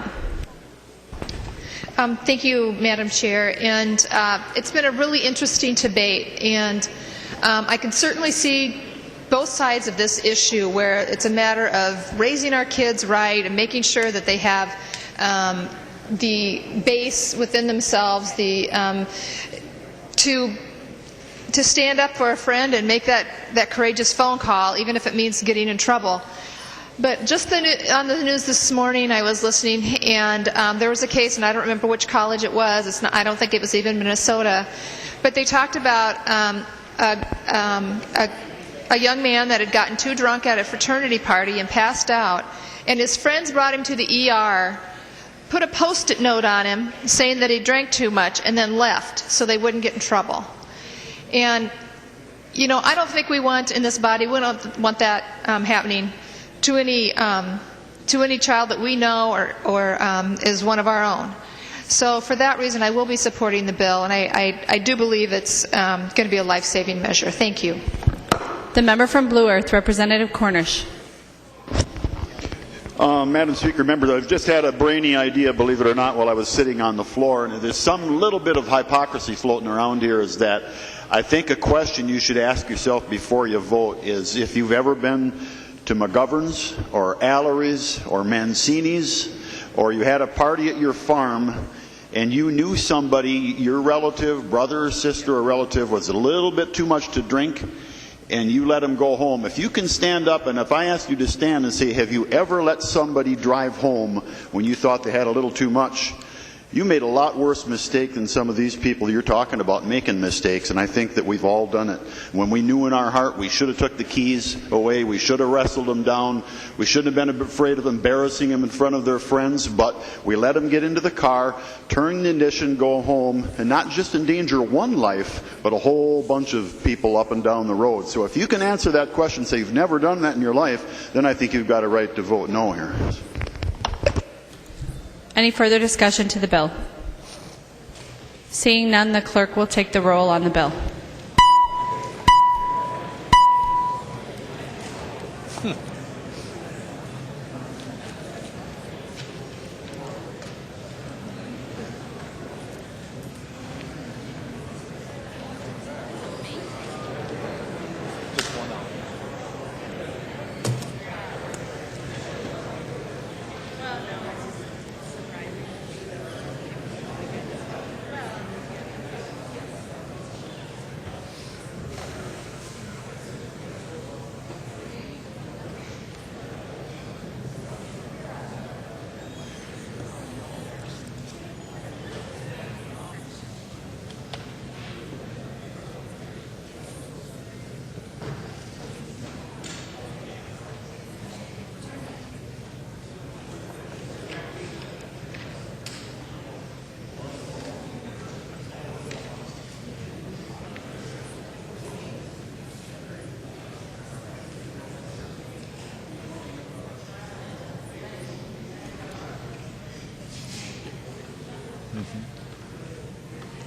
Thank you, Madam Chair. And it's been a really interesting debate, and I can certainly see both sides of this issue, where it's a matter of raising our kids right and making sure that they have the base within themselves, to stand up for a friend and make that courageous phone call, even if it means getting in trouble. But just on the news this morning, I was listening, and there was a case, and I don't remember which college it was. I don't think it was even Minnesota. But they talked about a young man that had gotten too drunk at a fraternity party and passed out, and his friends brought him to the ER, put a Post-it note on him saying that he drank too much, and then left so they wouldn't get in trouble. And, I don't think we want in this body, we don't want that happening to any child that we know or is one of our own. So for that reason, I will be supporting the bill, and I do believe it's going to be a life-saving measure. Thank you. The member from Blue Earth, Representative Cornish. Madam Speaker, members, I've just had a brainy idea, believe it or not, while I was sitting on the floor, and there's some little bit of hypocrisy floating around here, is that I think a question you should ask yourself before you vote is if you've ever been to McGovern's or Allery's or Mancini's, or you had a party at your farm and you knew somebody, your relative, brother or sister or relative, was a little bit too much to drink, and you let them go home. If you can stand up, and if I ask you to stand and say, have you ever let somebody drive home when you thought they had a little too much, You made a lot worse mistake than some of these people you're talking about making mistakes, and I think that we've all done it. When we knew in our heart we should have took the keys away, we should have wrestled them down, we shouldn't have been afraid of embarrassing them in front of their friends, but we let them get into the car, turn the ignition, go home, and not just endanger one life, but a whole bunch of people up and down the road. So if you can answer that question, say you've never done that in your life, then I think you've got a right to vote no here. Any further discussion to the bill? Seeing none, the clerk will take the roll on the bill.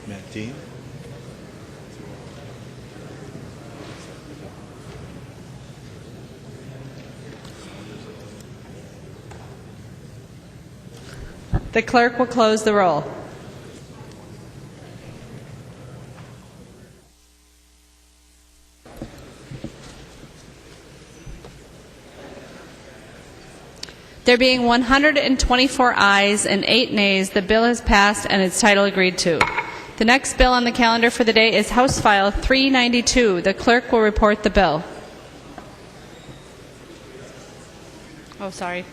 Matt Dean. The clerk will close the roll. There being 124 ayes and 8 nays, the bill has passed and its title agreed to. The next bill on the calendar for the day is House File 392. The clerk will report the bill. Oh, sorry.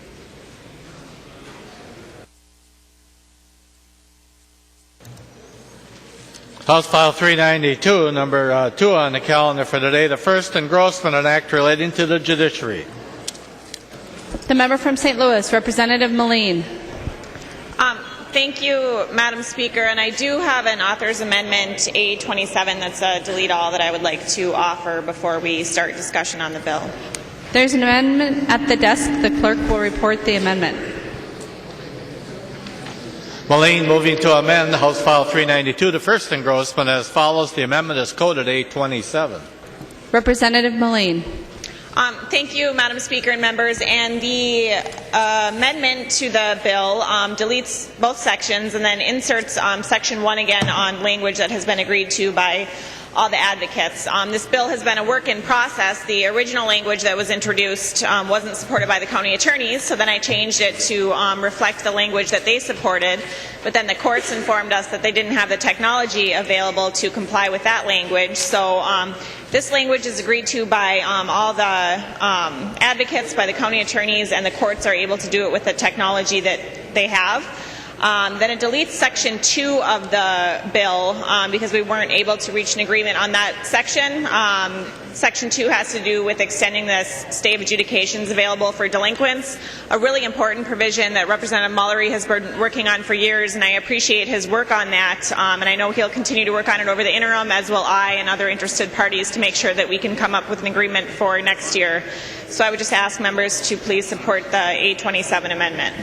House File 392, number 2 on the calendar for today, the first engrossment, an act relating to the judiciary. The member from St. Louis, Representative Melin. Thank you, Madam Speaker, and I do have an author's amendment A27 that's a delete all that I would like to offer before we start discussion on the bill. There's an amendment at the desk. The clerk will report the amendment. Melin moving to amend House File 392, the first engrossment as follows. The amendment is coded A27. Representative Melin. Thank you, Madam Speaker and members. And the amendment to the bill deletes both sections and then inserts Section 1 again on language that has been agreed to by all the advocates. This bill has been a work in process. The original language that was introduced wasn't supported by the county attorneys, so then I changed it to reflect the language that they supported. But then the courts informed us that they didn't have the technology available to comply with that language. So this language is agreed to by all the advocates, by the county attorneys, and the courts are able to do it with the technology that they have. Then it deletes Section 2 of the bill because we weren't able to reach an agreement on that section. Section 2 has to do with extending the stay of adjudications available for delinquents, a really important provision that Representative Mullery has been working on for years, and I appreciate his work on that, and I know he'll continue to work on it over the interim, as will I and other interested parties, to make sure that we can come up with an agreement for next year. So I would just ask members to please support the A27 amendment.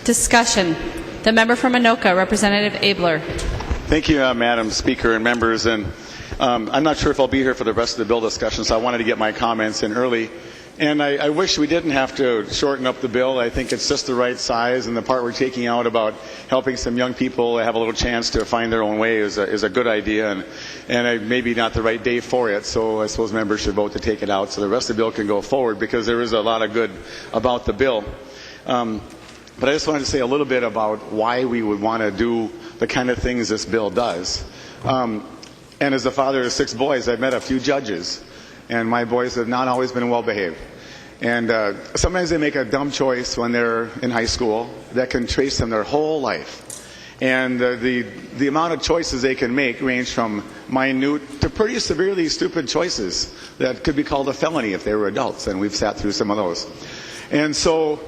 Discussion. The member from Anoka, Representative Abler. Thank you, Madam Speaker and members. And I'm not sure if I'll be here for the rest of the bill discussion, so I wanted to get my comments in early. And I wish we didn't have to shorten up the bill. I think it's just the right size, and the part we're taking out about helping some young people have a little chance to find their own way is a good idea, and maybe not the right day for it. So I suppose members should vote to take it out so the rest of the bill can go forward, because there is a lot of good about the bill. But I just wanted to say a little bit about why we would want to do the kind of things this bill does. And as the father of 6 boys, I've met a few judges, and my boys have not always been well behaved. And sometimes they make a dumb choice when they're in high school that can trace them their whole life. And the amount of choices they can make range from minute to pretty severely stupid choices that could be called a felony if they were adults, and we've sat through some of those. And so,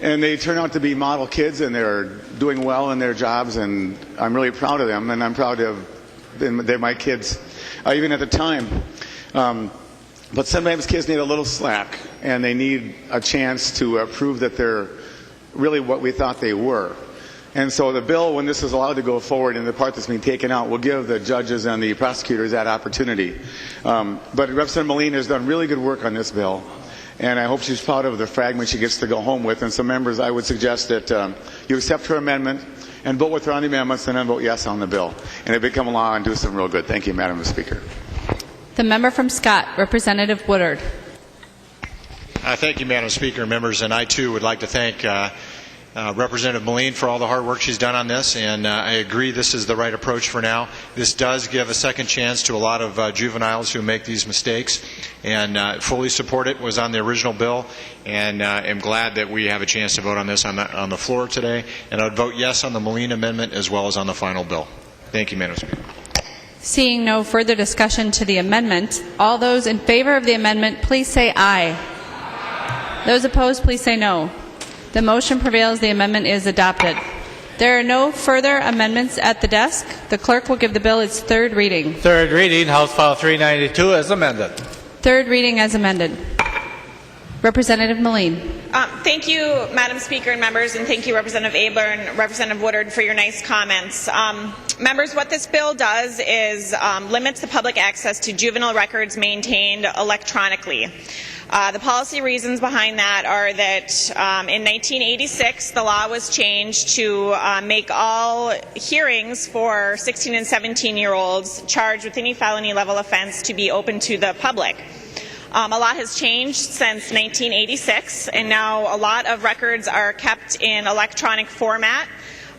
and they turn out to be model kids, and they're doing well in their jobs, and I'm really proud of them, and I'm proud of them. They're my kids, even at the time. But sometimes kids need a little slack, and they need a chance to prove that they're really what we thought they were. And so the bill, when this is allowed to go forward and the part that's being taken out, will give the judges and the prosecutors that opportunity. But Representative Melin has done really good work on this bill, and I hope she's proud of the fragment she gets to go home with. And so, members, I would suggest that you accept her amendment and vote with her on the amendments, and then vote yes on the bill, and it become law and do some real good. Thank you, Madam Speaker. The member from Scott, Representative Woodard. Thank you, Madam Speaker, members, and I too would like to thank Representative Melin for all the hard work she's done on this, and I agree this is the right approach for now. This does give a second chance to a lot of juveniles who make these mistakes, and fully support it. Was on the original bill, and am glad that we have a chance to vote on this on the floor today, and I would vote yes on the Melin amendment as well as on the final bill. Thank you, Madam Speaker. Seeing no further discussion to the amendment, all those in favor of the amendment, please say aye. Those opposed, please say no. The motion prevails. The amendment is adopted. There are no further amendments at the desk. The clerk will give the bill its third reading. Third reading, House File 392 as amended. Third reading as amended. Representative Melin. Thank you, Madam Speaker and members, and thank you, Representative Abler and Representative Woodard, for your nice comments. Members, what this bill does is limits the public access to juvenile records maintained electronically. The policy reasons behind that are that in 1986, the law was changed to make all hearings for 16 and 17-year-olds charged with any felony level offense to be open to the public. A lot has changed since 1986, and now a lot of records are kept in electronic format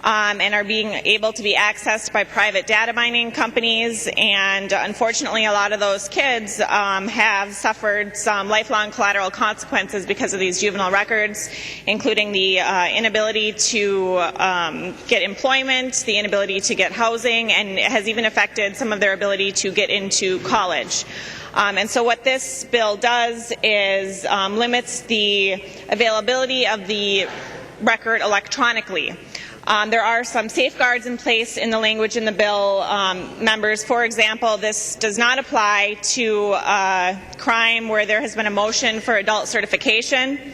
and are being able to be accessed by private data mining companies, and unfortunately a lot of those kids have suffered some lifelong collateral consequences because of these juvenile records, including the inability to get employment, the inability to get housing, and it has even affected some of their ability to get into college. And so what this bill does is limits the availability of the record electronically. There are some safeguards in place in the language in the bill, members. For example, this does not apply to crime where there has been a motion for adult certification.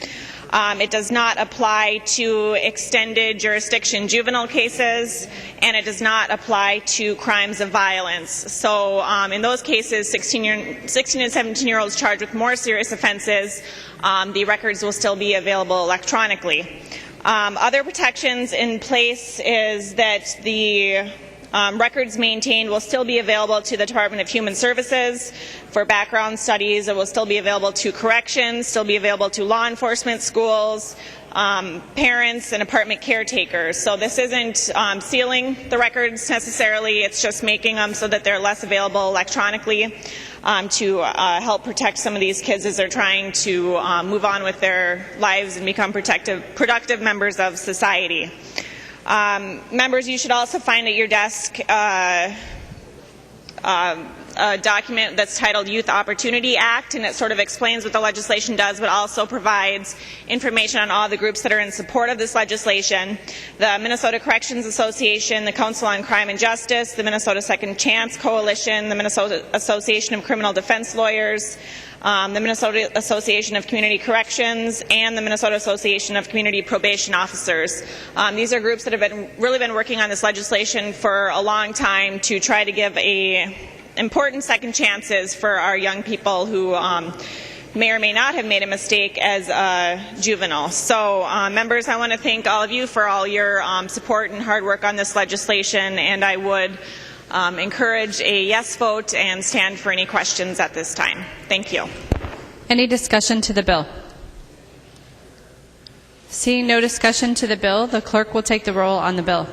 It does not apply to extended jurisdiction juvenile cases, and it does not apply to crimes of violence. So in those cases, 16 and 17-year-olds charged with more serious offenses, the records will still be available electronically. Other protections in place is that the records maintained will still be available to the Department of Human Services for background studies. It will still be available to corrections, still be available to law enforcement, schools, parents, and apartment caretakers. So this isn't sealing the records necessarily, it's just making them so that they're less available electronically to help protect some of these kids as they're trying to move on with their lives and become productive members of society. Members, you should also find at your desk a document that's titled Youth Opportunity Act, and it sort of explains what the legislation does, but also provides information on all the groups that are in support of this legislation. The Minnesota Corrections Association, the Council on Crime and Justice, the Minnesota Second Chance Coalition, the Minnesota Association of Criminal Defense Lawyers, the Minnesota Association of Community Corrections, and the Minnesota Association of Community Probation Officers. These are groups that have really been working on this legislation for a long time to try to give important second chances for our young people who may or may not have made a mistake as a juvenile. So members, I want to thank all of you for all your support and hard work on this legislation, and I would encourage a yes vote and stand for any questions at this time. Thank you. Any discussion to the bill? Seeing no discussion to the bill, the clerk will take the roll on the bill.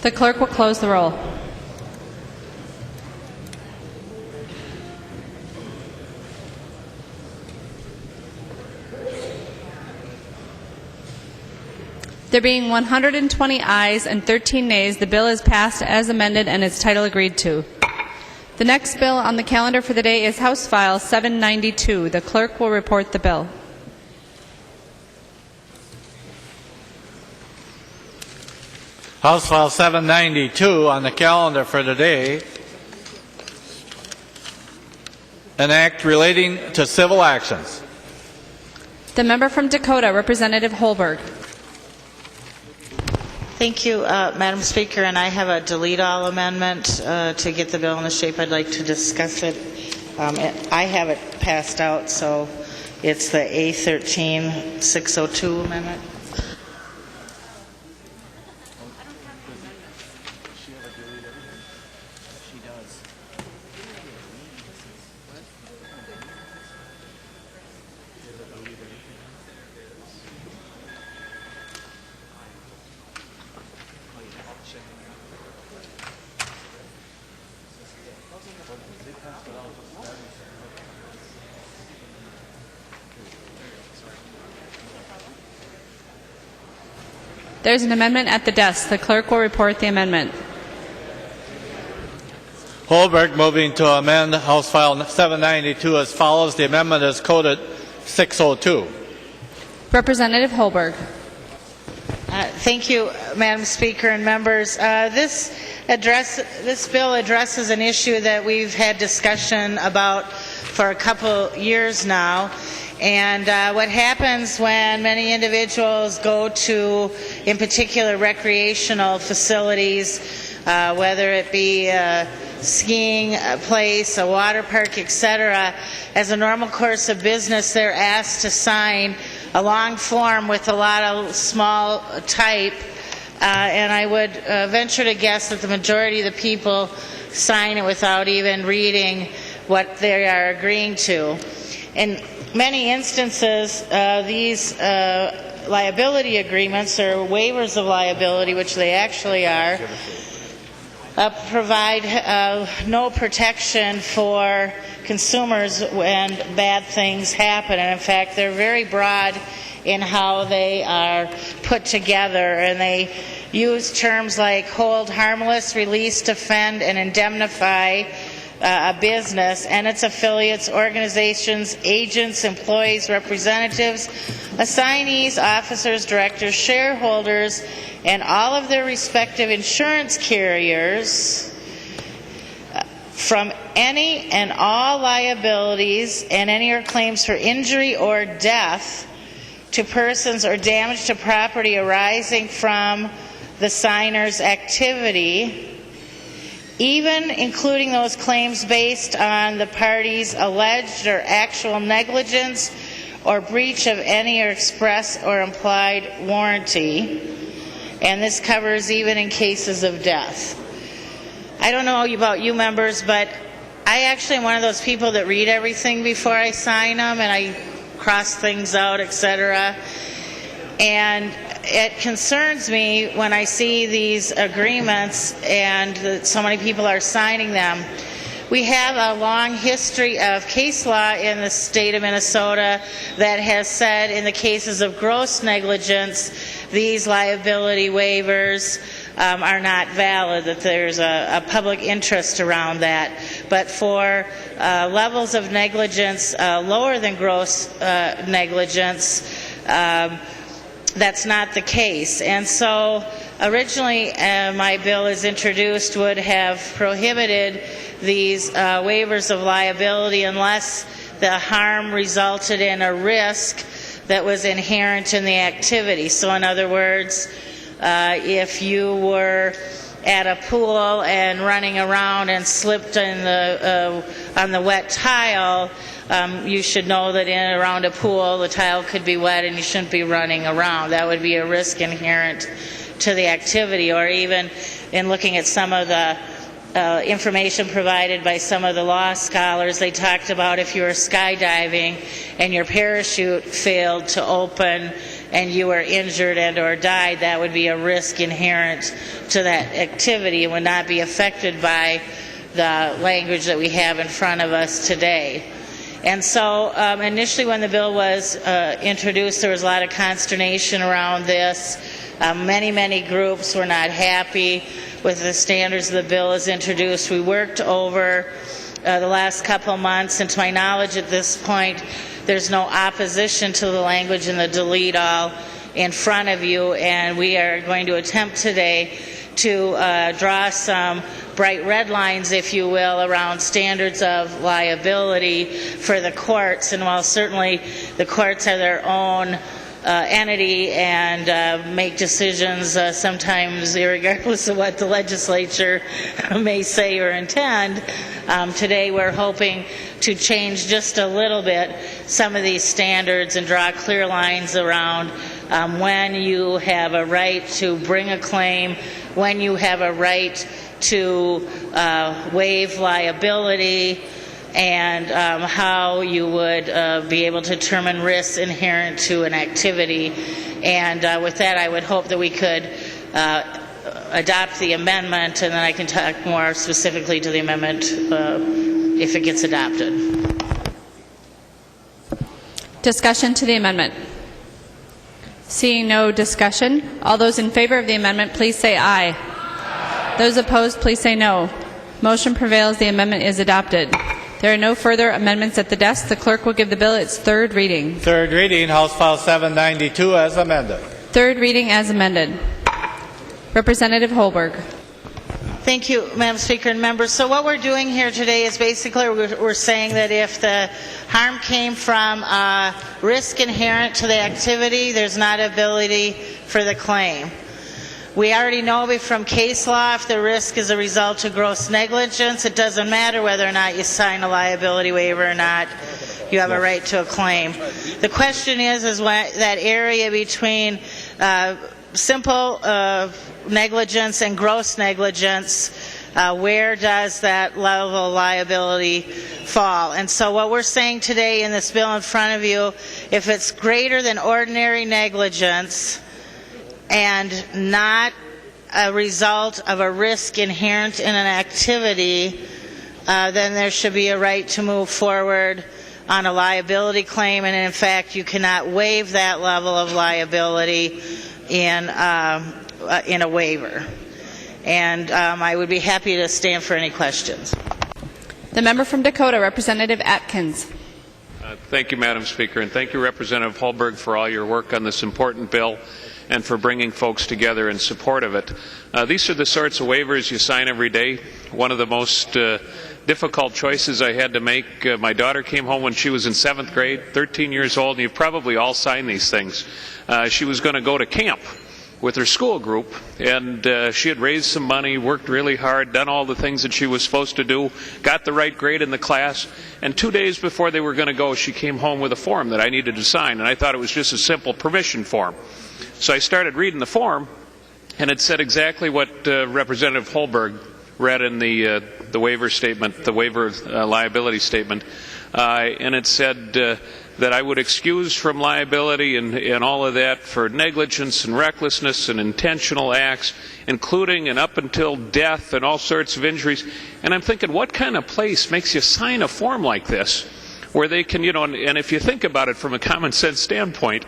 The clerk will close the roll. There being 120 ayes and 13 nays, the bill is passed as amended and its title agreed to. The next bill on the calendar for the day is House File 792. The clerk will report the bill. House File 792 on the calendar for today, an act relating to civil actions. The member from Dakota, Representative Holberg. Thank you, Madam Speaker, and I have a delete all amendment to get the bill in the shape I'd like to discuss it. I have it passed out, so it's the A13-602 amendment. There's an amendment at the desk. The clerk will report the amendment. Holberg moving to amend House File 792 as follows. The amendment is coded 602. Representative Holberg. Thank you, Madam Speaker and members. This bill addresses an issue that we've had discussion about for a couple years now. And what happens when many individuals go to, in particular, recreational facilities, whether it be a skiing place, a water park, etc., as a normal course of business, they're asked to sign a long form with a lot of small type, and I would venture to guess that the majority of the people sign it without even reading what they are agreeing to. In many instances, these liability agreements, or waivers of liability, which they actually are, provide no protection for consumers when bad things happen. And in fact, they're very broad in how they are put together, and they use terms like hold harmless, release, defend, and indemnify a business and its affiliates, organizations, agents, employees, representatives, assignees, officers, directors, shareholders, and all of their respective insurance carriers from any and all liabilities and any or claims for injury or death to persons or damage to property arising from the signer's activity, even including those claims based on the party's alleged or actual negligence or breach of any or express or implied warranty. And this covers even in cases of death. I don't know about you members, but I actually am one of those people that read everything before I sign them, and I cross things out, etc. And it concerns me when I see these agreements and that so many people are signing them. We have a long history of case law in the state of Minnesota that has said in the cases of gross negligence, these liability waivers are not valid, that there's a public interest around that. But for levels of negligence lower than gross negligence, that's not the case. And so originally my bill as introduced would have prohibited these waivers of liability unless the harm resulted in a risk that was inherent in the activity. So in other words, if you were at a pool and running around and slipped in on the wet tile, you should know that in and around a pool the tile could be wet and you shouldn't be running around. That would be a risk inherent to the activity. Or even in looking at some of the information provided by some of the law scholars, they talked about if you were skydiving and your parachute failed to open and you were injured and or died, that would be a risk inherent to that activity and would not be affected by the language that we have in front of us today. And so initially when the bill was introduced, there was a lot of consternation around this. Many groups were not happy with the standards the bill as introduced. We worked over the last couple of months, and to my knowledge at this point, there's no opposition to the language in the delete all in front of you, and we are going to attempt today to draw some bright red lines, if you will, around standards of liability for the courts. And while certainly the courts are their own entity and make decisions sometimes regardless of what the legislature may say or intend, today we're hoping to change just a little bit some of these standards and draw clear lines around when you have a right to bring a claim, when you have a right to waive liability, and how you would be able to determine risks inherent to an activity. And with that, I would hope that we could adopt the amendment, and then I can talk more specifically to the amendment if it gets adopted. Discussion to the amendment. Seeing no discussion, all those in favor of the amendment, please say aye. Those opposed, please say no. Motion prevails. The amendment is adopted. There are no further amendments at the desk. The clerk will give the bill its third reading. Third reading, House File 792 as amended. Third reading as amended. Representative Holberg. Thank you, Madam Speaker and members. So what we're doing here today is basically we're saying that if the harm came from risk inherent to the activity, there's not ability for the claim. We already know from case law if the risk is a result of gross negligence, it doesn't matter whether or not you sign a liability waiver or not, you have a right to a claim. The question is what, that area between simple negligence and gross negligence, where does that level of liability fall? And so what we're saying today in this bill in front of you, if it's greater than ordinary negligence and not a result of a risk inherent in an activity, then there should be a right to move forward on a liability claim, and in fact you cannot waive that level of liability in a waiver. And I would be happy to stand for any questions. The member from Dakota, Representative Atkins. Thank you, Madam Speaker, and thank you, Representative Holberg, for all your work on this important bill and for bringing folks together in support of it. These are the sorts of waivers you sign every day. One of the most difficult choices I had to make, my daughter came home when she was in 7th grade, 13 years old, and you've probably all signed these things. She was going to go to camp with her school group, and she had raised some money, worked really hard, done all the things that she was supposed to do, got the right grade in the class, and 2 days before they were going to go, she came home with a form that I needed to sign, and I thought it was just a simple permission form. So I started reading the form, and it said exactly what Representative Holberg read in the waiver statement, the waiver liability statement, and it said that I would excuse from liability and all of that for negligence and recklessness and intentional acts, including and up until death and all sorts of injuries. And I'm thinking, what kind of place makes you sign a form like this where they can, and if you think about it from a common sense standpoint,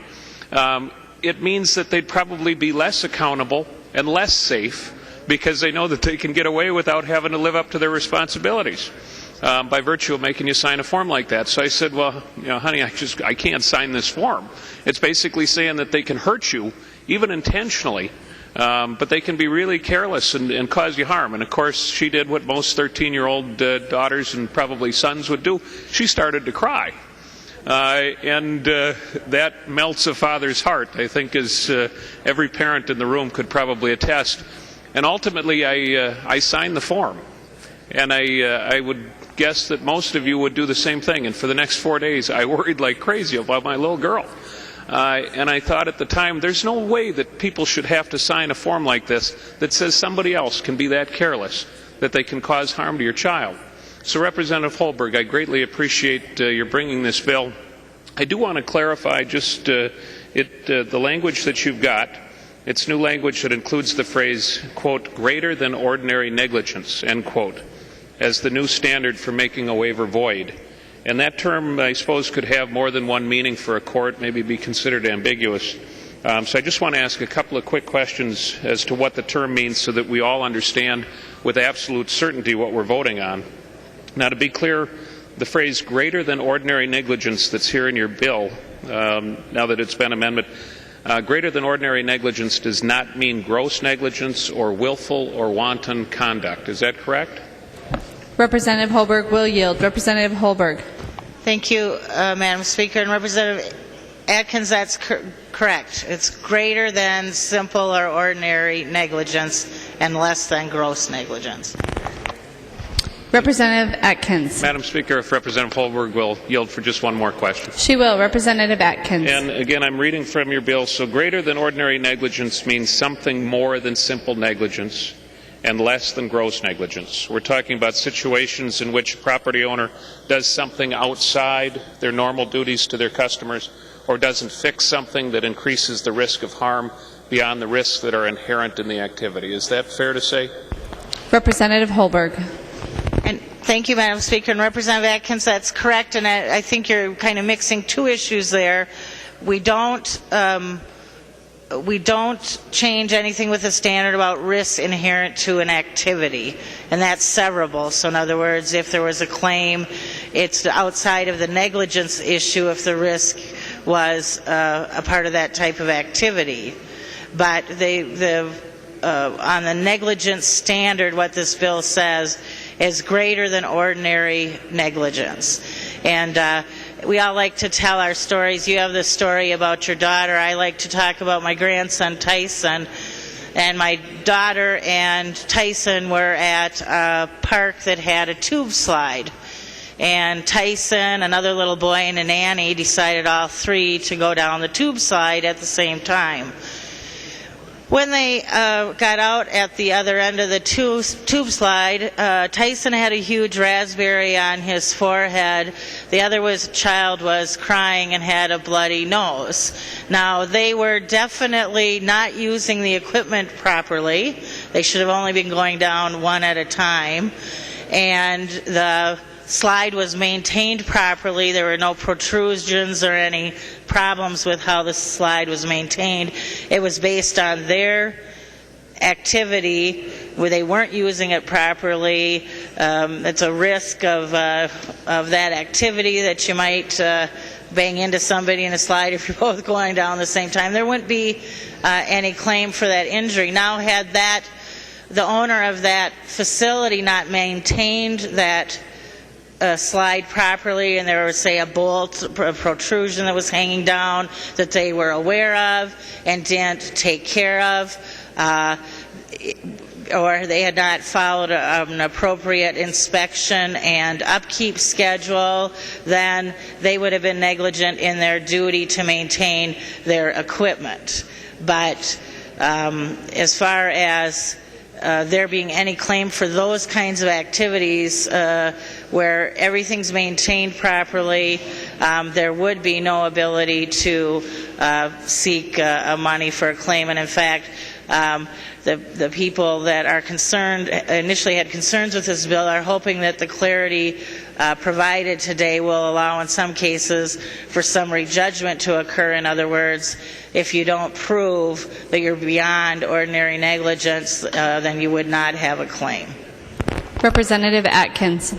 it means that they'd probably be less accountable and less safe because they know that they can get away without having to live up to their responsibilities by virtue of making you sign a form like that. So I said, well, honey, I can't sign this form. It's basically saying that they can hurt you, even intentionally, but they can be really careless and cause you harm. And of course, she did what most 13-year-old daughters and probably sons would do. She started to cry. And that melts a father's heart, I think, as every parent in the room could probably attest. And ultimately, I signed the form. And I would guess that most of you would do the same thing. And for the next 4 days, I worried like crazy about my little girl. And I thought at the time, there's no way that people should have to sign a form like this that says somebody else can be that careless, that they can cause harm to your child. So Representative Holberg, I greatly appreciate your bringing this bill. I do want to clarify just The language that you've got, it's new language that includes the phrase, quote, greater than ordinary negligence, end quote, as the new standard for making a waiver void. And that term, I suppose, could have more than one meaning for a court, maybe be considered ambiguous. So I just want to ask a couple of quick questions as to what the term means so that we all understand with absolute certainty what we're voting on. Now, to be clear, the phrase greater than ordinary negligence that's here in your bill, now that it's been amended, greater than ordinary negligence does not mean gross negligence or willful or wanton conduct. Is that correct? Representative Holberg will yield. Representative Holberg. Thank you, Madam Speaker. And Representative Atkins, that's correct. It's greater than simple or ordinary negligence and less than gross negligence. Representative Atkins. Madam Speaker, if Representative Holberg will yield for just one more question. She will. Representative Atkins. And again, I'm reading from your bill. So greater than ordinary negligence means something more than simple negligence and less than gross negligence. We're talking about situations in which a property owner does something outside their normal duties to their customers or doesn't fix something that increases the risk of harm beyond the risks that are inherent in the activity. Is that fair to say? Representative Holberg. And thank you, Madam Speaker. And Representative Atkins, that's correct. And I think you're kind of mixing two issues there. We don't change anything with the standard about risks inherent to an activity, and that's severable. So in other words, if there was a claim, it's outside of the negligence issue if the risk was a part of that type of activity. But on the negligence standard, what this bill says is greater than ordinary negligence. And we all like to tell our stories. You have this story about your daughter. I like to talk about my grandson, Tyson. And my daughter and Tyson were at a park that had a tube slide. And Tyson, another little boy, and a nanny decided all three to go down the tube slide at the same time. When they got out at the other end of the tube slide, Tyson had a huge raspberry on his forehead. The other child was crying and had a bloody nose. Now, they were definitely not using the equipment properly. They should have only been going down one at a time. And the slide was maintained properly. There were no protrusions or any problems with how the slide was maintained. It was based on their activity where they weren't using it properly. It's a risk of that activity that you might bang into somebody in a slide if you're both going down at the same time. There wouldn't be any claim for that injury. Now, had the owner of that facility not maintained that slide properly, and there was, say, a bolt, a protrusion that was hanging down that they were aware of and didn't take care of, or they had not followed an appropriate inspection and upkeep schedule, then they would have been negligent in their duty to maintain their equipment. But as far as there being any claim for those kinds of activities where everything's maintained properly, there would be no ability to seek money for a claim. And in fact, the people that are concerned, initially had concerns with this bill, are hoping that the clarity provided today will allow in some cases for summary judgment to occur. In other words, if you don't prove that you're beyond ordinary negligence, then you would not have a claim. Representative Atkins.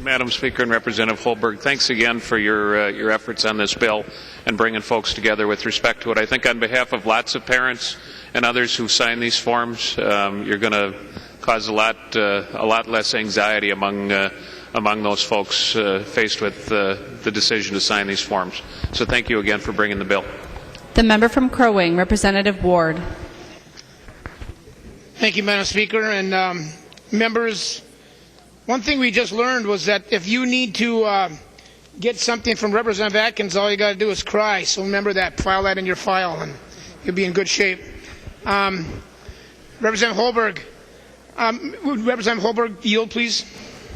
Madam Speaker and Representative Holberg, thanks again for your efforts on this bill and bringing folks together with respect to it. I think on behalf of lots of parents and others who sign these forms, you're going to cause a lot less anxiety among those folks faced with the decision to sign these forms. So thank you again for bringing the bill. The member from Crow Wing, Representative Ward. Thank you, Madam Speaker. And members, one thing we just learned was that if you need to get something from Representative Atkins, all you got to do is cry. So remember that. File that in your file, and you'll be in good shape. Representative Holberg. Would Representative Holberg yield, please?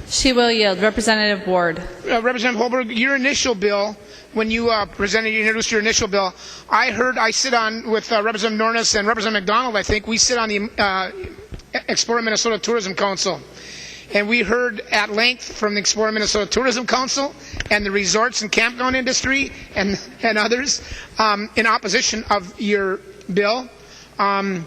She will yield. Representative Ward. Representative Holberg, your initial bill when you introduced your initial bill, I sit on with Representative Nornis and Representative McDonald, I think. We sit on the Explore Minnesota Tourism Council. And we heard at length from the Explore Minnesota Tourism Council and the resorts and campground industry and others in opposition of your bill. And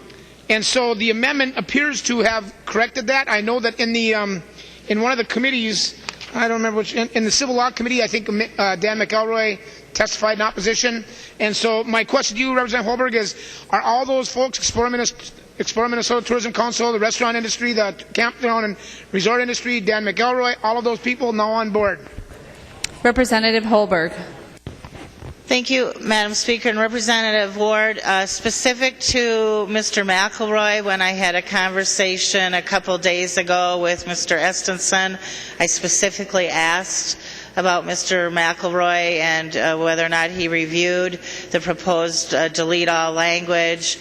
so the amendment appears to have corrected that. I know that in one of the committees, I don't remember which, in the Civil Law Committee, I think Dan McElroy testified in opposition. And so my question to you, Representative Holberg, is, are all those folks, Explore Minnesota Tourism Council, the restaurant industry, the campground and resort industry, Dan McElroy, all of those people now on board? Representative Holberg. Thank you, Madam Speaker. And Representative Ward, specific to Mr. McElroy, when I had a conversation a couple days ago with Mr. Estenson, I specifically asked about Mr. McElroy and whether or not he reviewed the proposed delete all language.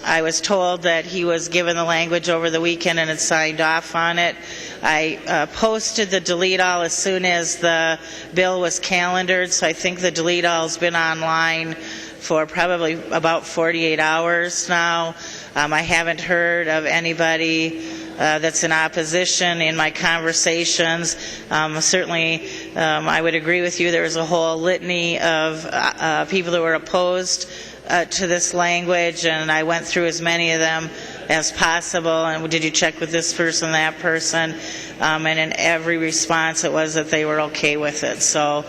I was told that he was given the language over the weekend and had signed off on it. I posted the delete all as soon as the bill was calendared, so I think the delete all has been online for probably about 48 hours now. I haven't heard of anybody that's in opposition in my conversations. Certainly, I would agree with you. There was a whole litany of people that were opposed to this language, and I went through as many of them as possible. And did you check with this person, that person? And in every response, it was that they were okay with it. So,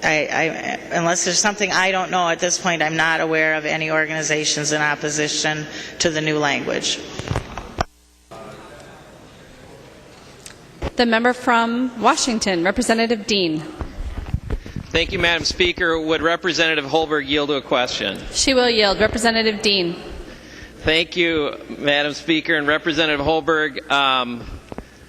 unless there's something I don't know at this point, I'm not aware of any organizations in opposition to the new language. The member from Washington, Representative Dean. Thank you, Madam Speaker. Would Representative Holberg yield to a question? She will yield. Representative Dean. Thank you, Madam Speaker. And Representative Holberg,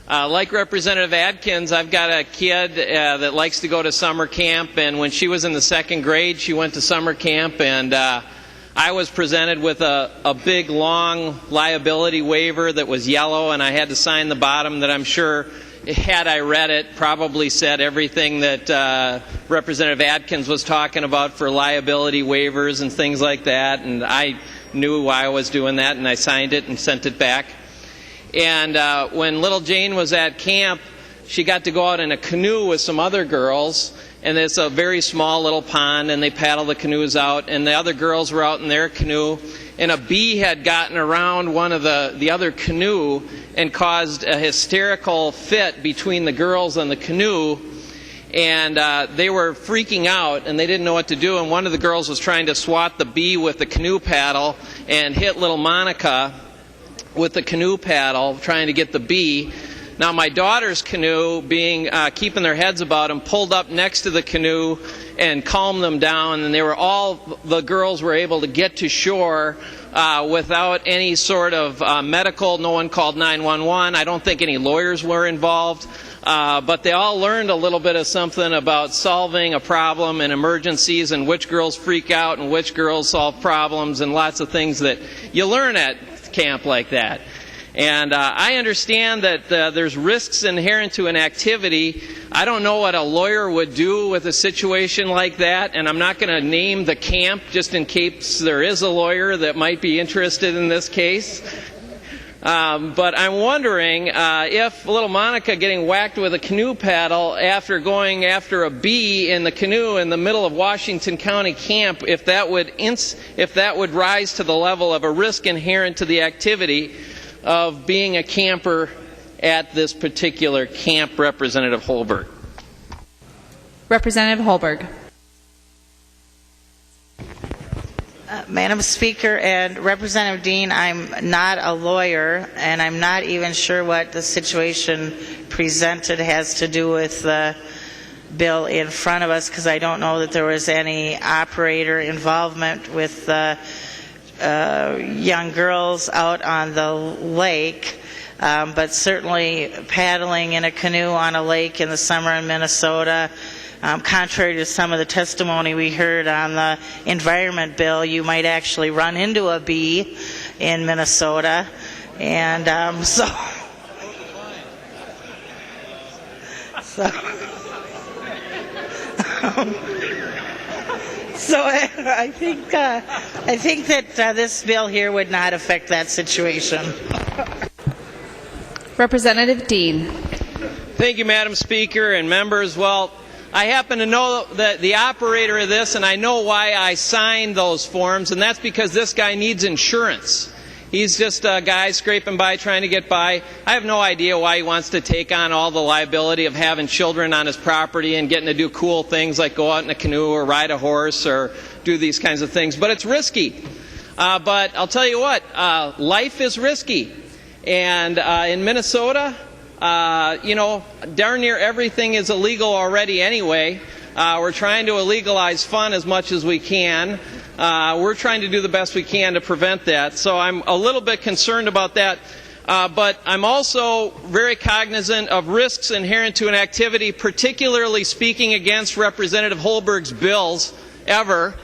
like Representative Atkins, I've got a kid that likes to go to summer camp, and when she was in the second grade, she went to summer camp, and I was presented with a big, long liability waiver that was yellow, and I had to sign the bottom that I'm sure, had I read it, probably said everything that Representative Atkins was talking about for liability waivers and things like that, and I knew why I was doing that, and I signed it and sent it back. And when little Jane was at camp, she got to go out in a canoe with some other girls, and it's a very small little pond, and they paddle the canoes out, and the other girls were out in their canoe, and a bee had gotten around one of the other canoe and caused a hysterical fit between the girls and the canoe, and they were freaking out, and they didn't know what to do, and one of the girls was trying to swat the bee with the canoe paddle and hit little Monica with the canoe paddle, trying to get the bee. Now my daughter's canoe, being keeping their heads about them, pulled up next to the canoe and calmed them down, and the girls were able to get to shore without any sort of medical. No one called 911. I don't think any lawyers were involved, but they all learned a little bit of something about solving a problem in emergencies, and which girls freak out and which girls solve problems, and lots of things that you learn at camp like that. And I understand that there's risks inherent to an activity. I don't know what a lawyer would do with a situation like that, and I'm not going to name the camp just in case there is a lawyer that might be interested in this case. But I'm wondering if little Monica getting whacked with a canoe paddle after going after a bee in the canoe in the middle of Washington County camp, if that would rise to the level of a risk inherent to the activity of being a camper at this particular camp. Representative Holberg. Representative Holberg. Madam Speaker and Representative Dean, I'm not a lawyer, and I'm not even sure what the situation presented has to do with the bill in front of us, because I don't know that there was any operator involvement with the young girls out on the lake, but certainly paddling in a canoe on a lake in the summer in Minnesota, contrary to some of the testimony we heard on the environment bill, you might actually run into a bee in Minnesota. And so So I think that this bill here would not affect that situation. Representative Dean. Thank you, Madam Speaker and members. Well, I happen to know the operator of this, and I know why I signed those forms, and that's because this guy needs insurance. He's just a guy scraping by, trying to get by. I have no idea why he wants to take on all the liability of having children on his property and getting to do cool things like go out in a canoe or ride a horse or do these kinds of things. But it's risky. But I'll tell you what, life is risky. And in Minnesota, darn near everything is illegal already anyway. We're trying to illegalize fun as much as we can. We're trying to do the best we can to prevent that. So I'm a little bit concerned about that. But I'm also very cognizant of risks inherent to an activity, particularly speaking against Representative Holberg's bills ever,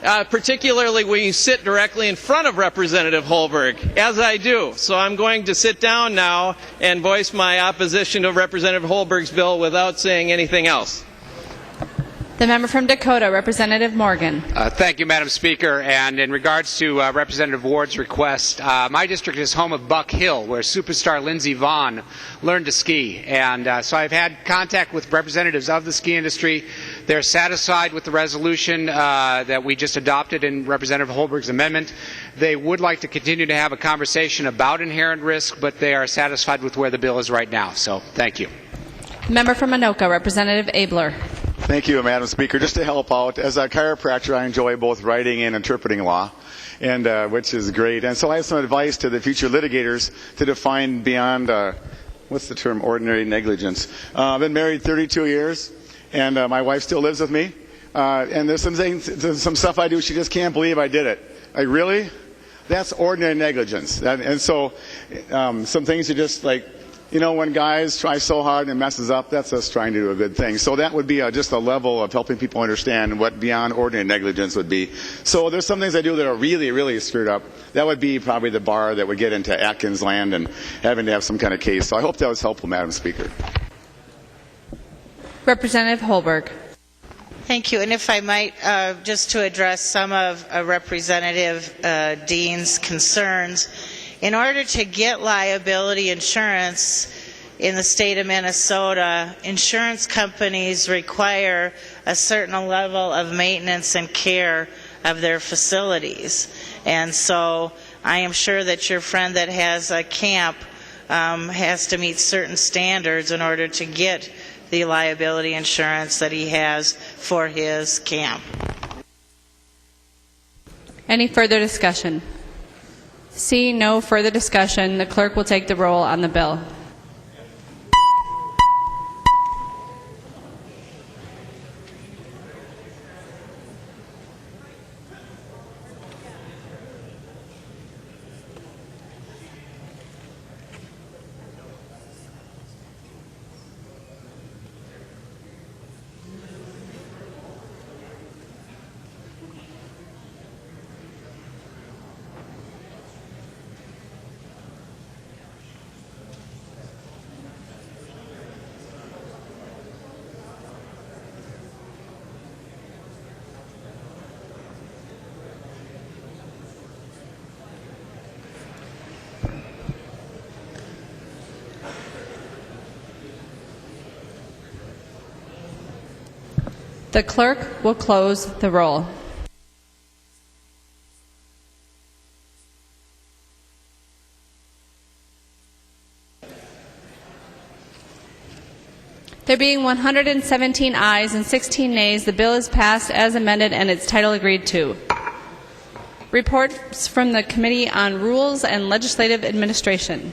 particularly when you sit directly in front of Representative Holberg, as I do. So I'm going to sit down now and voice my opposition to Representative Holberg's bill without saying anything else. The member from Dakota, Representative Morgan. Thank you, Madam Speaker. And in regards to Representative Ward's request, my district is home of Buck Hill, where superstar Lindsey Vonn learned to ski. And so I've had contact with representatives of the ski industry. They're satisfied with the resolution that we just adopted in Representative Holberg's amendment. They would like to continue to have a conversation about inherent risk, but they are satisfied with where the bill is right now. So thank you. Member from Anoka, Representative Abler. Thank you, Madam Speaker. Just to help out, as a chiropractor, I enjoy both writing and interpreting law, and which is great. And so I have some advice to the future litigators to define beyond, what's the term, ordinary negligence. I've been married 32 years, and my wife still lives with me. And there's some stuff I do, she just can't believe I did it. Like, really? That's ordinary negligence. And so some things you just like, when guys try so hard and it messes up, that's us trying to do a good thing. So that would be just a level of helping people understand what beyond ordinary negligence would be. So there's some things I do that are really, really screwed up. That would be probably the bar that would get into Atkins land and having to have some kind of case. So I hope that was helpful, Madam Speaker. Representative Holberg. Thank you. And if I might, just to address some of Representative Dean's concerns, in order to get liability insurance in the state of Minnesota, insurance companies require a certain level of maintenance and care of their facilities. And so I am sure that your friend that has a camp has to meet certain standards in order to get the liability insurance that he has for his camp. Any further discussion? Seeing no further discussion, the clerk will take the roll on the bill. The clerk will close the roll. There being 117 ayes and 16 nays, the bill is passed as amended and its title agreed to. Reports from the Committee on Rules and Legislative Administration.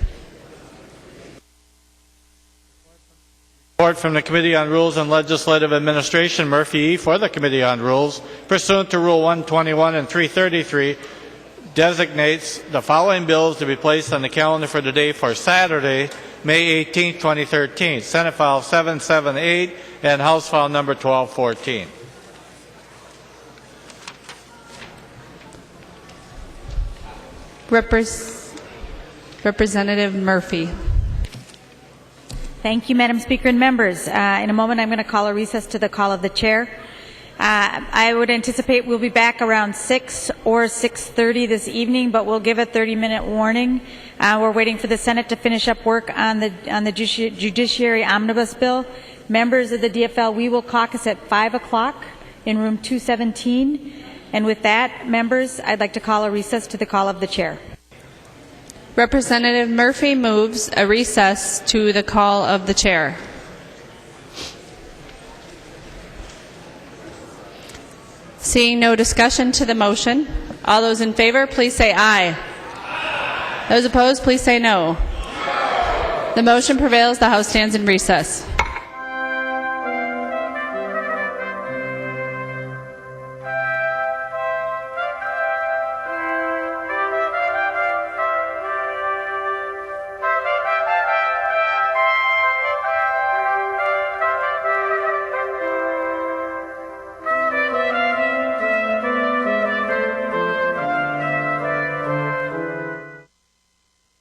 Report from the Committee on Rules and Legislative Administration, Murphy E. for the Committee on Rules, pursuant to Rule 121 and 333, designates the following bills to be placed on the calendar for today for Saturday, May 18, 2013, Senate File 778 and House File number 1214. Representative Murphy. Thank you, Madam Speaker and members. In a moment, I'm going to call a recess to the call of the chair. I would anticipate we'll be back around 6 or 6:30 this evening, but we'll give a 30-minute warning. We're waiting for the Senate to finish up work on the Judiciary Omnibus Bill. Members of the DFL, we will caucus at 5 o'clock in room 217. And with that, members, I'd like to call a recess to the call of the chair. Representative Murphy moves a recess to the call of the chair. Seeing no discussion to the motion, all those in favor, please say aye. Those opposed, please say no. The motion prevails. The House stands in recess.